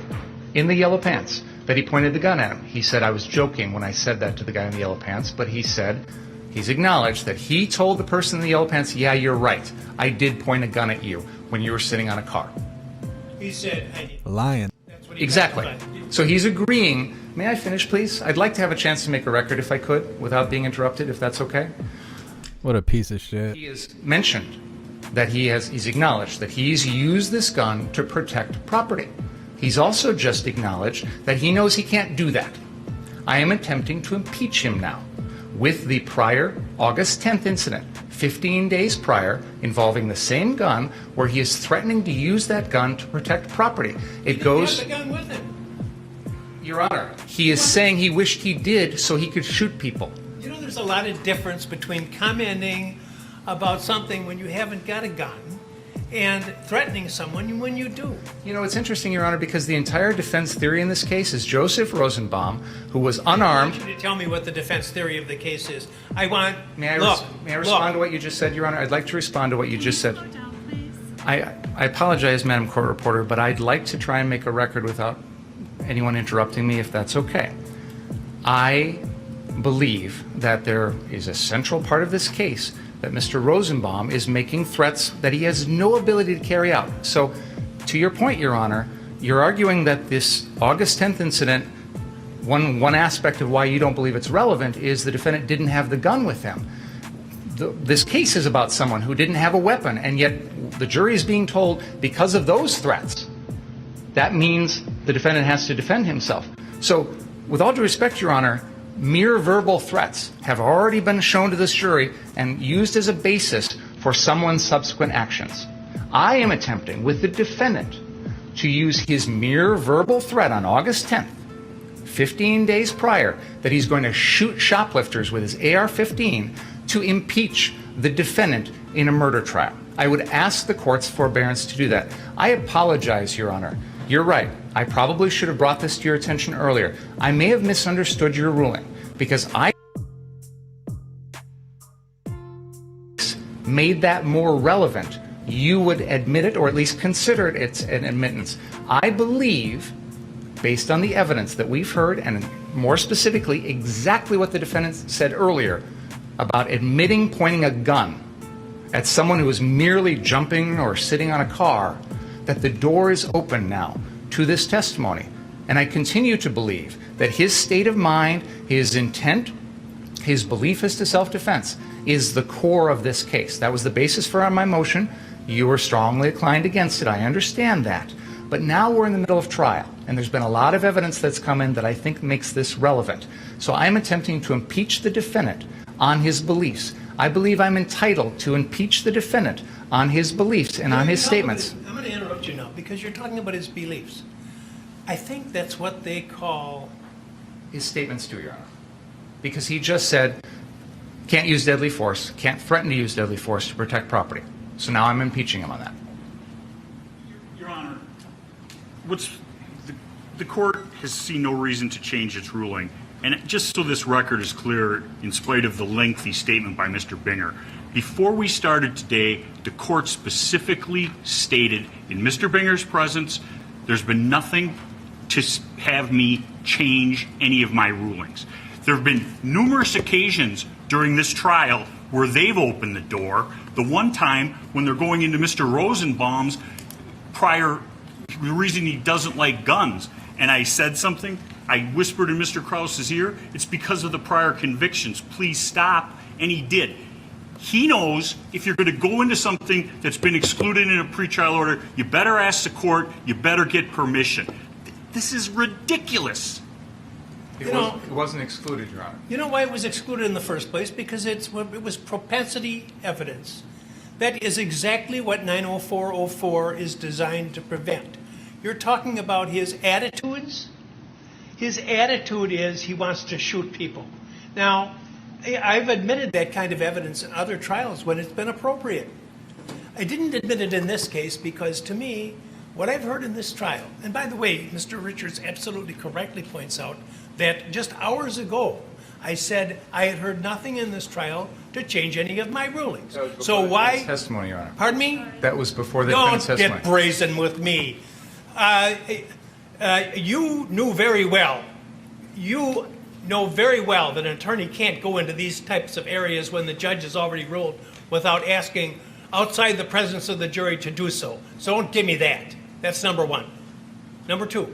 in the yellow pants, that he pointed the gun at him. He said, I was joking when I said that to the guy in the yellow pants, but he said, he's acknowledged that he told the person in the yellow pants, yeah, you're right. I did point a gun at you when you were sitting on a car. He said, hey. Lying. Exactly. So he's agreeing. May I finish, please? I'd like to have a chance to make a record if I could, without being interrupted, if that's okay. What a piece of shit. He has mentioned that he's acknowledged that he's used this gun to protect property. He's also just acknowledged that he knows he can't do that. I am attempting to impeach him now with the prior August 10th incident, 15 days prior, involving the same gun, where he is threatening to use that gun to protect property. It goes... He had the gun with him. Your Honor, he is saying he wished he did so he could shoot people. You know, there's a lot of difference between commenting about something when you haven't got a gun and threatening someone when you do. You know, it's interesting, Your Honor, because the entire defense theory in this case is Joseph Rosenbaum, who was unarmed. I want you to tell me what the defense theory of the case is. I want... May I respond to what you just said, Your Honor? I'd like to respond to what you just said. I apologize, Madam Court Reporter, but I'd like to try and make a record without anyone interrupting me, if that's okay. I believe that there is a central part of this case that Mr. Rosenbaum is making threats that he has no ability to carry out. So, to your point, Your Honor, you're arguing that this August 10th incident, one aspect of why you don't believe it's relevant is the defendant didn't have the gun with him. This case is about someone who didn't have a weapon, and yet the jury is being told because of those threats, that means the defendant has to defend himself. So, with all due respect, Your Honor, mere verbal threats have already been shown to this jury and used as a basis for someone's subsequent actions. I am attempting, with the defendant, to use his mere verbal threat on August 10th, 15 days prior, that he's going to shoot shoplifters with his AR-15 to impeach the defendant in a murder trial. I would ask the court's forbearance to do that. I apologize, Your Honor. You're right. I probably should have brought this to your attention earlier. I may have misunderstood your ruling because I made that more relevant. You would admit it or at least consider it an admittance. I believe, based on the evidence that we've heard, and more specifically exactly what the defendant said earlier about admitting pointing a gun at someone who was merely jumping or sitting on a car, that the door is open now to this testimony. And I continue to believe that his state of mind, his intent, his belief as to self-defense is the core of this case. That was the basis for my motion. You were strongly inclined against it. I understand that. But now we're in the middle of trial, and there's been a lot of evidence that's come in that I think makes this relevant. So I'm attempting to impeach the defendant on his beliefs. I believe I'm entitled to impeach the defendant on his beliefs and on his statements. I'm going to interrupt you now because you're talking about his beliefs. I think that's what they call... His statements do, Your Honor. Because he just said, can't use deadly force, can't threaten to use deadly force to protect property. So now I'm impeaching him on that. Your Honor, the court has seen no reason to change its ruling. And just so this record is clear, in spite of the lengthy statement by Mr. Binger, before we started today, the court specifically stated in Mr. Binger's presence, there's been nothing to have me change any of my rulings. There have been numerous occasions during this trial where they've opened the door. The one time when they're going into Mr. Rosenbaum's prior, the reason he doesn't like guns, and I said something, I whispered in Mr. Krause's ear, it's because of the prior convictions. Please stop. And he did. He knows if you're going to go into something that's been excluded in a pretrial order, you better ask the court, you better get permission. This is ridiculous. It wasn't excluded, Your Honor. You know why it was excluded in the first place? Because it was propensity evidence. That is exactly what 90404 is designed to prevent. You're talking about his attitudes. His attitude is he wants to shoot people. Now, I've admitted that kind of evidence in other trials when it's been appropriate. I didn't admit it in this case because, to me, what I've heard in this trial, and by the way, Mr. Richards absolutely correctly points out that just hours ago, I said I had heard nothing in this trial to change any of my rulings. So why? Testimony, Your Honor. Pardon me? That was before the defense Don't testimony. get brazen with me. You knew very well. You know very well that an attorney can't go into these types of areas when the judge has already ruled without asking outside the presence of the jury to do so. So don't give me that. That's number one. Number two,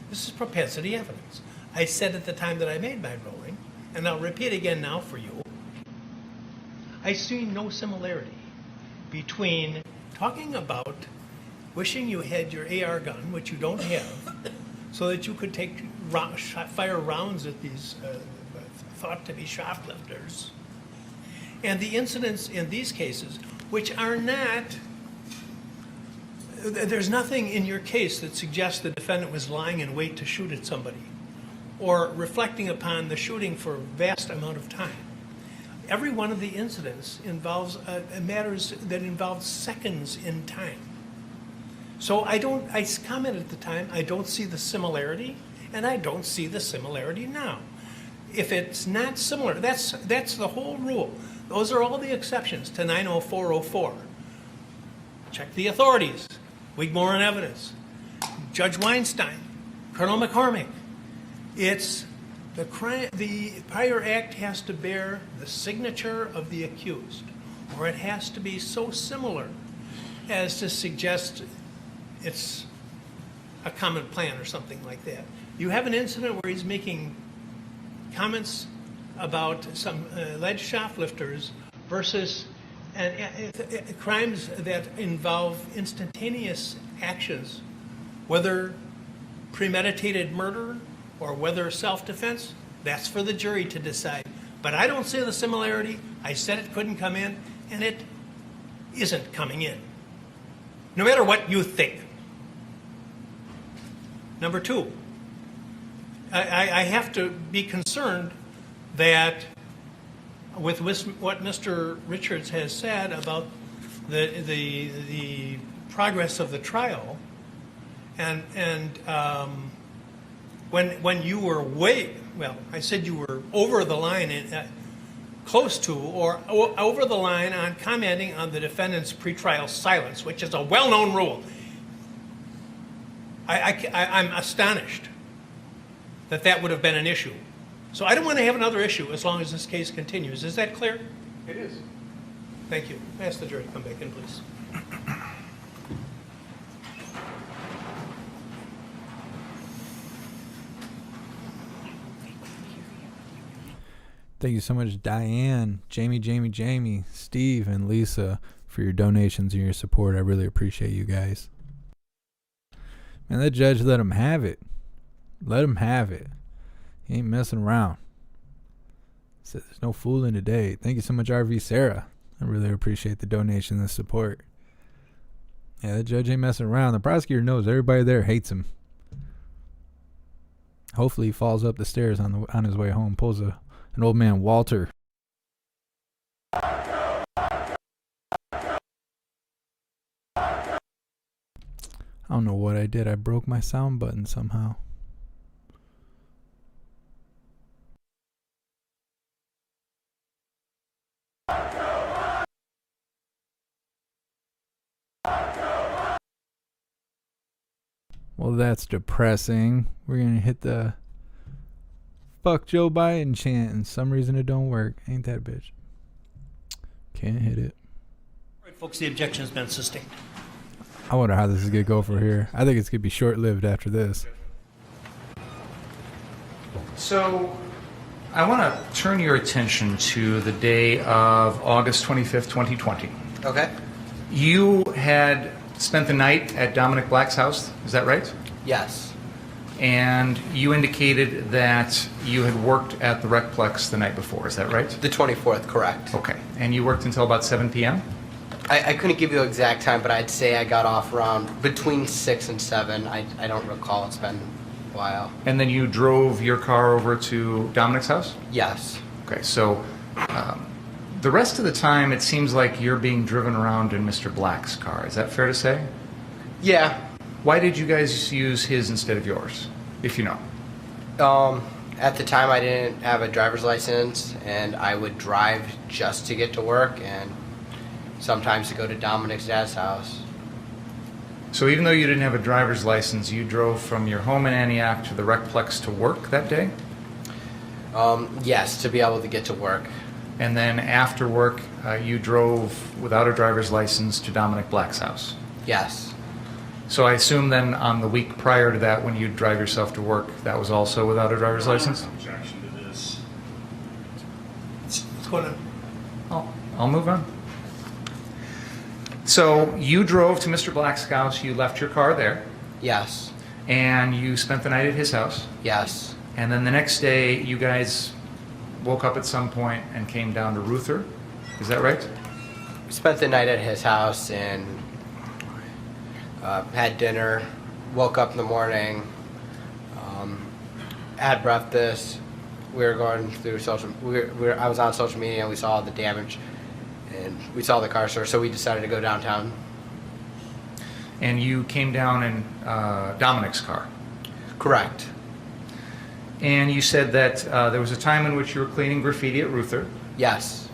this is propensity evidence. I said at the time that I made my ruling, and I'll repeat again now for you, I see no similarity between talking about wishing you had your AR gun, which you don't have, so that you could fire rounds at these thought to be shoplifters, and the incidents in these cases, which are not, there's nothing in your case that suggests the defendant was lying in wait to shoot at somebody or reflecting upon the shooting for a vast amount of time. Every one of the incidents involves matters that involve seconds in time. So I commented at the time, I don't see the similarity, and I don't see the similarity now. If it's not similar, that's the whole rule. Those are all the exceptions to 90404. Check the authorities. Wigmore and evidence. Judge Weinstein. Colonel McCormick. It's the crime. The prior act has to bear the signature of the accused, or it has to be so similar as to suggest it's a common plan or something like that. You have an incident where he's making comments about some alleged shoplifters versus crimes that involve instantaneous actions, whether premeditated murder or whether self-defense, that's for the jury to decide. But I don't see the similarity. I said it couldn't come in, and it isn't coming in, no matter what you think. Number two, I have to be concerned that with what Mr. Richards has said about the progress of the trial, and when you were I said you were over the line, close to or over the line on commenting on the defendant's pretrial silence, which is a well-known rule. I'm astonished that would have been an issue. So I don't want to have another issue as long as this case continues. Is that clear? It is. Thank you. Ask the jury to come back in, please. Thank you so much, Diane, Jamie, Steve, and Lisa for your donations and your support. I really appreciate you guys. Man, that judge let him have it. Let him have it. He ain't messing around. Said there's no fooling today. Thank you so much, RV Sarah. I really appreciate the donation and the support. Yeah, that judge ain't messing around. The prosecutor knows everybody there hates him. Hopefully he falls up the stairs on his way home, pulls an old man Walter. I don't know what I did. I broke my sound button somehow. Well, that's depressing. We're going to hit the fuck Joe Biden chant, and some reason it don't work. Ain't that a bitch? Can't hit it. All right, folks, the objection has been sustained. I wonder how this is going to go for here. I think it's going to be short-lived after this. So I want to turn your attention to the day of August 25th, 2020. Okay. You had spent the night at Dominic Black's house, is that right? Yes. And you indicated that you had worked at the Recplex the night before, is that right? The 24th, correct. Okay. And you worked until about 7 p.m.? I couldn't give you an exact time, but I'd say I got off around between 6 and 7. I don't recall. It's been a while. And then you drove your car over to Dominic's house? Yes. Okay, so the rest of the time it seems like you're being driven around in Mr. Black's car. Is that fair to say? Yeah. Why did you guys use his instead of yours, if you know? At the time, I didn't have a driver's license, and I would drive just to get to work and sometimes to go to Dominic's dad's house. So even though you didn't have a driver's license, you drove from your home in Antioch to the Recplex to work that day? Yes, to be able to get to work. And then after work, you drove without a driver's license to Dominic Black's house? Yes. So I assume then on the week prior to that, when you drive yourself to work, that was also without a driver's license? Objection to this. Let's go to... I'll move on. So you drove to Mr. Black's house, you left your car there, Yes. and you spent the night at his house. Yes. And then the next day, you guys woke up at some point and came down to Ruther. Is that right? Spent the night at his house and had dinner, woke up in the morning, had breakfast. We were going through I was on social media and we saw the damage and we saw the car store, so we decided to go downtown. And you came down in Dominic's car. Correct. And you said that there was a time in which you were cleaning graffiti at Ruther. Yes.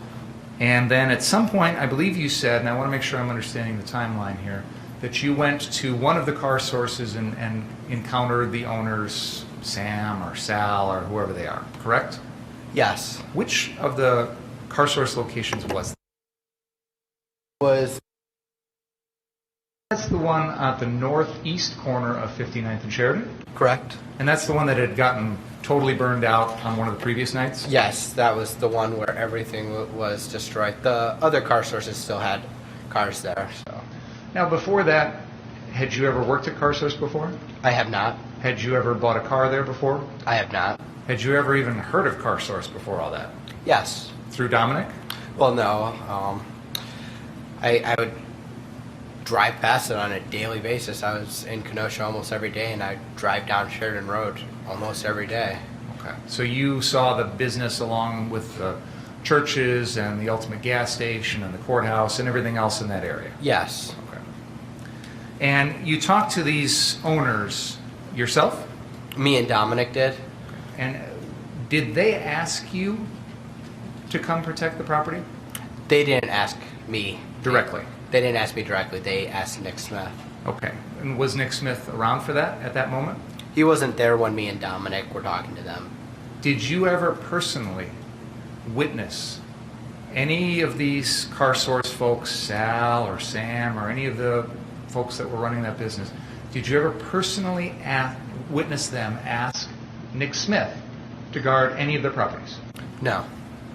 And then at some point, I believe you said, and I want to make sure I'm understanding the timeline here, that you went to one of the car sources and encountered the owners, Sam or Sal or whoever they are, correct? Yes. Which of the car source locations was that? That's the one at the northeast corner of 59th and Sheridan? Correct. And that's the one that had gotten totally burned out on one of the previous nights? Yes, that was the one where everything was destroyed. The other car sources still had cars there. So. Now, before that, had you ever worked at Car Source before? I have not. Had you ever bought a car there before? I have not. Had you ever even heard of Car Source before all that? Yes. Through Dominic? Well, no. I would drive past it on a daily basis. I was in Kenosha almost every day, and I drive down Sheridan Road almost every day. Okay. So you saw the business along with the churches and the Ultimate gas station and the courthouse and everything else in that area? Yes. Okay. And you talked to these owners yourself? Me and Dominic did. And did they ask you to come protect the property? They didn't ask me. Directly? They didn't ask me directly. They asked Nick Smith. Okay. And was Nick Smith around for that at that moment? He wasn't there when me and Dominic were talking to them. Did you ever personally witness any of these Car Source folks, Sal or Sam or any of the folks that were running that business, did you ever personally witness them ask Nick Smith to guard any of their properties? No.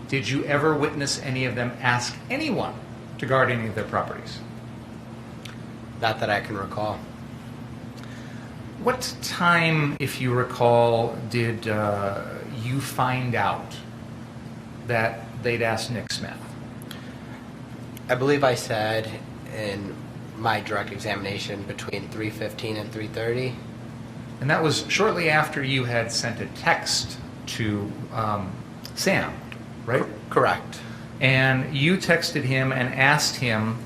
Did you ever witness any of them ask anyone to guard any of their properties? Not that I can recall. What time, if you recall, did you find out that they'd asked Nick Smith? I believe I said in my direct examination between 3:15 and 3:30. And that was shortly after you had sent a text to Sam, right? Correct. And you texted him and asked him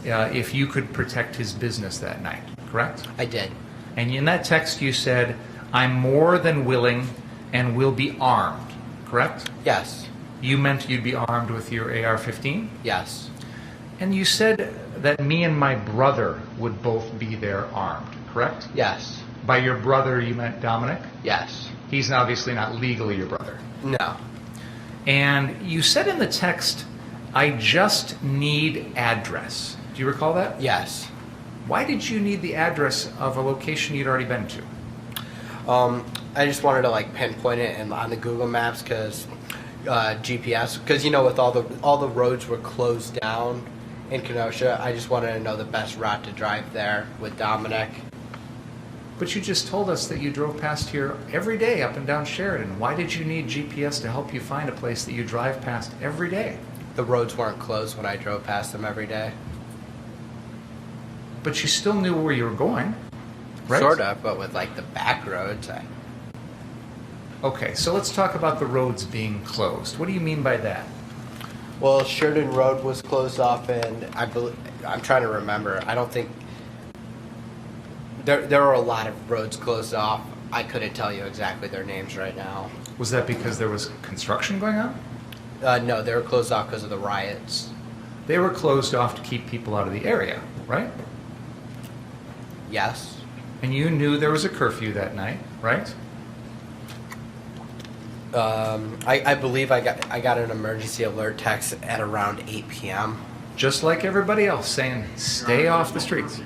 if you could protect his business that night, correct? I did. And in that text you said, I'm more than willing and will be armed, correct? Yes. You meant you'd be armed with your AR-15? Yes. And you said that me and my brother would both be there armed, correct? Yes. By your brother you meant Dominic? Yes. He's obviously not legally your brother. No. And you said in the text I just need address. Do you recall that? Yes. Why did you need the address of a location you'd already been to? I just wanted to like pinpoint it and on the Google Maps because GPS, because with all the roads were closed down in Kenosha. I just wanted to know the best route to drive there with Dominic. But you just told us that you drove past here every day up and down Sheridan. Why did you need GPS to help you find a place that you drive past every day? The roads weren't closed when I drove past them every day. But you still knew where you were going, right? Sort of, but with like the back roads. Okay, so let's talk about the roads being closed. What do you mean by that? Well, Sheridan Road was closed off, and I'm trying to remember. I don't think there were a lot of roads closed off. I couldn't tell you exactly their names right now. Was that because there was construction going on? No, they were closed off because of the riots. They were closed off to keep people out of the area, right? Yes. And you knew there was a curfew that night, right? I believe I got an emergency alert text at around 8 p.m. Just like everybody else, saying, stay off the streets.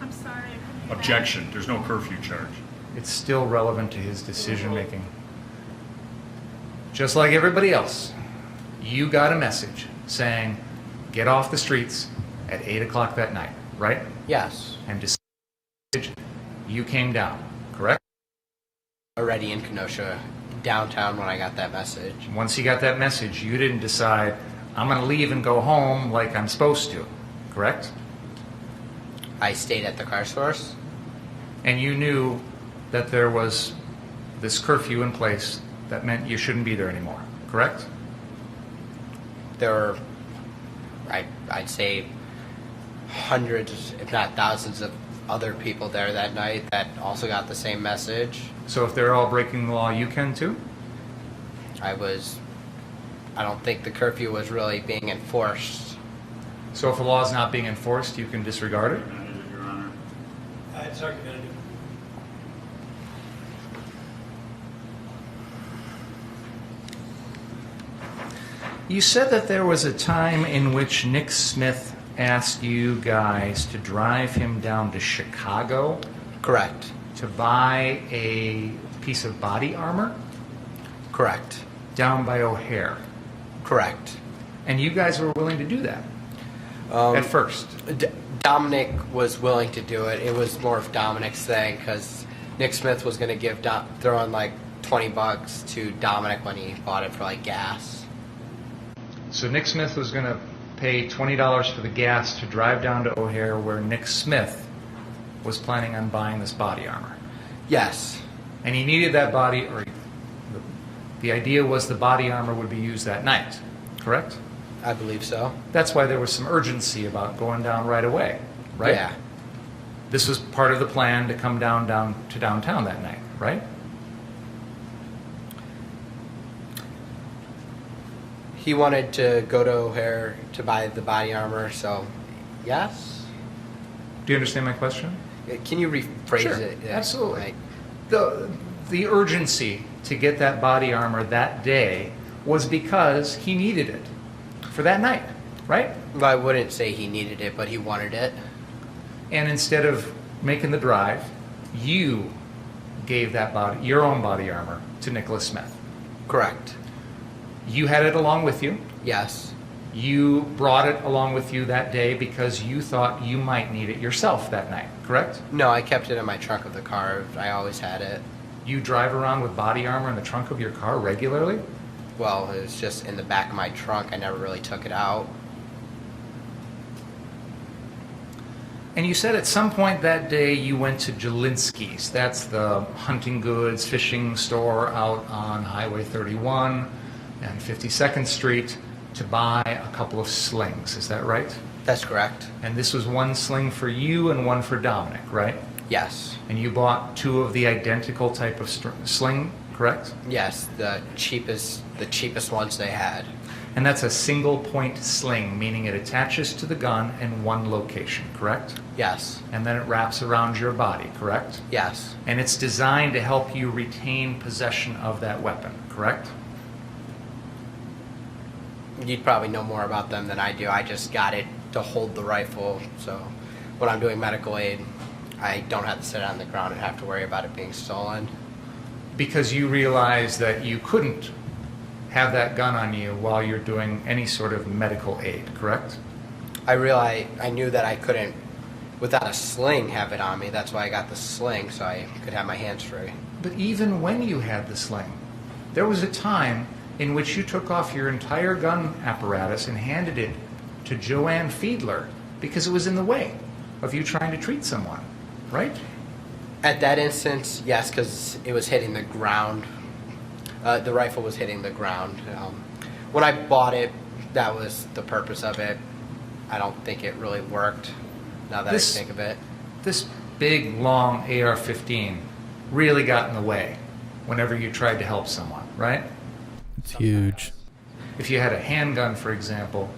I'm sorry. Objection. There's no curfew charge. It's still relevant to his decision making. Just like everybody else, you got a message saying, get off the streets at 8 o'clock that night, right? Yes. And you came down, correct? Already in Kenosha, downtown when I got that message. Once you got that message, you didn't decide, I'm going to leave and go home like I'm supposed to, correct? I stayed at the car source. And you knew that there was this curfew in place that meant you shouldn't be there anymore, correct? There were, I'd say, hundreds, if not thousands of other people there that night that also got the same message. So if they're all breaking the law, you can too? I don't think the curfew was really being enforced. So if a law is not being enforced, you can disregard it? Your Honor. It's argumentative. You said that there was a time in which Nick Smith asked you guys to drive him down to Chicago. Correct. To buy a piece of body armor? Correct. Down by O'Hare. Correct. And you guys were willing to do that at first? Dominic was willing to do it. It was more of Dominic's thing because Nick Smith was going to throw in like $20 to Dominic when he bought it for like gas. So Nick Smith was going to pay $20 for the gas to drive down to O'Hare where Nick Smith was planning on buying this body armor. Yes. And he needed that body, or the idea was the body armor would be used that night, correct? I believe so. That's why there was some urgency about going down right away, right? Yeah. This was part of the plan to come down to downtown that night, right? He wanted to go to O'Hare to buy the body armor, so yes. Do you understand my question? Can you rephrase Sure, it? Yeah, absolutely. The urgency to get that body armor that day was because he needed it for that night, right? Well, I wouldn't say he needed it, but he wanted it. And instead of making the drive, you gave that your own body armor to Nicholas Smith. Correct. You had it along with you. Yes. You brought it along with you that day because you thought you might need it yourself that night, correct? No, I kept it in my trunk of the car. I always had it. You drive around with body armor in the trunk of your car regularly? Well, it was just in the back of my trunk. I never really took it out. And you said at some point that day you went to Jelinski's. That's the hunting goods, fishing store out on Highway 31 and 52nd Street to buy a couple of slings. Is that right? That's correct. And this was one sling for you and one for Dominic, right? Yes. And you bought two of the identical type of sling, correct? Yes, the cheapest ones they had. And that's a single point sling, meaning it attaches to the gun in one location, correct? Yes. And then it wraps around your body, correct? Yes. And it's designed to help you retain possession of that weapon, correct? You'd probably know more about them than I do. I just got it to hold the rifle, so when I'm doing medical aid, I don't have to sit on the ground and have to worry about it being stolen. Because you realized that you couldn't have that gun on you while you're doing any sort of medical aid, correct? I knew that I couldn't, without a sling, have it on me. That's why I got the sling, so I could have my hands free. But even when you had the sling, there was a time in which you took off your entire gun apparatus and handed it to Joanne Fiedler because it was in the way of you trying to treat someone, right? At that instance, yes, because it was hitting the ground. The rifle was hitting the ground. When I bought it, that was the purpose of it. I don't think it really worked, now that I think of it. This big, long AR-15 really got in the way whenever you tried to help someone, right? It's huge. If you had a handgun, for example,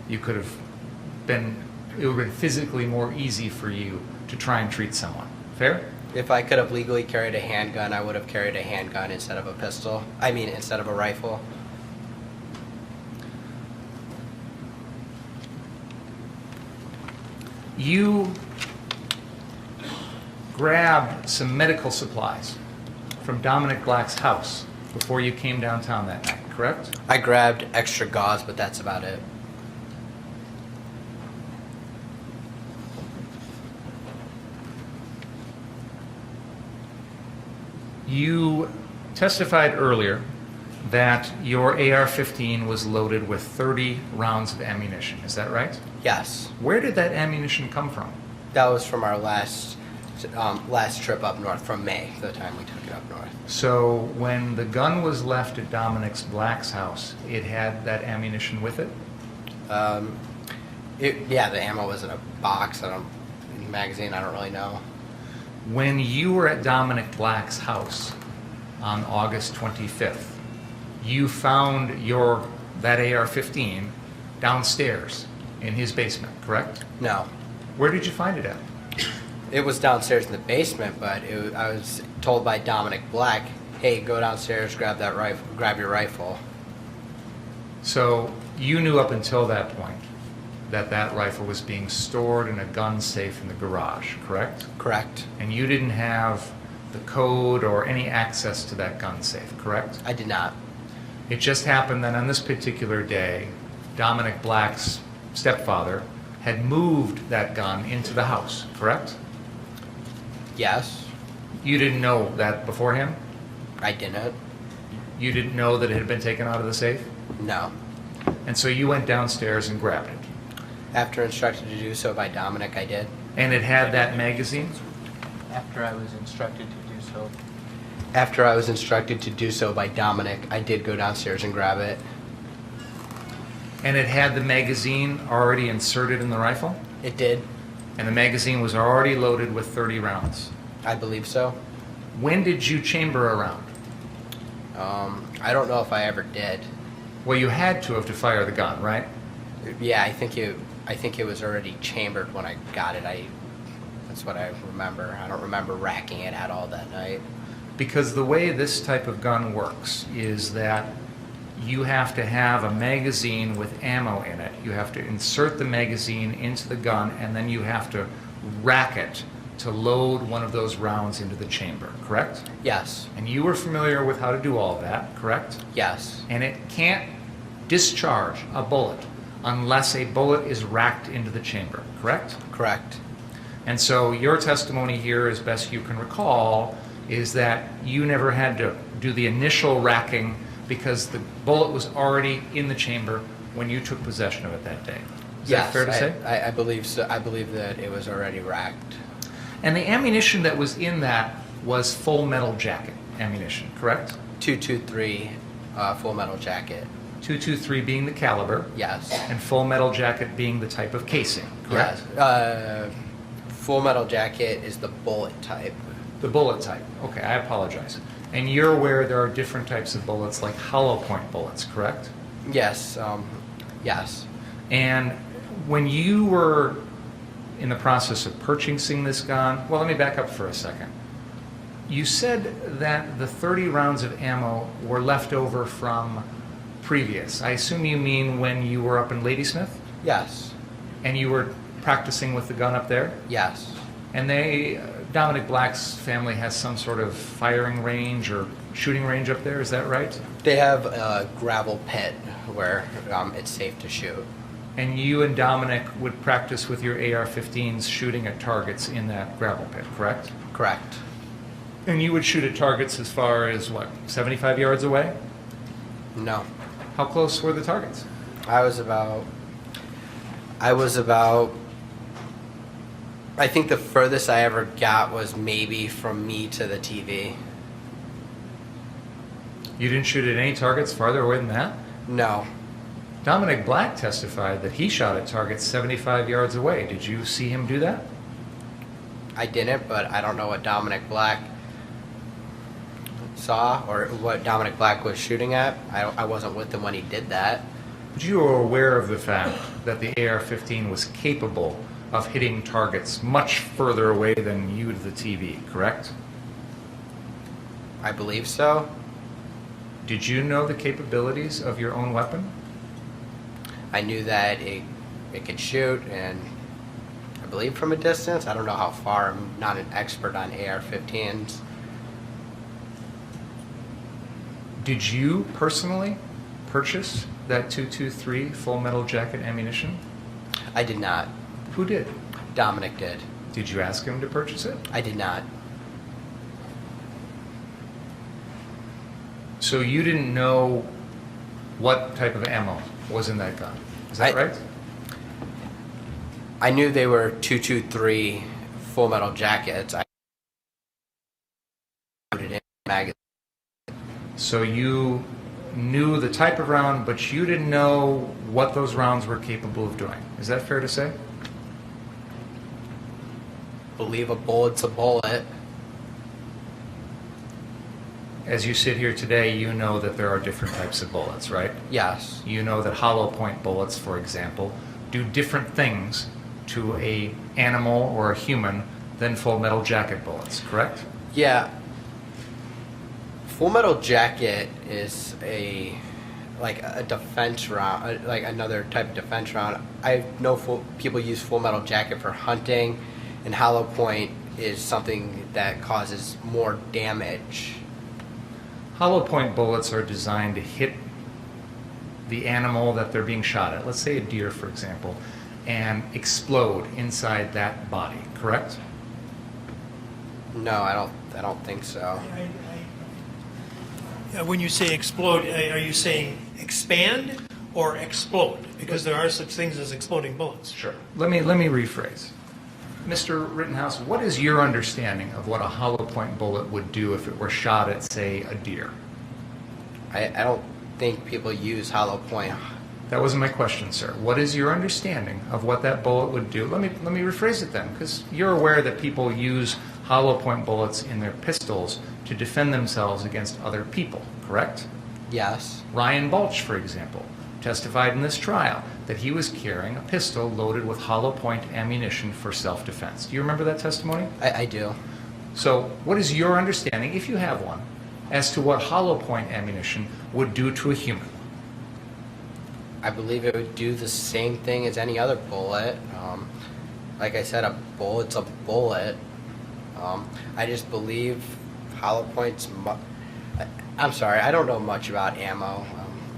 it would have been physically more easy for you to try and treat someone. Fair? If I could have legally carried a handgun, I would have carried a handgun instead of a pistol. I mean, instead of a rifle. You grabbed some medical supplies from Dominic Black's house before you came downtown that night, correct? I grabbed extra gauze, but that's about it. You testified earlier that your AR-15 was loaded with 30 rounds of ammunition. Is that right? Yes. Where did that ammunition come from? That was from our last trip up north, from May, the time we took it up north. So when the gun was left at Dominic Black's house, it had that ammunition with it? Yeah, the ammo was in a box, in a magazine, I don't really know. When you were at Dominic Black's house on August 25th, you found that AR-15 downstairs in his basement, correct? No. Where did you find it at? It was downstairs in the basement, but I was told by Dominic Black, hey, go downstairs, grab your rifle. So you knew up until that point that rifle was being stored in a gun safe in the garage, correct? Correct. And you didn't have the code or any access to that gun safe, correct? I did not. It just happened that on this particular day, Dominic Black's stepfather had moved that gun into the house, correct? Yes. You didn't know that beforehand? I didn't. You didn't know that it had been taken out of the safe? No. And so you went downstairs and grabbed it? After instructed to do so by Dominic, I did. And it had that magazine? After I was instructed to do so. After I was instructed to do so by Dominic, I did go downstairs and grab it. And it had the magazine already inserted in the rifle? It did. And the magazine was already loaded with 30 rounds? I believe so. When did you chamber a round? I don't know if I ever did. Well, you had to have to fire the gun, right? Yeah, I think it was already chambered when I got it. That's what I remember. I don't remember racking it at all that night. Because the way this type of gun works is that you have to have a magazine with ammo in it. You have to insert the magazine into the gun, and then you have to rack it to load one of those rounds into the chamber, correct? Yes. And you were familiar with how to do all of that, correct? Yes. And it can't discharge a bullet unless a bullet is racked into the chamber, correct? Correct. And so your testimony here, as best you can recall, is that you never had to do the initial racking because the bullet was already in the chamber when you took possession of it that day. Is that fair to say? I believe so. I believe that it was already racked. And the ammunition that was in that was full metal jacket ammunition, correct? .223 full metal jacket. .223 being the caliber. Yes. And full metal jacket being the type of casing, correct? Yes. Full metal jacket is the bullet type. The bullet type. Okay, I apologize. And you're aware there are different types of bullets, like hollow point bullets, correct? Yes. Yes. And when you were in the process of purchasing this gun, well, let me back up for a second. You said that the 30 rounds of ammo were left over from previous, I assume you mean when you were up in Ladysmith? Yes. And you were practicing with the gun up there? Yes. And Dominic Black's family has some sort of firing range or shooting range up there, is that right? They have a gravel pit where it's safe to shoot. And you and Dominic would practice with your AR-15s shooting at targets in that gravel pit, correct? Correct. And you would shoot at targets as far as, what, 75 yards away? No. How close were the targets? I think the furthest I ever got was maybe from me to the TV. You didn't shoot at any targets farther away than that? No. Dominic Black testified that he shot at targets 75 yards away. Did you see him do that? I didn't, but I don't know what Dominic Black saw or what Dominic Black was shooting at. I wasn't with him when he did that. But you were aware of the fact that the AR-15 was capable of hitting targets much further away than you to the TV, correct? I believe so. Did you know the capabilities of your own weapon? I knew that it could shoot, and I believe from a distance. I don't know how far. I'm not an expert on AR-15s. Did you personally purchase that .223 full metal jacket ammunition? I did not. Who did? Dominic did. Did you ask him to purchase it? I did not. So you didn't know what type of ammo was in that gun. Is that right? I knew they were .223 full metal jackets. I put it in a magazine. So you knew the type of round, but you didn't know what those rounds were capable of doing. Is that fair to say? Believe a bullet's a bullet. As you sit here today, you know that there are different types of bullets, right? Yes. You know that hollow point bullets, for example, do different things to a animal or a human than full metal jacket bullets, correct? Yeah. Full metal jacket is a defense round, like another type of defense round. I know people use full metal jacket for hunting, and hollow point is something that causes more damage. Hollow point bullets are designed to hit the animal that they're being shot at, let's say a deer, for example, and explode inside that body, correct? No, I don't think so. When you say explode, are you saying expand or explode? Because there are such things as exploding bullets. Sure. Let me rephrase. Mr. Rittenhouse, what is your understanding of what a hollow point bullet would do if it were shot at, say, a deer? I don't think people use hollow point. That wasn't my question, sir. What is your understanding of what that bullet would do? Let me rephrase it then, because you're aware that people use hollow point bullets in their pistols to defend themselves against other people, correct? Yes. Ryan Balch, for example, testified in this trial that he was carrying a pistol loaded with hollow point ammunition for self-defense. Do you remember that testimony? I do. So what is your understanding, if you have one, as to what hollow point ammunition would do to a human? I believe it would do the same thing as any other bullet. Like I said, a bullet's a bullet. I just believe hollow points... I'm sorry, I don't know much about ammo.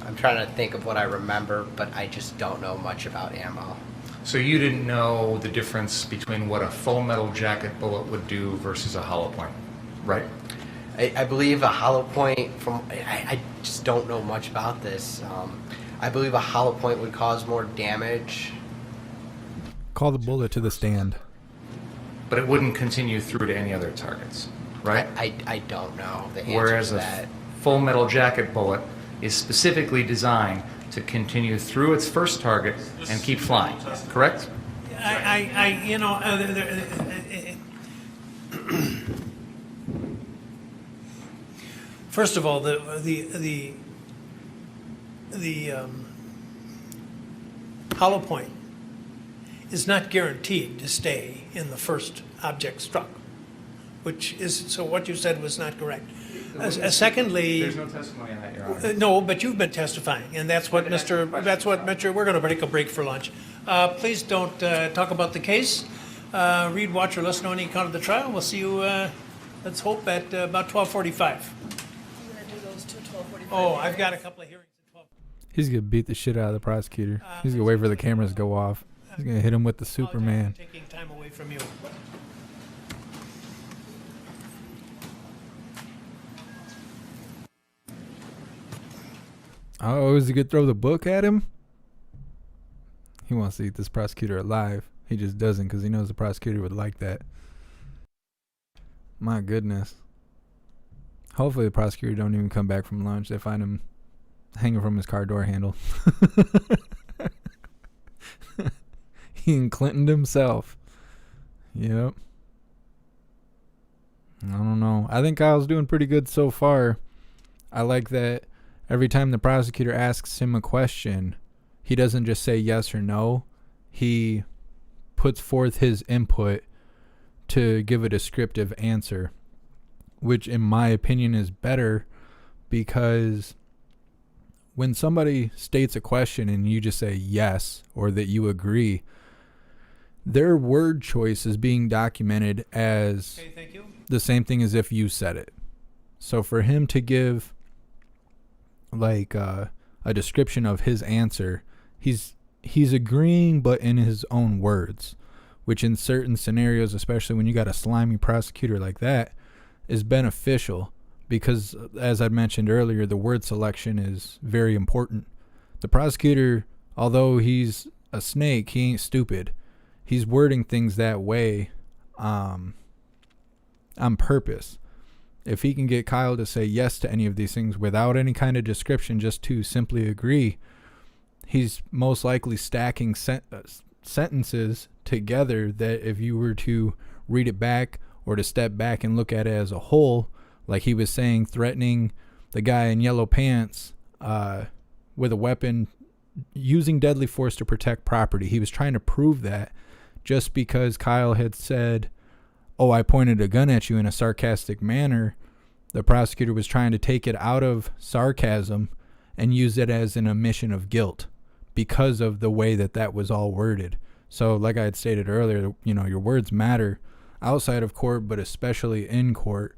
I'm trying to think of what I remember, but I just don't know much about ammo. So you didn't know the difference between what a full metal jacket bullet would do versus a hollow point, right? I believe a hollow point, I just don't know much about this. I believe a hollow point would cause more damage. Call the bullet to the stand. But it wouldn't continue through to any other targets, right? I don't know the answer Whereas to that. a full metal jacket bullet is specifically designed to continue through its first target and keep flying, correct? First of all, the hollow point is not guaranteed to stay in the first object struck, which is, so what you said was not correct. Secondly, There's no testimony on that, Your Honor. no, but you've been testifying, and that's what Mr. We're going to take a break for lunch. Please don't talk about the case. Read, watch, or listen to any account of the trial. We'll see you, let's hope, at about 12:45. I'm gonna do those two 12:45. Oh, I've got a couple of hearings at 12. He's gonna beat the shit out of the prosecutor. He's gonna wait for the cameras to go off. He's gonna hit him with the Superman. Taking time away from you. Oh, is he gonna throw the book at him? He wants to eat this prosecutor alive. He just doesn't because he knows the prosecutor would like that. My goodness. Hopefully the prosecutor don't even come back from lunch. They find him hanging from his car door handle. He Clintoned himself. Yep. I don't know. I think Kyle's doing pretty good so far. I like that every time the prosecutor asks him a question, he doesn't just say yes or no. He puts forth his input to give a descriptive answer, which in my opinion is better, because when somebody states a question and you just say yes or that you agree, their word choice is being documented as the same thing as if you said it. So for him to give like a description of his answer, he's agreeing but in his own words, which in certain scenarios, especially when you got a slimy prosecutor like that, is beneficial because, as I mentioned earlier, the word selection is very important. The prosecutor, although he's a snake, he ain't stupid. He's wording things that way on purpose. If he can get Kyle to say yes to any of these things without any kind of description, just to simply agree, he's most likely stacking sentences together that if you were to read it back or to step back and look at it as a whole, like he was saying, threatening the guy in yellow pants with a weapon, using deadly force to protect property. He was trying to prove that just because Kyle had said, "Oh, I pointed a gun at you," in a sarcastic manner, the prosecutor was trying to take it out of sarcasm and use it as an admission of guilt because of the way that that was all worded. So like I had stated earlier, you know, your words matter outside of court, but especially in court.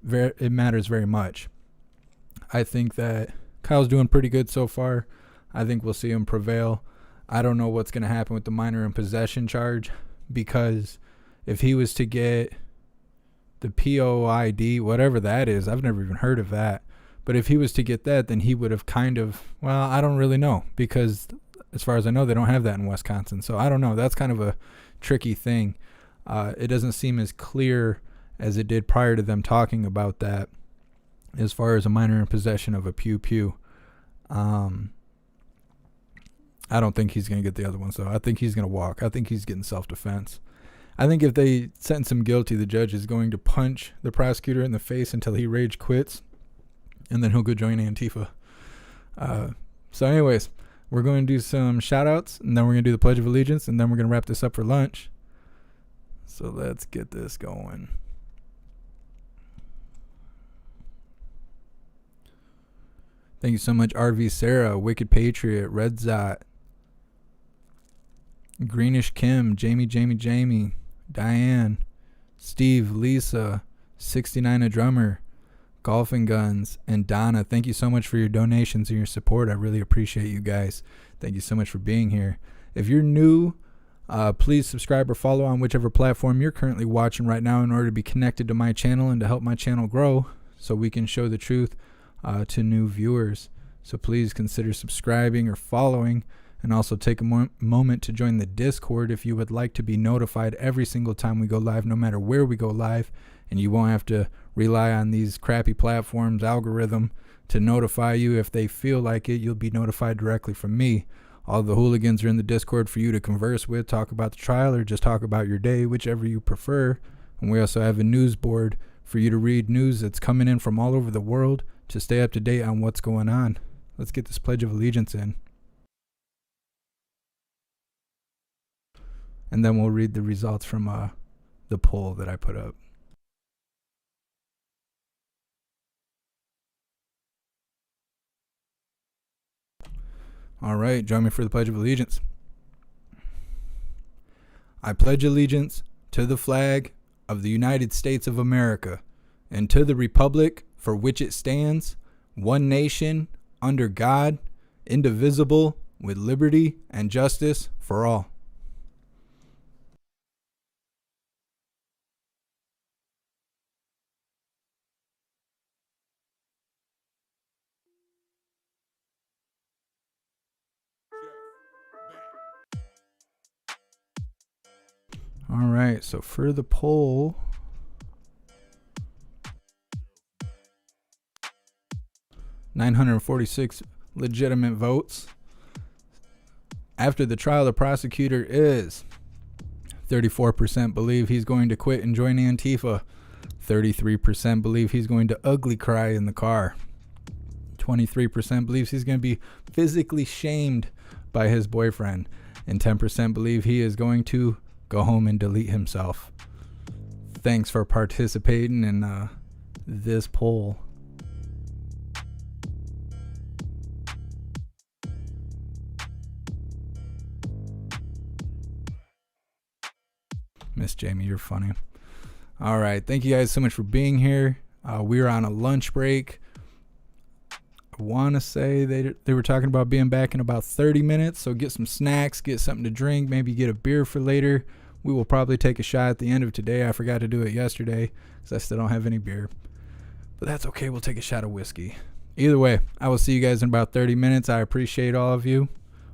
It matters very much. I think that Kyle's doing pretty good so far. I think we'll see him prevail. I don't know what's going to happen with the minor in possession charge, because if he was to get the POID, whatever that is, I've never even heard of that. But if he was to get that, then he would have kind of, well, I don't really know, because as far as I know, they don't have that in Wisconsin. So I don't know. That's kind of a tricky thing. It doesn't seem as clear as it did prior to them talking about that as far as a minor in possession of a pew-pew. I don't think he's going to get the other ones, though. I think he's going to walk. I think he's getting self-defense. I think if they sentence him guilty, the judge is going to punch the prosecutor in the face until he rage quits, and then he'll go join Antifa. So anyways, we're going to do some shout-outs, and then we're going to do the Pledge of Allegiance, and then we're going to wrap this up for lunch. So let's get this going. Thank you so much, RV Sarah, Wicked Patriot, Red Zot, Greenish Kim, Jamie, Diane, Steve, Lisa, 69 a Drummer, Golfing Guns, and Donna. Thank you so much for your donations and your support. I really appreciate you guys. Thank you so much for being here. If you're new, please subscribe or follow on whichever platform you're currently watching right now in order to be connected to my channel and to help my channel grow so we can show the truth to new viewers. So please consider subscribing or following, and also take a moment to join the Discord if you would like to be notified every single time we go live, no matter where we go live, and you won't have to rely on these crappy platforms algorithm to notify you. If they feel like it, you'll be notified directly from me. All the hooligans are in the Discord for you to converse with, talk about the trial, or just talk about your day, whichever you prefer. And we also have a news board for you to read news that's coming in from all over the world to stay up to date on what's going on. Let's get this Pledge of Allegiance in. And then we'll read the results from the poll that I put up. All right, join me for the Pledge of Allegiance. I pledge allegiance to the flag of the United States of America and to the republic for which it stands, one nation, under God, indivisible, with liberty and justice for all. All right, so for the poll, $946 legitimate votes. After the trial, the prosecutor is 34% believe he's going to quit and join Antifa. 33% believe he's going to ugly cry in the car. 23% believes he's going to be physically shamed by his boyfriend. And 10% believe he is going to go home and delete himself. Thanks for participating in this poll. Miss Jamie, you're funny. All right, thank you guys so much for being here. We were on a lunch break. I want to say they were talking about being back in about 30 minutes, so get some snacks, get something to drink, maybe get a beer for later. We will probably take a shot at the end of today. I forgot to do it yesterday because I still don't have any beer. But that's okay. We'll take a shot of whiskey. Either way, I will see you guys in about 30 minutes. I appreciate all of you.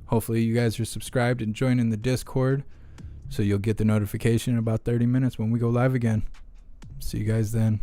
Hopefully you guys are subscribed and joining the Discord so you'll get the notification in about 30 minutes when we go live again. See you guys then.